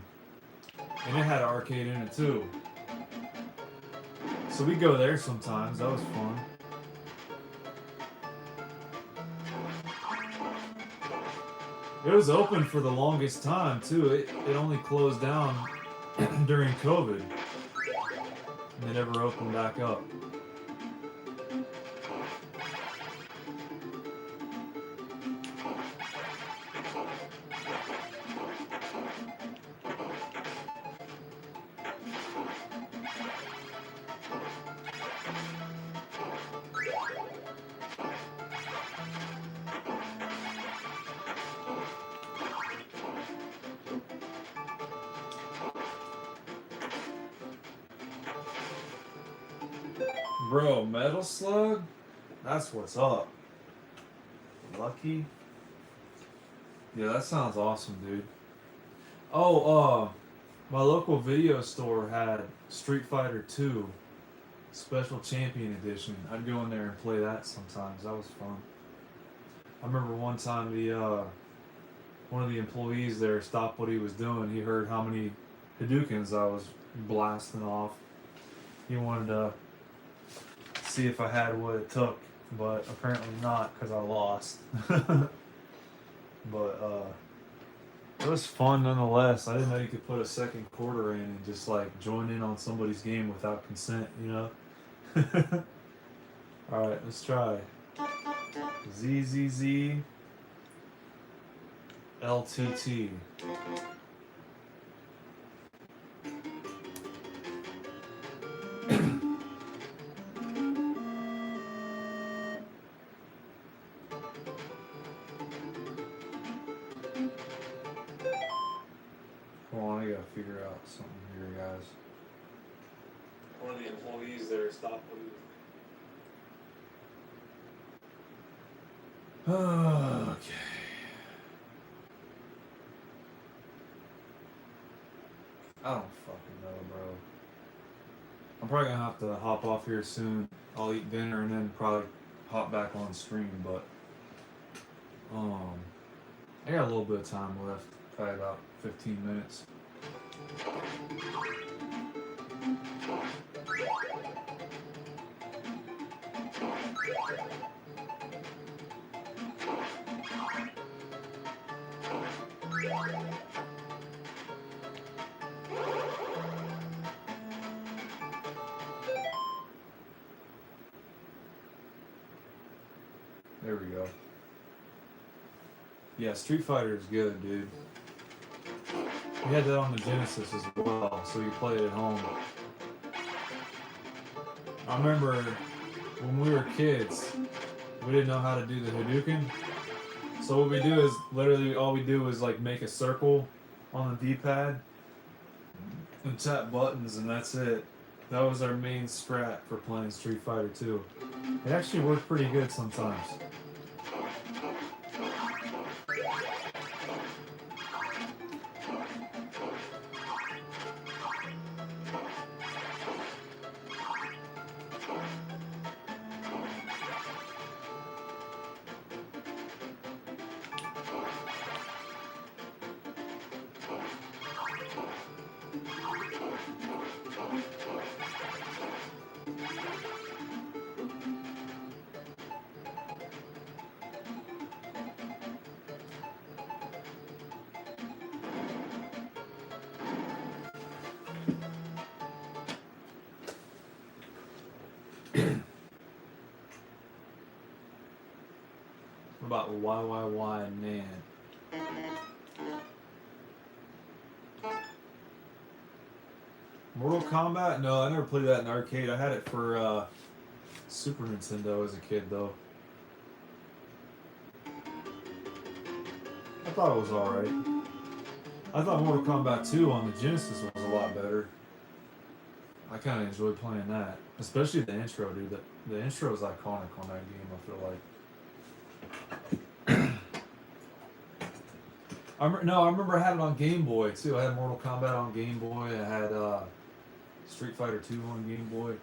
it had an arcade in it too. So we go there sometimes. That was fun. It was open for the longest time too. It only closed down during COVID. And they never opened back up. Bro, Metal Slug? That's what's up. Lucky? Yeah, that sounds awesome, dude. Oh, my local video store had Street Fighter 2 Special Champion Edition. I'd go in there and play that sometimes. That was fun. I remember one time one of the employees there stopped what he was doing. He heard how many Hadoukens I was blasting off. He wanted to see if I had what it took, but apparently not because I lost. But it was fun nonetheless. I didn't know you could put a second quarter in and just like join in on somebody's game without consent, you know? Alright, let's try. ZZZ LTT. Hold on, I gotta figure out something here, guys. one of the employees there stopped leaving. Okay. I don't fucking know, bro. I'm probably gonna have to hop off here soon. I'll eat dinner and then probably hop back on stream, but I got a little bit of time left, probably about 15 minutes. There we go. Yeah, Street Fighter is good, dude. We had that on the Genesis as well, so you play it at home. I remember when we were kids, we didn't know how to do the Hadouken. So what we do is, literally all we do is like make a circle on the D-pad and tap buttons, and that's it. That was our main strat for playing Street Fighter 2. It actually worked pretty good sometimes. What about YYY man? Mortal Kombat? No, I never played that in arcade. I had it for Super Nintendo as a kid, though. I thought it was alright. I thought Mortal Kombat 2 on the Genesis was a lot better. I kind of enjoyed playing that. Especially the intro, dude. The intro is iconic on that game, I feel like. I remember I had it on Game Boy, too. I had Mortal Kombat on Game Boy. I had Street Fighter 2 on Game Boy.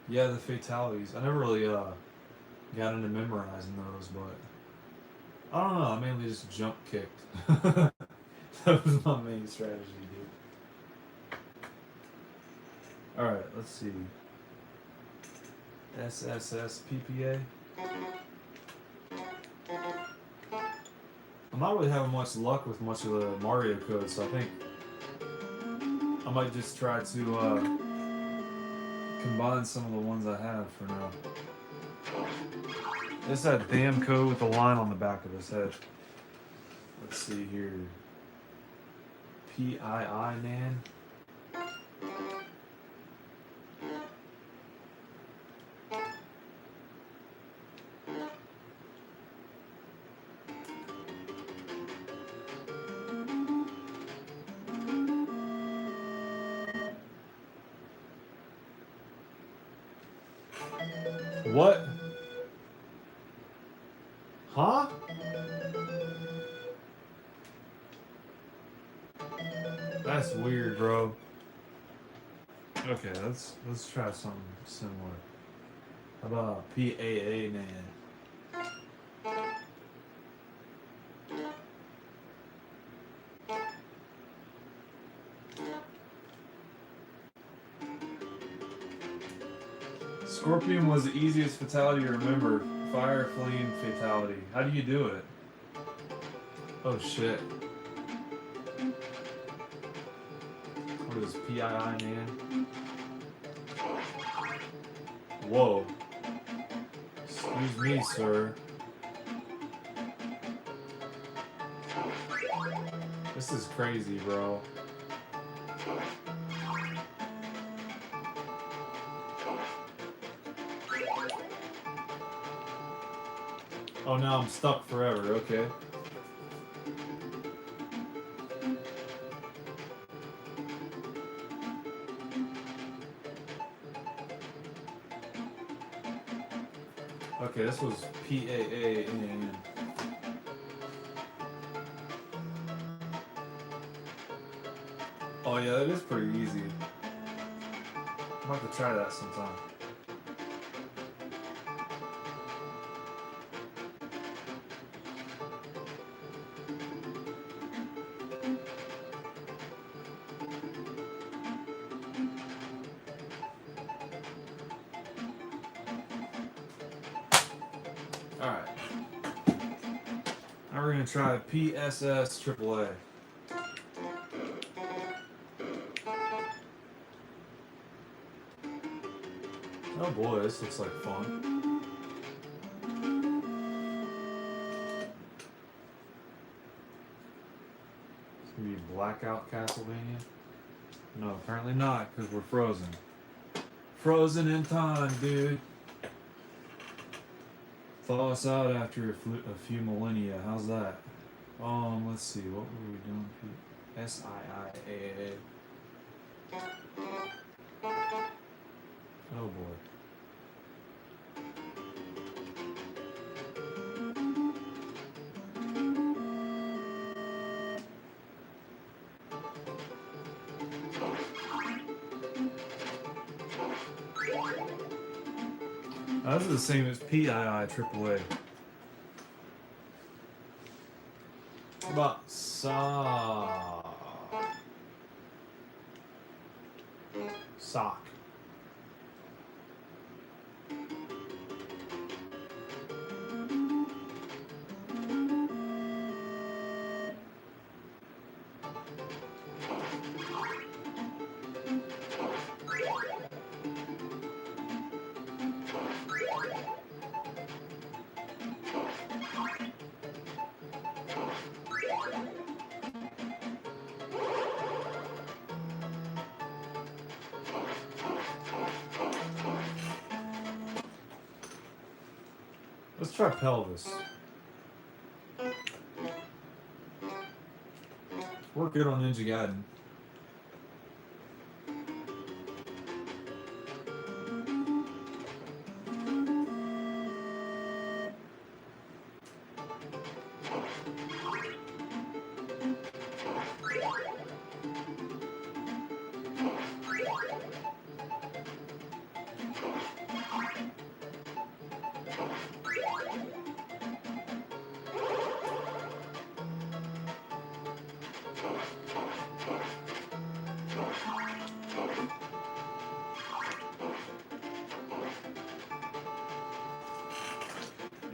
Yeah, the fatalities. I never really got into memorizing those, but I don't know. I mainly just jump kicked. That was my main strategy, dude. Alright, let's see. SSSPPA. I'm not really having much luck with much of the Mario code, so I think I might just try to combine some of the ones I have for now. It's that damn code with the line on the back of his head. Let's see here. PII, man. What? Huh? That's weird, bro. Okay, let's try something similar. How about PAA man? Scorpion was the easiest fatality to remember. Fire, flame, fatality. How do you do it? Oh shit. What is PII, man? Whoa. Excuse me, sir. This is crazy, bro. Oh, now I'm stuck forever, okay. Okay, this was PAAN. Oh yeah, that is pretty easy. I'm about to try that sometime. Alright. Now we're gonna try PSS AAA. Oh boy, this looks like fun. It's gonna be Blackout Castlevania? No, apparently not, because we're frozen. Frozen in time, dude. Thaw us out after a few millennia. How's that? Let's see. What were we doing? SIIAA. Oh boy. This is the same as PII AAA. But sock. Let's try pelvis. We're good on Ninja Gaiden.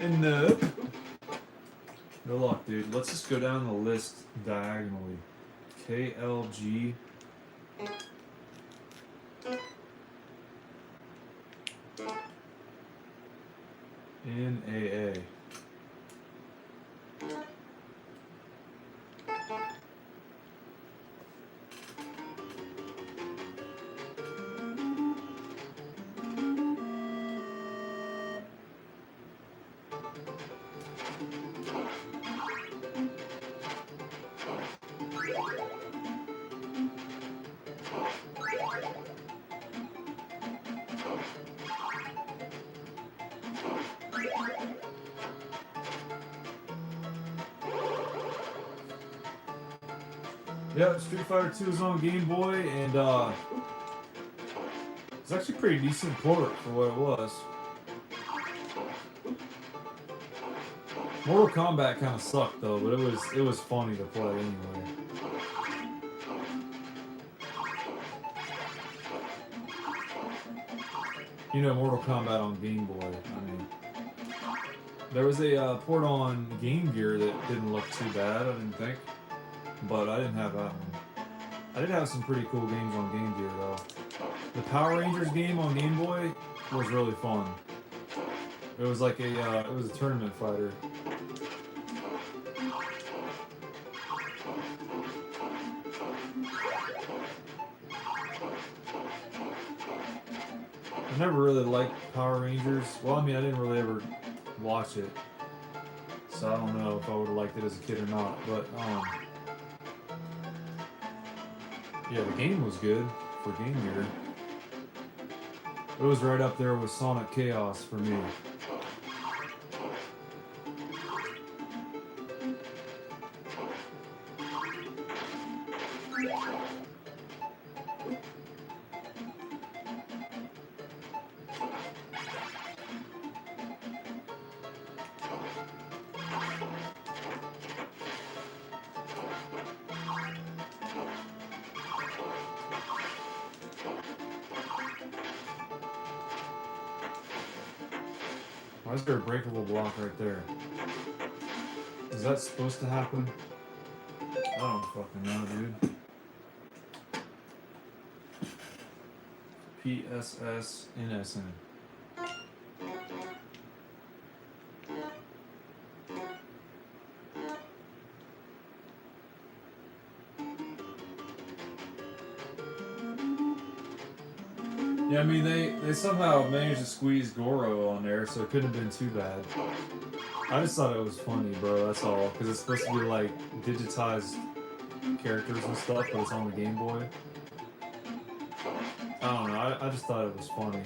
And good luck, dude. Let's just go down the list diagonally. KLG. NAA. Yeah, Street Fighter 2 is on Game Boy, and it's actually a pretty decent port for what it was. Mortal Kombat kind of sucked though, but it was funny to play anyway. You know, Mortal Kombat on Game Boy. I mean, there was a port on Game Gear that didn't look too bad, I didn't think. But I didn't have that one. I did have some pretty cool games on Game Gear though. The Power Rangers game on Game Boy was really fun. It was like it was a tournament fighter. I never really liked Power Rangers. Well, I mean, I didn't really ever watch it. So I don't know if I would have liked it as a kid or not. But, yeah, the game was good for Game Gear. It was right up there with Sonic Chaos for me. Why is there a breakable block right there? Is that supposed to happen? I don't fucking know, dude. PSS NSN. Yeah, I mean, they somehow managed to squeeze Goro on there, so it couldn't have been too bad. I just thought it was funny, bro, that's all. Because it's supposed to be, like, digitized characters and stuff, but it's on the Game Boy. I don't know, I just thought it was funny.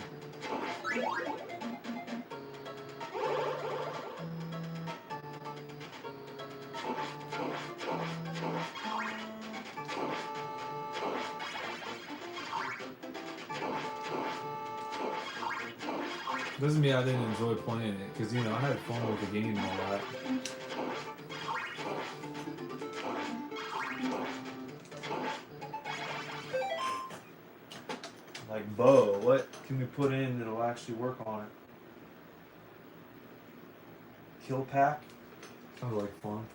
Doesn't mean I didn't enjoy playing it, because, you know, I had fun with the game and all that. Like, Bo, what can we put in that'll actually work on it? Kill pack? Sounds like fun.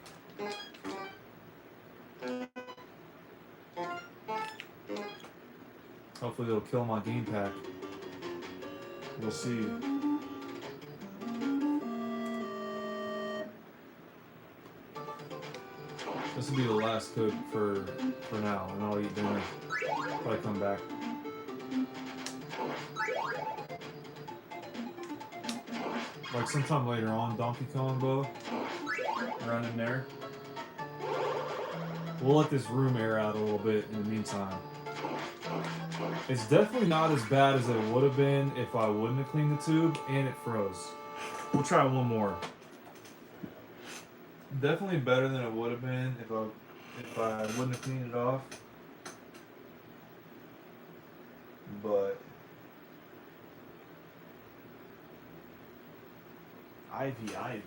Hopefully they'll kill my game pack. We'll see. This will be the last code for now, and I'll eat dinner. Probably come back. Like sometime later on, Donkey Kong, Bo, around in there. We'll let this room air out a little bit in the meantime. It's definitely not as bad as it would have been if I wouldn't have cleaned the tube, and it froze. We'll try one more. Definitely better than it would have been if I wouldn't have cleaned it off. But Ivy.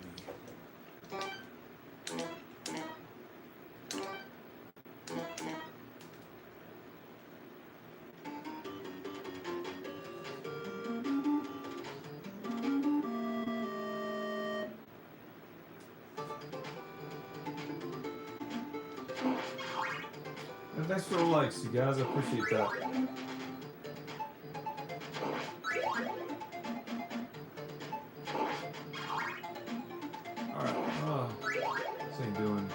And thanks for the likes, you guys. I appreciate that. Alright, this ain't doing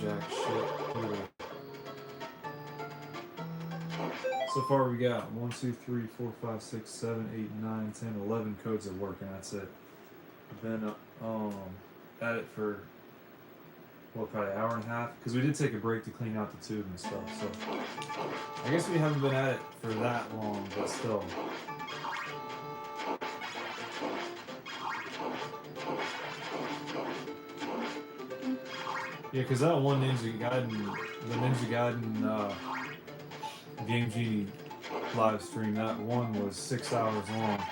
jack shit. Either. So far we got 1, 2, 3, 4, 5, 6, 7, 8, 9, 10, 11 codes that work, and that's it. I've been at it for probably an hour and a half, because we did take a break to clean out the tube and stuff, so I guess we haven't been at it for that long, but still. Yeah, because that one Ninja Gaiden GameGenie live stream, that one was 6 hours long.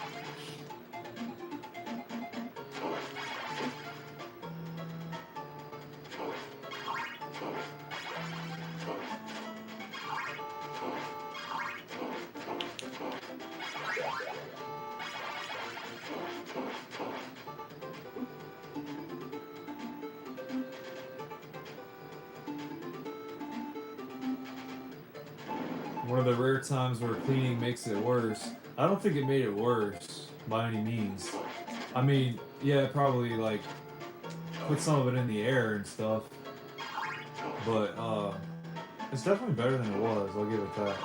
One of the rare times where cleaning makes it worse. I don't think it made it worse by any means. I mean, yeah, it probably like put some of it in the air and stuff, but it's definitely better than it was. I'll give it that.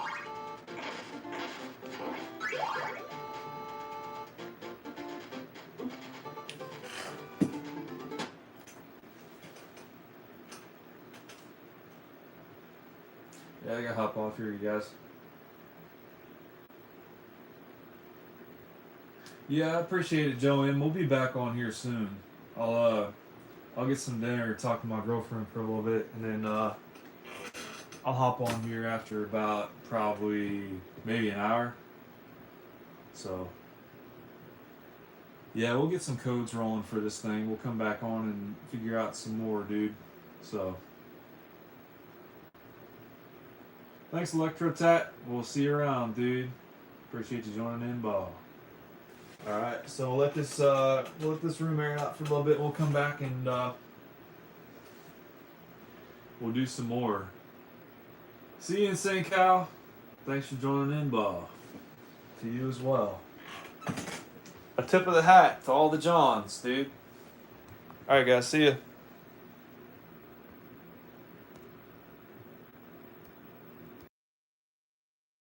Yeah, I gotta hop off here, you guys. Yeah, I appreciate it, Joanne. We'll be back on here soon. I'll get some dinner, talk to my girlfriend for a little bit, and then I'll hop on here after about probably maybe an hour. So yeah, we'll get some codes rolling for this thing. We'll come back on and figure out some more, dude. So thanks, Electrotat. We'll see you around, dude. Appreciate you joining in, Bob. All right, so we'll let this room air out for a little bit. We'll come back and we'll do some more. See you in St. Cal. Thanks for joining in, Bob. To you as well. A tip of the hat to all the Johns, dude. All right, guys. See ya.